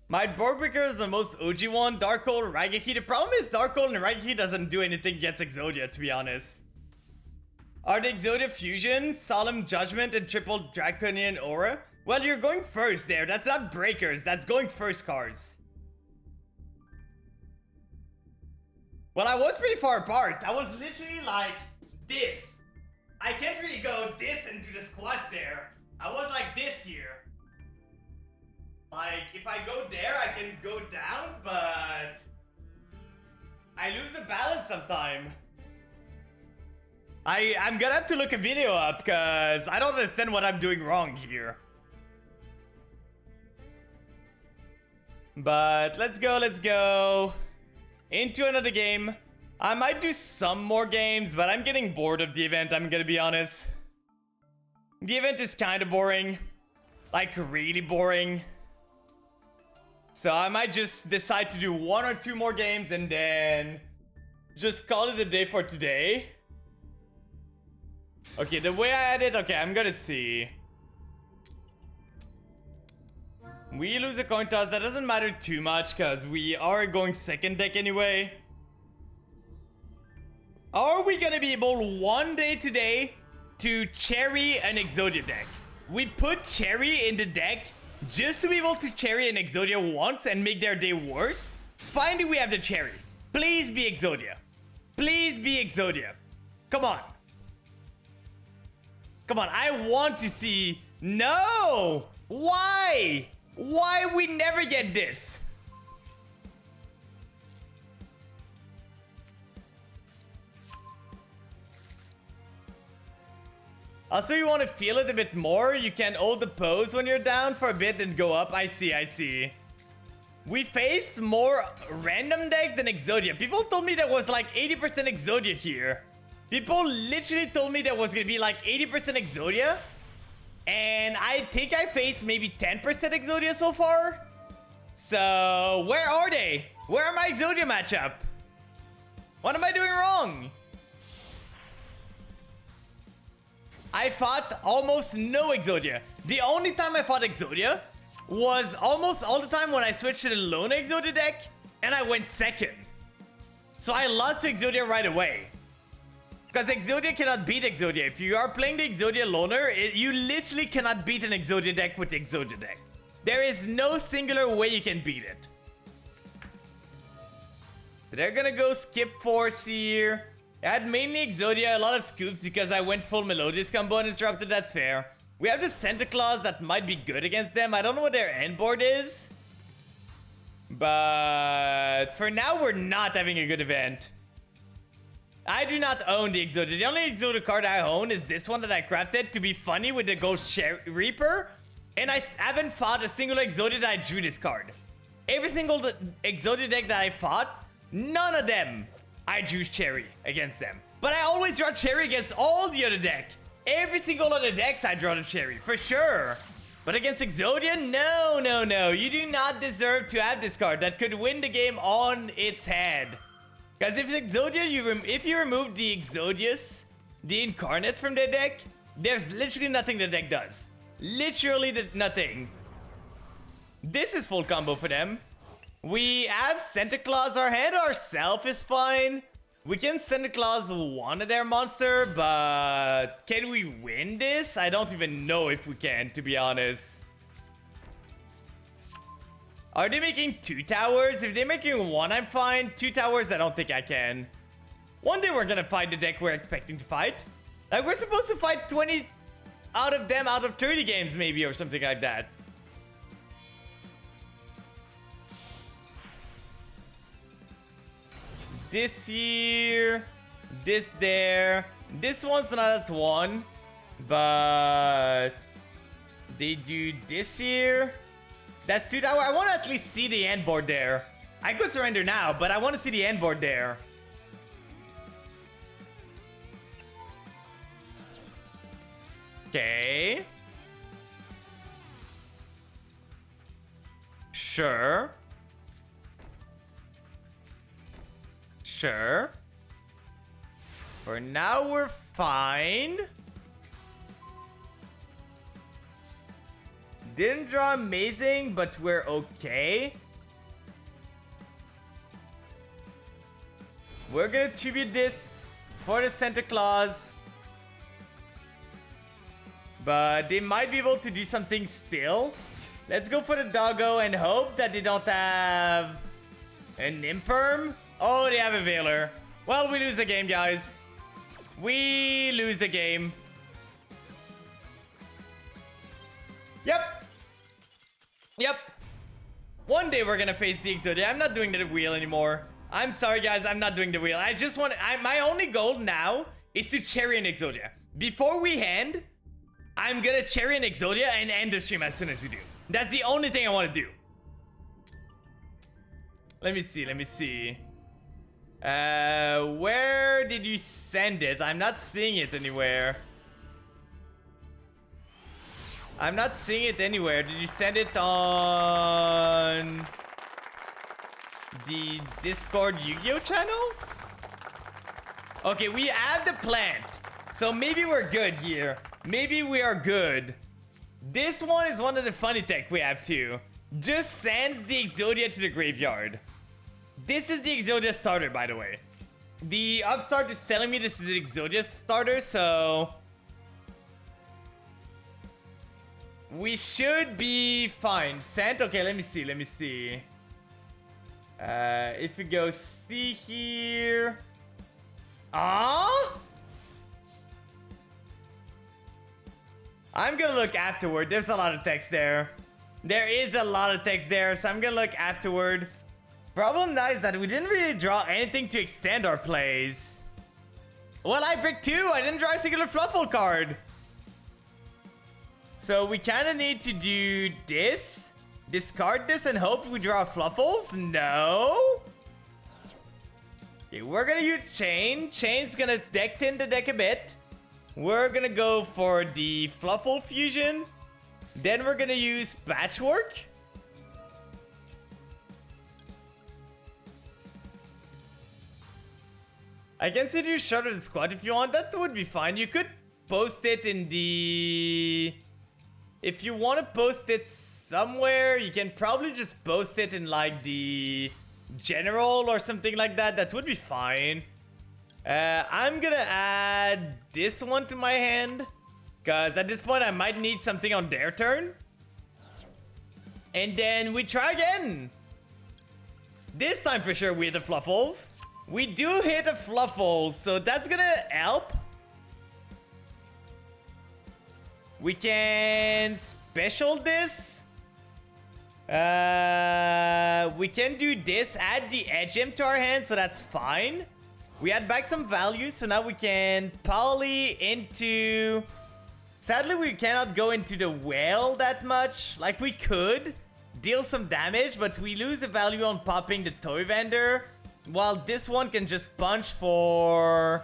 My board breaker is the most OG one. Darkhold, Raigeki. The problem is Darkhold and Raigeki doesn't do anything against Exodia, to be honest. Are the Exodia fusions, Solemn Judgment, and Triple Draconian Aura? Well, you're going first there. That's not breakers. That's going first cards. Well, I was pretty far apart. I was literally like this. I can't really go this and do the squats there. I was like this here. Like, if I go there, I can go down, but I lose the balance sometime. I'm gonna have to look a video up because I don't understand what I'm doing wrong here. But let's go into another game. I might do some more games, but I'm getting bored of the event, I'm gonna be honest. The event is kind of boring. Like, really boring. So I might just decide to do 1 or 2 more games and then just call it a day for today. Okay, the way I had it, okay, I'm gonna see. We lose a coin toss, that doesn't matter too much because we are going second deck anyway. Are we gonna be able one day today to cherry an Exodia deck? We put cherry in the deck just to be able to cherry an Exodia once and make their day worse. Finally, we have the cherry. Please be Exodia. Please be Exodia. Come on. Come on, I want to see. No! Why? Why we never get this? Also, you want to feel it a bit more? You can hold the pose when you're down for a bit and go up. I see, I see. We face more random decks than Exodia. People told me there was like 80% Exodia here. People literally told me there was going to be like 80% Exodia. And I think I faced maybe 10% Exodia so far. So, where are they? Where are my Exodia matchup? What am I doing wrong? I fought almost no Exodia. The only time I fought Exodia was almost all the time when I switched to the Lona Exodia deck and I went second. So I lost to Exodia right away. Because Exodia cannot beat Exodia. If you are playing the Exodia Loner, you literally cannot beat an Exodia deck with the Exodia deck. There is no singular way you can beat it. They're gonna go skip force here. I had mainly Exodia, a lot of scoops because I went full Melodious combo and interrupted. That's fair. We have the Santa Claus that might be good against them. I don't know what their end board is. But for now, we're not having a good event. I do not own the Exodia. The only Exodia card I own is this one that I crafted to be funny with the Ghost Reaper. And I haven't fought a single Exodia that I drew this card. Every single Exodia deck that I fought, none of them I drew Cherry against them. But I always draw Cherry against all the other deck. Every single other decks I draw the Cherry, for sure. But against Exodia, no. You do not deserve to have this card. That could win the game on its head. Because if Exodia, if you remove the Exodius, the Incarnate from their deck, there's literally nothing the deck does. Literally nothing. This is full combo for them. We have Santa Claus. Our hand ourself is fine. We can Santa Claus one of their monster, but can we win this? I don't even know if we can, to be honest. Are they making 2 towers? If they're making 1, I'm fine. 2 towers, I don't think I can. One day we're gonna fight the deck we're expecting to fight. Like, we're supposed to fight 20 out of them out of 30 games, maybe, or something like that. This here, this there. This one's not at 1, but they do this here. That's 2 tower. I want to at least see the end board there. I could surrender now, but I want to see the end board there. Okay. Sure. Sure. For now, we're fine. Didn't draw amazing, but we're okay. We're gonna tribute this for the Santa Claus. But they might be able to do something still. Let's go for the doggo and hope that they don't have an Imperm. Oh, they have a Veiler. Well, we lose the game, guys. We lose the game. Yep. One day we're gonna face the Exodia. I'm not doing the wheel anymore. I'm sorry, guys. I'm not doing the wheel. I just want... my only goal now is to cherry an Exodia. Before we hand, I'm gonna cherry an Exodia and end the stream as soon as we do. That's the only thing I want to do. Let me see. Where did you send it? I'm not seeing it anywhere. Did you send it on the Discord Yu-Gi-Oh channel? Okay, we have the plant. So maybe we're good here. Maybe we are good. This one is one of the funny tech we have too. Just sends the Exodia to the graveyard. This is the Exodia starter, by the way. The upstart is telling me this is the Exodia starter, so... we should be fine. Sent? Okay, let me see. If we go see here... I'm gonna look afterward. There's a lot of text there. There is a lot of text there, so I'm gonna look afterward. Problem now is that we didn't really draw anything to extend our plays. Well, I picked 2. I didn't draw a singular Fluffle card. So we kind of need to do this. Discard this and hope we draw Fluffles? No. Okay, we're gonna use Chain. Chain's gonna deck in the deck a bit. We're gonna go for the Fluffle Fusion. Then we're gonna use Patchwork. I can send you Shudder the Squad if you want. That would be fine. You could post it in the... if you want to post it somewhere, you can probably just post it in like the general or something like that. That would be fine. I'm gonna add this one to my hand, because at this point I might need something on their turn. And then we try again. This time for sure we hit the Fluffles. We do hit a Fluffle, so that's gonna help. We can special this. We can do this, add the Edge Gem to our hand, so that's fine. We add back some value, so now we can poly into... Sadly, we cannot go into the well that much. Like, we could deal some damage, but we lose the value on popping the Toy Vendor, while this one can just punch for...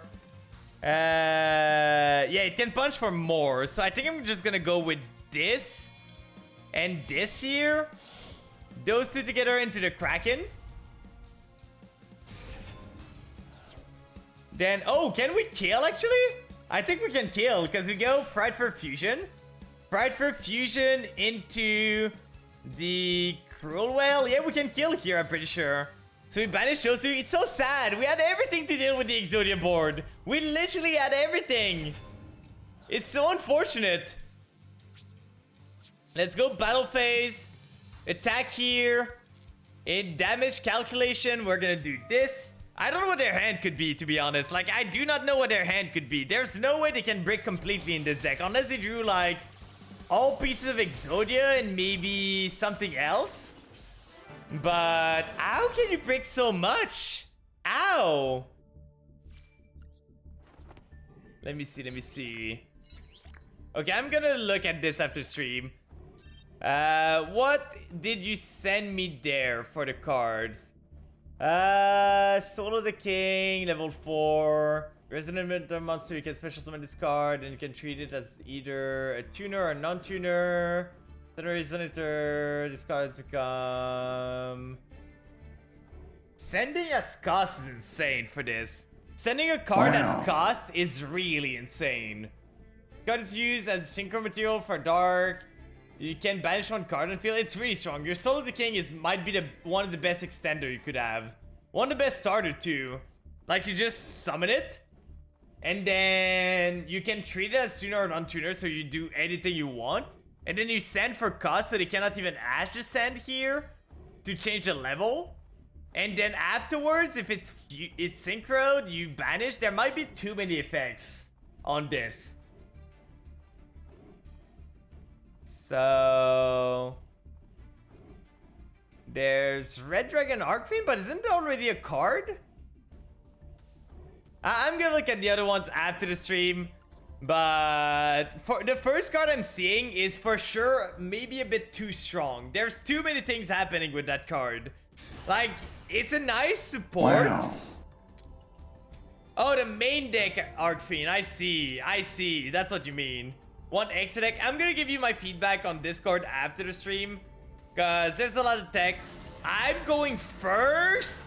yeah, it can punch for more. So I think I'm just gonna go with this and this here. Those two together into the Kraken. Then, oh, can we kill actually? I think we can kill because we go Frightfur Fusion. Frightfur Fusion into the Cruel Whale. Yeah, we can kill here, I'm pretty sure. So we banished Josu. It's so sad. We had everything to deal with the Exodia board. We literally had everything. It's so unfortunate. Let's go battle phase. Attack here. In damage calculation, we're gonna do this. I don't know what their hand could be, to be honest. Like, I do not know what their hand could be. There's no way they can break completely in this deck. Unless they drew, like, all pieces of Exodia and maybe something else. But how can you break so much? Ow! Let me see. Okay, I'm gonna look at this after stream. What did you send me there for the cards? Solo the King, level 4. Resident monster, you can special summon this card and you can treat it as either a tuner or a non-tuner. Then Resonator, this card's become... Sending as cost is insane for this. Sending a card as cost is really insane. This card is used as synchro material for dark. You can banish one card and feel it's really strong. Your Soul of the King might be one of the best extender you could have. One of the best starter too. Like, you just summon it, and then you can treat it as tuner or non-tuner, so you do anything you want. And then you send for cost, so they cannot even ash the send here to change the level. And then afterwards, if it's synchroed, you banish. There might be too many effects on this. So there's Red Dragon Arcfiend, but isn't there already a card? I'm gonna look at the other ones after the stream. But for the first card I'm seeing is for sure maybe a bit too strong. There's too many things happening with that card. Like, it's a nice support. Wow. Oh, the main deck Arcfiend. I see. That's what you mean. One extra deck. I'm gonna give you my feedback on Discord after the stream, because there's a lot of text. I'm going first?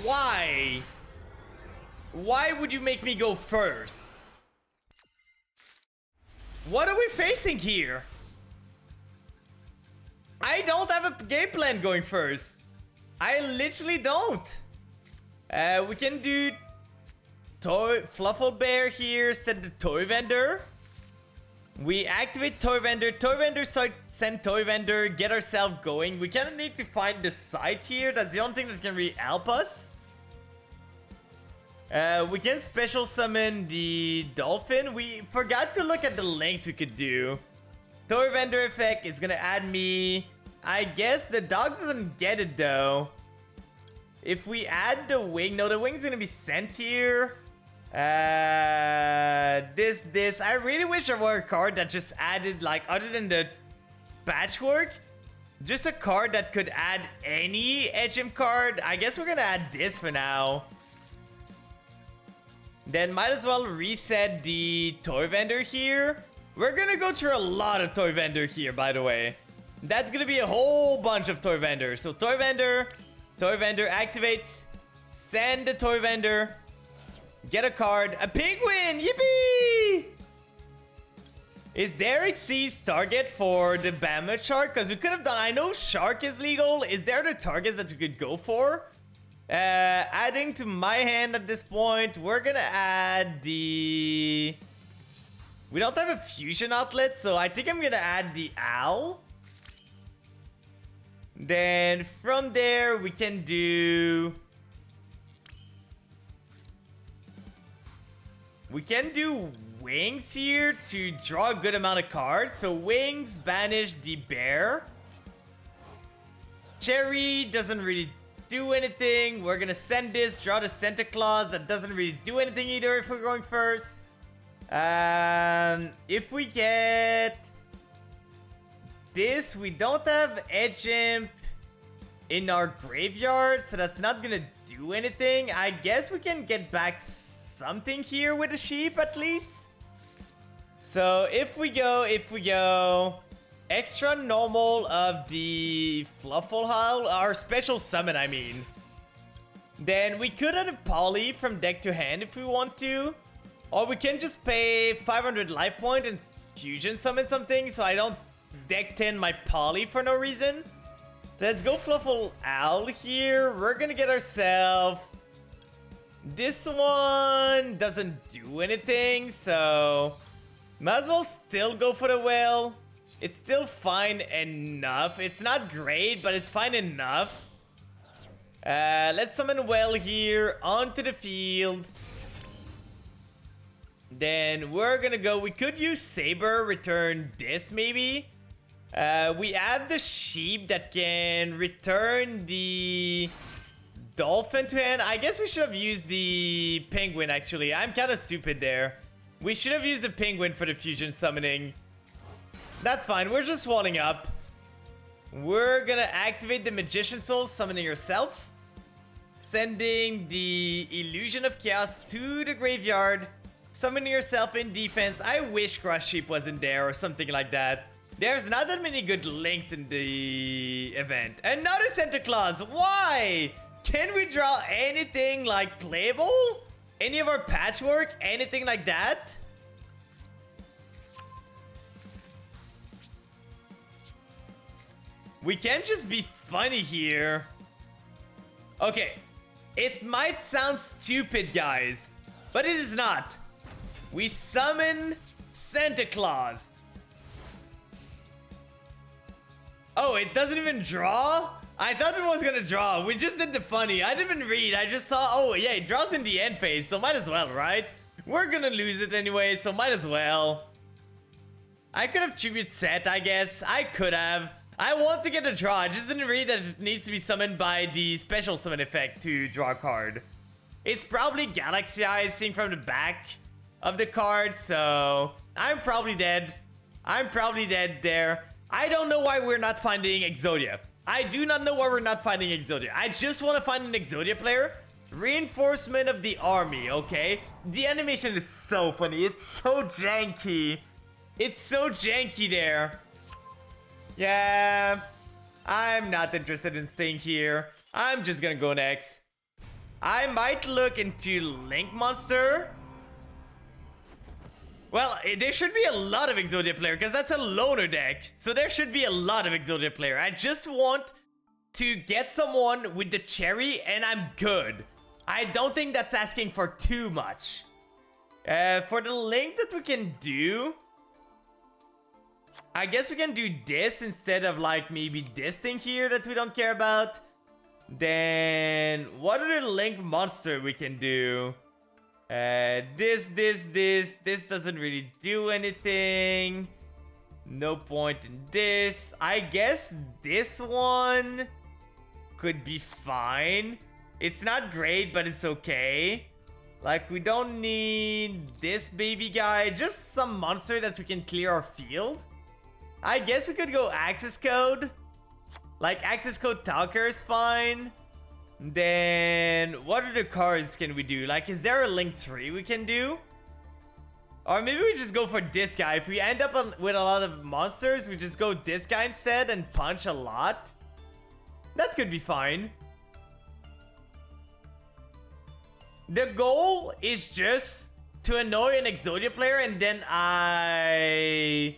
Why? Why would you make me go first? What are we facing here? I don't have a game plan going first. I literally don't. We can do Fluffle Bear here, set the Toy Vendor. We activate Toy Vendor. Toy Vendor, send Toy Vendor, get ourselves going. We kind of need to find the site here. That's the only thing that can really help us. We can special summon the Dolphin. We forgot to look at the links we could do. Toy Vendor effect is gonna add me. I guess the dog doesn't get it though. If we add the wing, no, the wing's gonna be sent here. This. I really wish there were a card that just added, like, other than the patchwork, just a card that could add any HM card. I guess we're gonna add this for now. Then might as well reset the Toy Vendor here. We're gonna go through a lot of Toy Vendor here, by the way. That's gonna be a whole bunch of Toy Vendors. So Toy Vendor activates. Send the Toy Vendor. Get a card. A penguin! Yippee! Is Derek C's target for the Bama Shark? Because we could have done... I know Shark is legal. Is there the targets that we could go for? Adding to my hand at this point, we're gonna add the... We don't have a fusion outlet, so I think I'm gonna add the owl. Then from there, we can do We can do Wings here to draw a good amount of cards. So Wings, banish the bear. Cherry doesn't really do anything. We're gonna send this, draw the Santa Claus. That doesn't really do anything either if we're going first. If we get this, we don't have Edge Imp in our graveyard, so that's not gonna do anything. I guess we can get back something here with the sheep at least. So if we go extra normal of the Fluffle Howl, our special summon I mean, then we could add a Poly from deck to hand if we want to. Or we can just pay 500 life point and fusion summon something so I don't deck 10 my Poly for no reason. So let's go Fluffle Owl here. We're gonna get ourselves... This one doesn't do anything, so... Might as well still go for the whale. It's still fine enough. It's not great, but it's fine enough. Let's summon whale here onto the field. Then we're gonna go... We could use Saber, return this maybe. We have the sheep that can return the dolphin to hand. I guess we should have used the penguin actually. I'm kind of stupid there. We should have used the penguin for the fusion summoning. That's fine. We're just walling up. We're gonna activate the Magician Soul, summoning yourself. Sending the Illusion of Chaos to the graveyard. Summoning yourself in defense. I wish Crush Sheep wasn't there or something like that. There's not that many good links in the event. Another Santa Claus. Why? Can we draw anything like playable? Any of our patchwork? Anything like that? We can't just be funny here. Okay. It might sound stupid, guys. But it is not. We summon Santa Claus. Oh, it doesn't even draw? I thought it was gonna draw. We just did the funny. I didn't even read. I just saw, oh yeah, it draws in the end phase, so might as well, right? We're gonna lose it anyway, so might as well. I could have tribute set, I guess. I could have. I want to get a draw. I just didn't read that it needs to be summoned by the special summon effect to draw a card. It's probably Galaxy Eyes seen from the back of the card, so I'm probably dead. I'm probably dead there. I don't know why we're not finding Exodia. I do not know why we're not finding Exodia. I just want to find an Exodia player. Reinforcement of the army, okay? The animation is so funny. It's so janky. It's so janky there. Yeah. I'm not interested in staying here. I'm just gonna go next. I might look into Link Monster. Well, there should be a lot of Exodia player because that's a loner deck. So there should be a lot of Exodia player. I just want to get someone with the cherry and I'm good. I don't think that's asking for too much. For the link that we can do, I guess we can do this instead of like maybe this thing here that we don't care about. Then what other link monster we can do? This doesn't really do anything. No point in this. I guess this one could be fine. It's not great, but it's okay. Like, we don't need this baby guy. Just some monster that we can clear our field. I guess we could go Access Code. Like, Access Code Talker is fine. Then, what other cards can we do? Like, is there a Link Tree we can do? Or maybe we just go for this guy. If we end up with a lot of monsters, we just go this guy instead and punch a lot. That could be fine. The goal is just to annoy an Exodia player and then I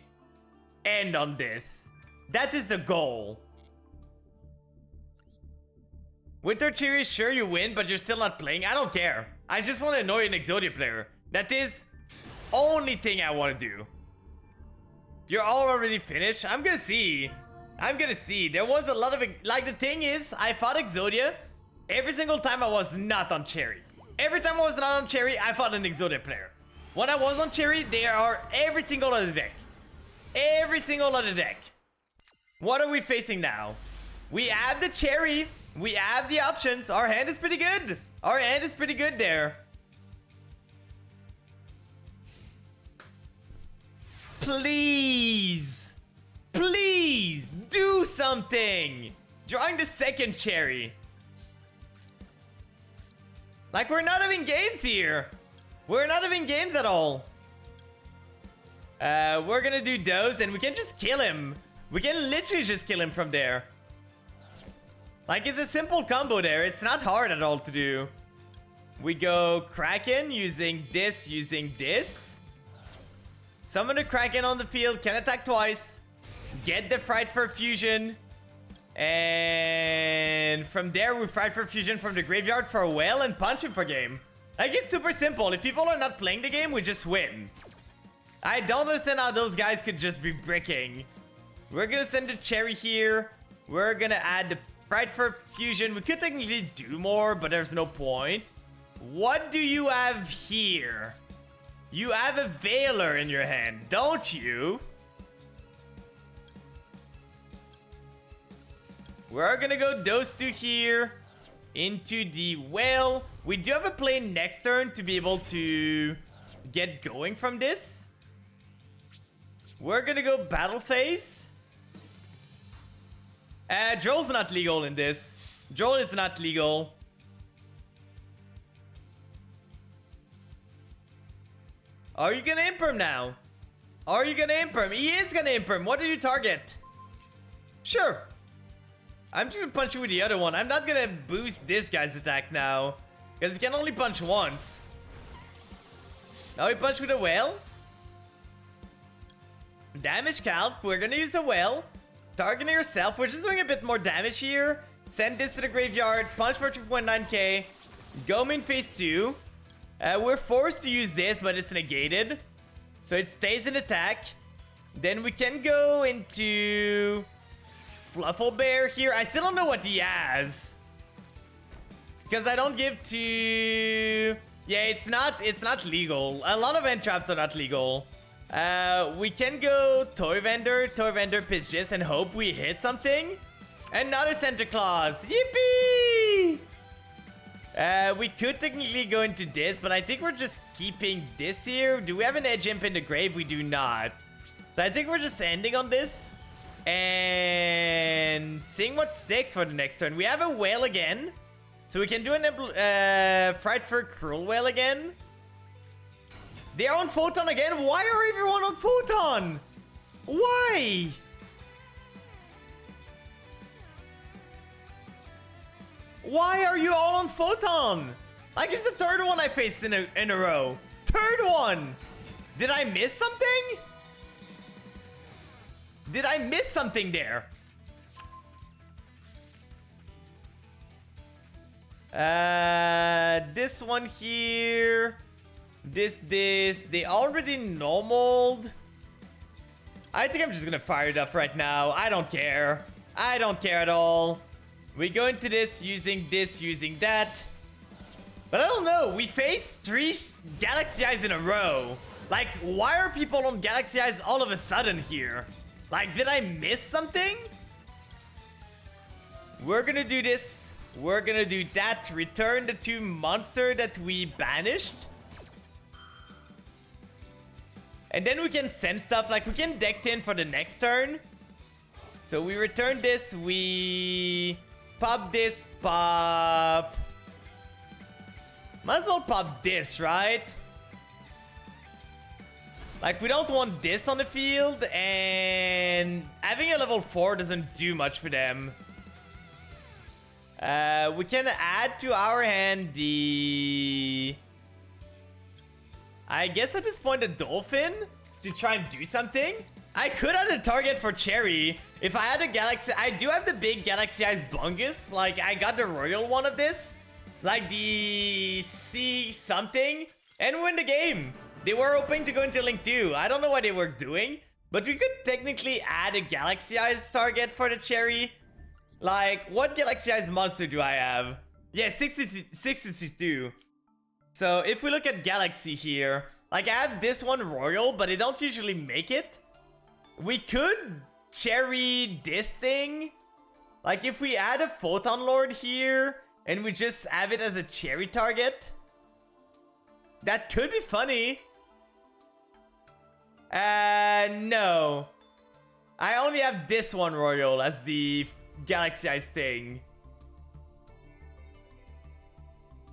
end on this. That is the goal. Winter Cherry, sure you win, but you're still not playing. I don't care. I just want to annoy an Exodia player. That is only thing I want to do. You're all already finished? I'm gonna see. I'm gonna see. There was a lot of... Like, the thing is, I fought Exodia every single time I was not on Cherry. Every time I was not on Cherry, I fought an Exodia player. When I was on Cherry, they are every single other deck. Every single other deck. What are we facing now? We have the Cherry. We have the options. Our hand is pretty good. Our hand is pretty good there. Please. Please do something. Drawing the second Cherry. Like, we're not having games here. We're not having games at all. We're gonna do those and we can just kill him. We can literally just kill him from there. Like, it's a simple combo there. It's not hard at all to do. We go Kraken using this, Summon the Kraken on the field, can attack twice. Get the Frightfur Fusion. And from there, we Frightfur Fusion from the graveyard for a whale and punch him for game. Like, it's super simple. If people are not playing the game, we just win. I don't understand how those guys could just be bricking. We're gonna send the Cherry here. We're gonna add the Frightfur Fusion. We could technically do more, but there's no point. What do you have here? You have a Veiler in your hand, don't you? We're gonna go those two here into the whale. We do have a play next turn to be able to get going from this. We're gonna go battle phase. Droll's not legal in this. Droll is not legal. Are you gonna imperm now? Are you gonna imperm? He is gonna imperm. What did you target? Sure. I'm just gonna punch you with the other one. I'm not gonna boost this guy's attack now, because he can only punch once. Now we punch with a whale. Damage calc. We're gonna use a whale. Targeting yourself. We're just doing a bit more damage here. Send this to the graveyard. Punch for 2.9k. Go main phase 2. We're forced to use this, but it's negated. So it stays in attack. Then we can go into Flufflebear here. I still don't know what he has, because I don't give to... Yeah, it's not legal. A lot of end traps are not legal. We can go Toy Vendor, Pidgeys, and hope we hit something. Another Santa Claus. Yippee! We could technically go into this, but I think we're just keeping this here. Do we have an Edge Imp in the grave? We do not. So I think we're just ending on this and seeing what sticks for the next turn. We have a whale again, so we can do an Frightfur Cruel Whale again. They're on Photon again. Why are everyone on Photon? Why? Why are you all on Photon? Like, it's the third one I faced in a row. Third one. Did I miss something? Did I miss something there? This one here. This. They already normaled. I think I'm just gonna fire it up right now. I don't care. I don't care at all. We go into this, using that. But I don't know. We faced 3 Galaxy Eyes in a row. Like, why are people on Galaxy Eyes all of a sudden here? Like, did I miss something? We're gonna do this. We're gonna do that. Return the 2 monsters that we banished. And then we can send stuff. Like, we can deck in for the next turn. So we return this. We pop this. Pop. Might as well pop this, right? Like, we don't want this on the field. And having a level 4 doesn't do much for them. We can add to our hand the... I guess at this point, a Dolphin to try and do something. I could have a target for Cherry. If I had a Galaxy... I do have the big Galaxy Eyes Bungus. Like, I got the Royal one of this. Like, the C something. And win the game. They were hoping to go into Link 2. I don't know what they were doing. But we could technically add a Galaxy Eyes target for the Cherry. Like, what Galaxy Eyes monster do I have? Yeah, 62. So if we look at Galaxy here, Like, I have this one royal, but I don't usually make it. We could cherry this thing. Like, if we add a Photon Lord here, and we just have it as a cherry target. That could be funny. No. I only have this one royal as the Galaxy Eyes thing.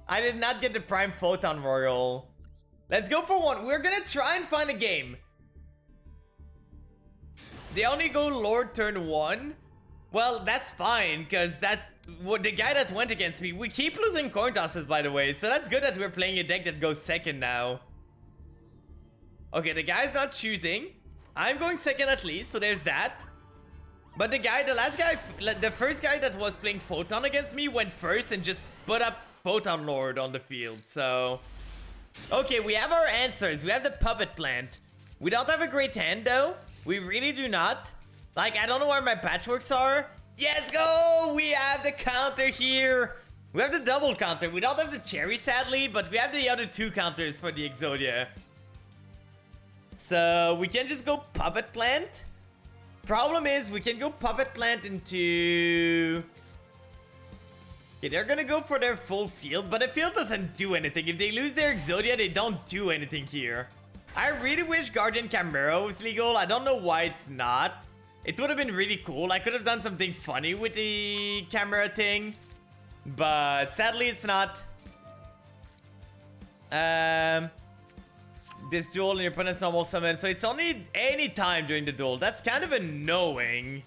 I did not get the Prime Photon royal. Let's go for one. We're gonna try and find a game. They only go Lord turn 1. Well, that's fine, because that's what the guy that went against me. We keep losing coin tosses, by the way, so that's good that we're playing a deck that goes second now. Okay, the guy's not choosing. I'm going second at least, so there's that. But the first guy that was playing Photon against me went first and just put up Photon Lord on the field, so... Okay, we have our answers. We have the Puppet Plant. We don't have a great hand, though. We really do not. Like, I don't know where my patchworks are. Let's go! We have the counter here. We have the double counter. We don't have the cherry, sadly, but we have the other 2 counters for the Exodia. So, we can just go Puppet Plant. Problem is, we can go Puppet Plant into... Okay, they're gonna go for their full field, but the field doesn't do anything. If they lose their Exodia, they don't do anything here. I really wish Guardian Chimera was legal. I don't know why it's not. It would have been really cool. I could have done something funny with the camera thing. But sadly, it's not. This duel and your opponent's normal summon. So it's only any time during the duel. That's kind of annoying.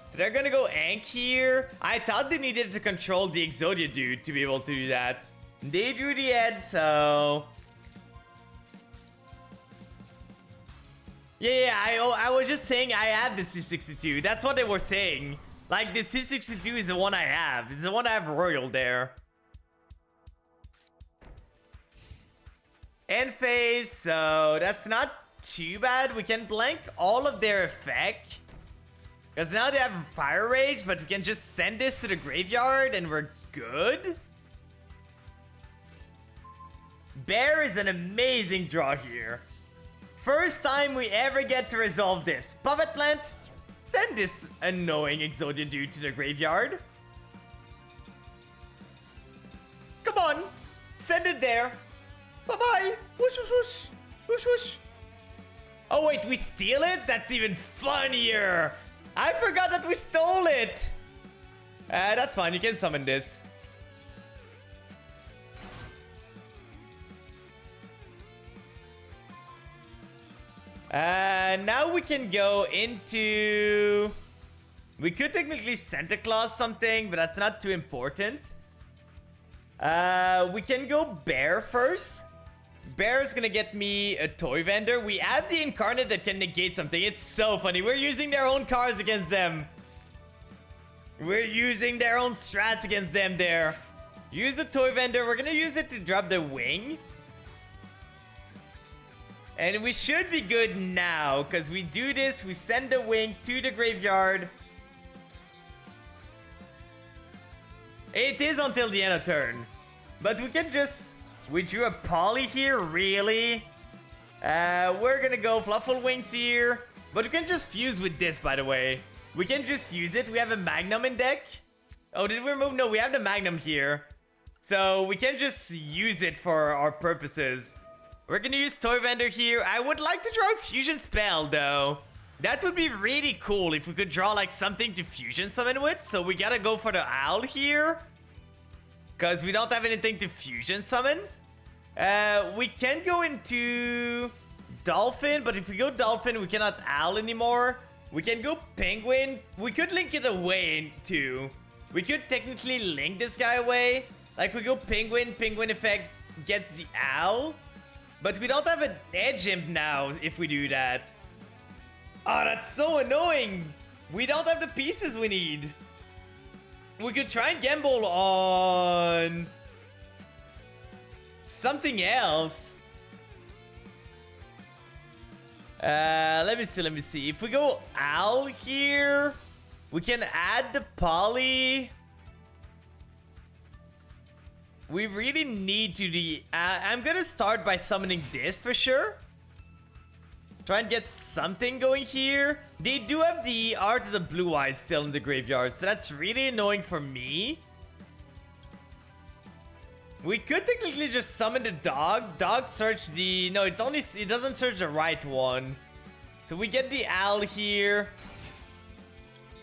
So they're gonna go Ankh here. I thought they needed to control the Exodia dude to be able to do that. They drew the head, so... Yeah, I was just saying I have the C62. That's what they were saying. Like, the C62 is the one I have. It's the one I have royal there. End phase, so that's not too bad. We can blank all of their effect. Because now they have Fire Rage, but we can just send this to the graveyard and we're good. Bear is an amazing draw here. First time we ever get to resolve this. Puppet Plant, send this annoying Exodia dude to the graveyard. Come on, send it there. Bye-bye. Whoosh, whoosh, whoosh. Whoosh, whoosh. Oh, wait, we steal it? That's even funnier. I forgot that we stole it. That's fine. You can summon this. Now we can go into... We could technically Santa Claus something, but that's not too important. We can go Bear first. Bear is gonna get me a toy vendor. We have the Incarnate that can negate something. It's so funny. We're using their own cards against them. We're using their own strats against them there. Use the toy vendor. We're gonna use it to drop the wing. And we should be good now, because we do this. We send the wing to the graveyard. It is until the end of turn. But we can just... We drew a Poly here, really? We're gonna go Fluffle Wings here. But we can just fuse with this, by the way. We can just use it. We have a Magnum in deck. Oh, did we remove? No, we have the Magnum here. So we can just use it for our purposes. We're gonna use Toy Vendor here. I would like to draw a Fusion Spell, though. That would be really cool if we could draw, like, something to Fusion Summon with. So we gotta go for the Owl here. Because we don't have anything to Fusion Summon. We can go into Dolphin, but if we go Dolphin, we cannot Owl anymore. We can go Penguin. We could link it away too. We could technically link this guy away. Like, we go Penguin, Penguin effect gets the Owl. But we don't have an Edge Imp now if we do that. Oh, that's so annoying. We don't have the pieces we need. We could try and gamble on something else. Let me see. If we go Owl here, we can add the Poly. We really need to I'm gonna start by summoning this for sure. Try and get something going here. They do have the Art of the Blue Eyes still in the graveyard, so that's really annoying for me. We could technically just summon the dog. Dog search the... No, it doesn't search the right one. So we get the owl here.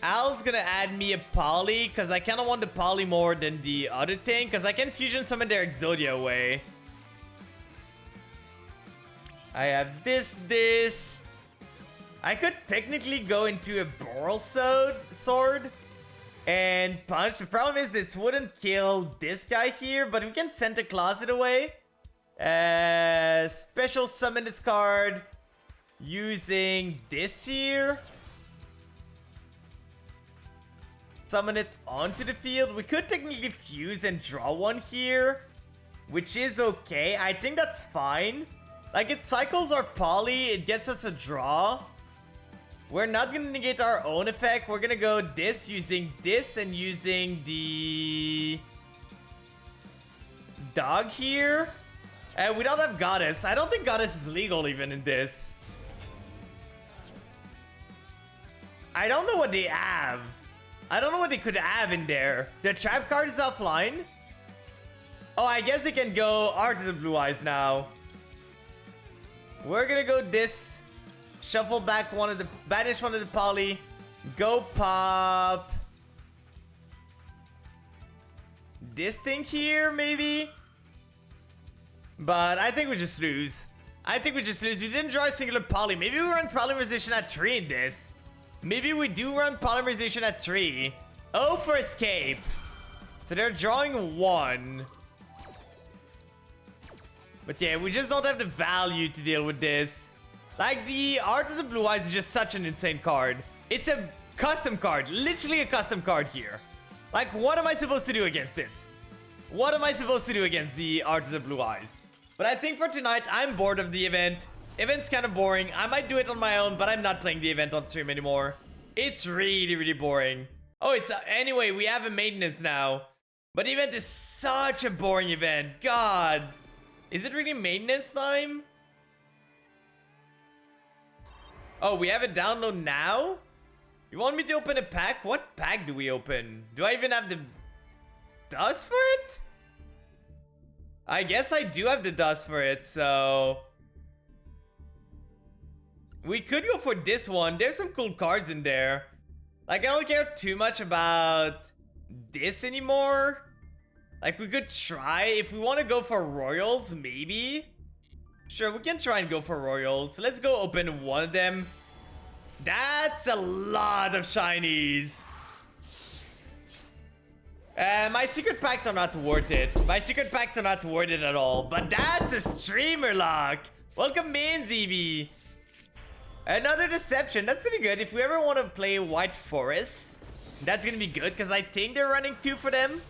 Owl's gonna add me a poly, because I kind of want the poly more than the other thing, because I can fusion summon their Exodia away. I have this. I could technically go into a Boral sword and punch. The problem is this wouldn't kill this guy here, but we can Santa Claus it away. Special summon this card using this here. Summon it onto the field. We could technically fuse and draw one here, which is okay. I think that's fine. Like, it cycles our poly, it gets us a draw. We're not gonna negate our own effect. We're gonna go this, using this, and using the dog here. And we don't have Goddess. I don't think Goddess is legal even in this. I don't know what they have. I don't know what they could have in there. The trap card is offline. Oh, I guess they can go Art of the Blue Eyes now. We're gonna go this. Shuffle back one of the... Banish one of the poly. Go pop this thing here, maybe? But I think we just lose. I think we just lose. We didn't draw a singular poly. Maybe we run polymerization at 3 in this. Maybe we do run polymerization at 3. Oh, for escape. So they're drawing 1. But yeah, we just don't have the value to deal with this. Like, the Art of the Blue Eyes is just such an insane card. It's a custom card. Literally a custom card here. Like, what am I supposed to do against this? What am I supposed to do against the Art of the Blue Eyes? But I think for tonight, I'm bored of the event. Event's kind of boring. I might do it on my own, but I'm not playing the event on stream anymore. It's really, really boring. Oh, it's... anyway, we have a maintenance now. But the event is such a boring event. God. Is it really maintenance time? Oh, we have it download now? You want me to open a pack? What pack do we open? Do I even have the dust for it? I guess I do have the dust for it, so... we could go for this one. There's some cool cards in there. Like, I don't care too much about this anymore. Like, we could try. If we want to go for Royals, maybe. Sure, we can try and go for Royals. Let's go open one of them. That's a lot of shinies. My secret packs are not worth it. My secret packs are not worth it at all. But that's a streamer lock. Welcome in, ZB. Another deception. That's pretty good. If we ever want to play White Forest, that's going to be good. Because I think they're running 2 for them.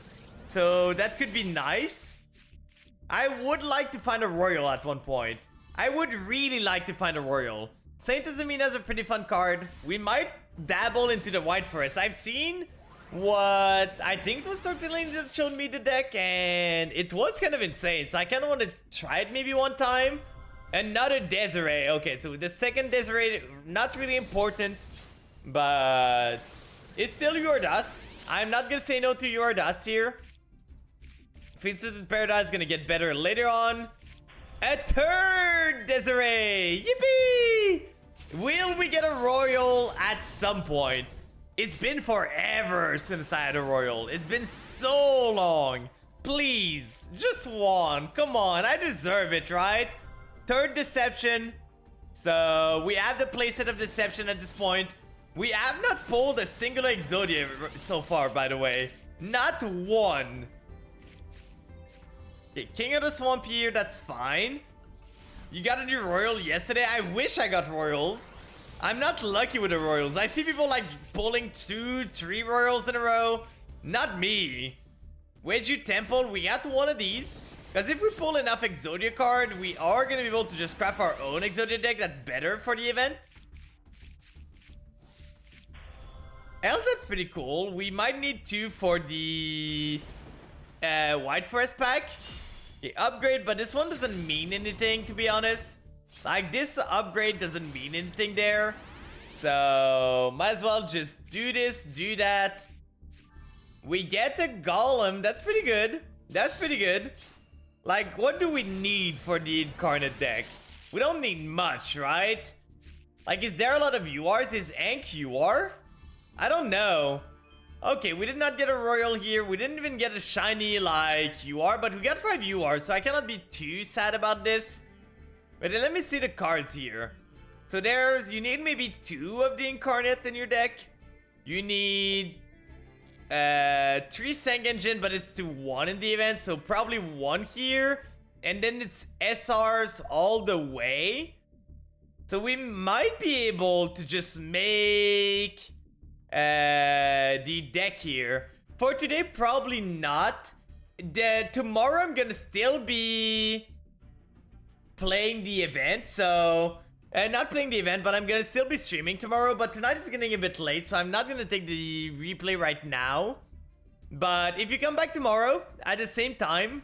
So that could be nice. I would like to find a Royal at one point. I would really like to find a Royal. Saint Azamina is a pretty fun card. We might dabble into the White Forest. I've seen what I think was Tortellini that showed me the deck, and it was kind of insane. So I kind of want to try it maybe one time. Another Desiree. Okay, so the second Desiree, not really important, but it's still Yordast. I'm not going to say no to Yordast here. Princess in Paradise is going to get better later on. A third Desiree! Yippee! Will we get a Royal at some point? It's been forever since I had a Royal. It's been so long. Please, just one. Come on, I deserve it, right? Third Deception. So we have the playset of Deception at this point. We have not pulled a single Exodia so far, by the way. Not one. Okay, King of the Swamp here, that's fine. You got a new Royal yesterday? I wish I got Royals. I'm not lucky with the Royals. I see people like pulling 2, 3 Royals in a row. Not me. Weiju Temple, we got one of these. Because if we pull enough Exodia card, we are going to be able to just craft our own Exodia deck that's better for the event. Else, that's pretty cool. We might need 2 for the White Forest pack. Okay, upgrade, but this one doesn't mean anything, to be honest. Like, this upgrade doesn't mean anything there. So, might as well just do this, do that. We get the Golem. That's pretty good. That's pretty good. Like, what do we need for the Incarnate deck? We don't need much, right? Like, is there a lot of URs? Is Ankh UR? I don't know. Okay, we did not get a Royal here. We didn't even get a shiny, like, UR, but we got 5 UR, so I cannot be too sad about this. But let me see the cards here. So you need maybe 2 of the Incarnate in your deck. You need 3 Sengenjin, but it's to 1 in the event, so probably 1 here. And then it's SRs all the way. So we might be able to just make the deck here. For today, probably not. Tomorrow I'm gonna still be playing the event, so not playing the event, but I'm gonna still be streaming tomorrow. But tonight it's getting a bit late, so I'm not gonna take the replay right now. But if you come back tomorrow at the same time,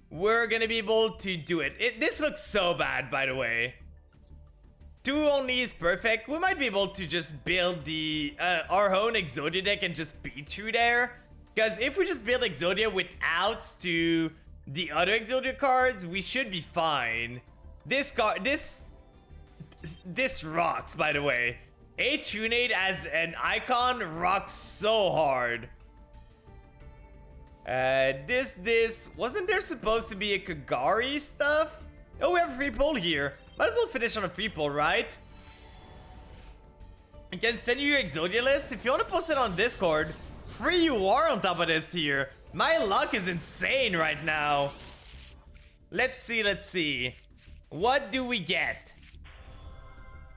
we're gonna be able to do it. This looks so bad, by the way. 2 only is perfect. We might be able to just build the our own Exodia deck and just beat through there. Because if we just build Exodia with outs to the other Exodia cards, we should be fine. This rocks, by the way. Trunade as an icon rocks so hard. Wasn't there supposed to be a Kagari stuff? Oh, we have a free poll here. Might as well finish on a free poll, right? I can send you your Exodia list. If you want to post it on Discord, free UR on top of this here. My luck is insane right now. Let's see. What do we get?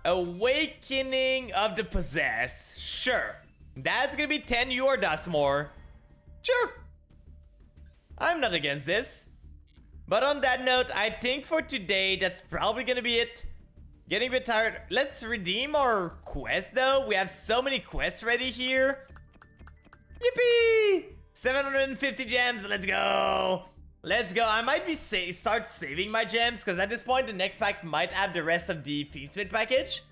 Awakening of the Possessed. Sure. That's gonna be 10 UR Duskmore. Sure. I'm not against this. But on that note, I think for today, that's probably gonna be it. Getting a bit tired. Let's redeem our quest, though. We have so many quests ready here. Yippee! 750 gems. Let's go. Let's go. I might be start saving my gems, because at this point, the next pack might have the rest of the Fiendsmith package.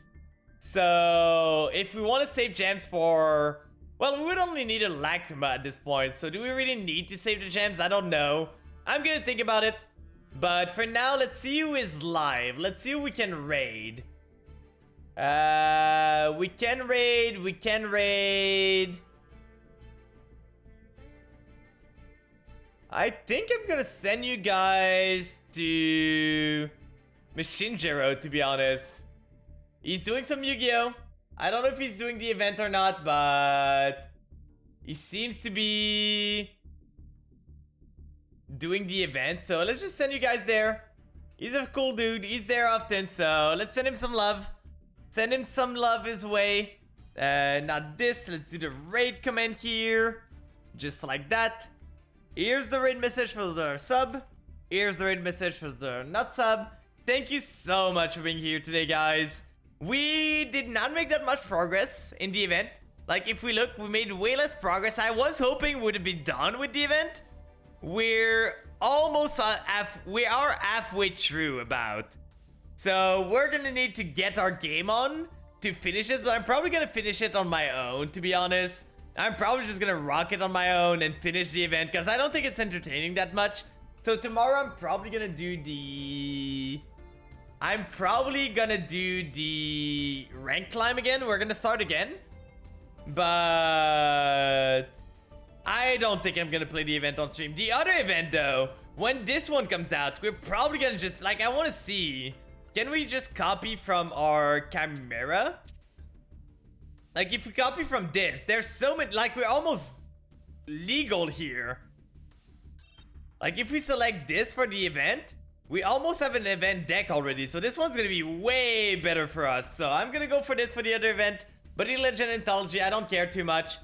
So, if we want to save gems for... Well, we would only need a Lacrima at this point. So, do we really need to save the gems? I don't know. I'm gonna think about it. But for now, let's see who is live. Let's see who we can raid. We can raid. I think I'm gonna send you guys to Mishinjiro, to be honest. He's doing some Yu-Gi-Oh! I don't know if he's doing the event or not, but he seems to be doing the event, so let's just send you guys there. He's a cool dude. He's there often, so let's send him some love. Send him some love his way. Not this. Let's do the raid command here. Just like that. Here's the raid message for the sub. Here's the raid message for the not sub. Thank you so much for being here today, guys. We did not make that much progress in the event. Like, if we look, we made way less progress. I was hoping we would be done with the event. We're almost we are halfway through about. So we're gonna need to get our game on to finish it, but I'm probably gonna finish it on my own, to be honest. I'm probably just gonna rock it on my own and finish the event, because I don't think it's entertaining that much. So tomorrow I'm probably gonna do the... rank climb again. We're gonna start again. But I don't think I'm gonna play the event on stream. The other event, though, when this one comes out, we're probably gonna just, like, I want to see, can we just copy from our Chimera? Like, if we copy from this, there's so many, like, we're almost legal here. Like, if we select this for the event, we almost have an event deck already, so this one's gonna be way better for us. So I'm gonna go for this for the other event, but in Legend Anthology, I don't care too much.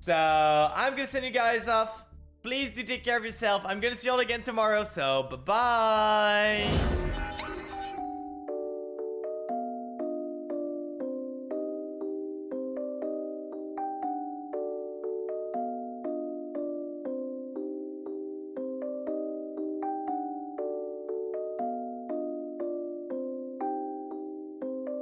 So I'm gonna send you guys off. Please do take care of yourself. I'm gonna see you all again tomorrow, so bye-bye.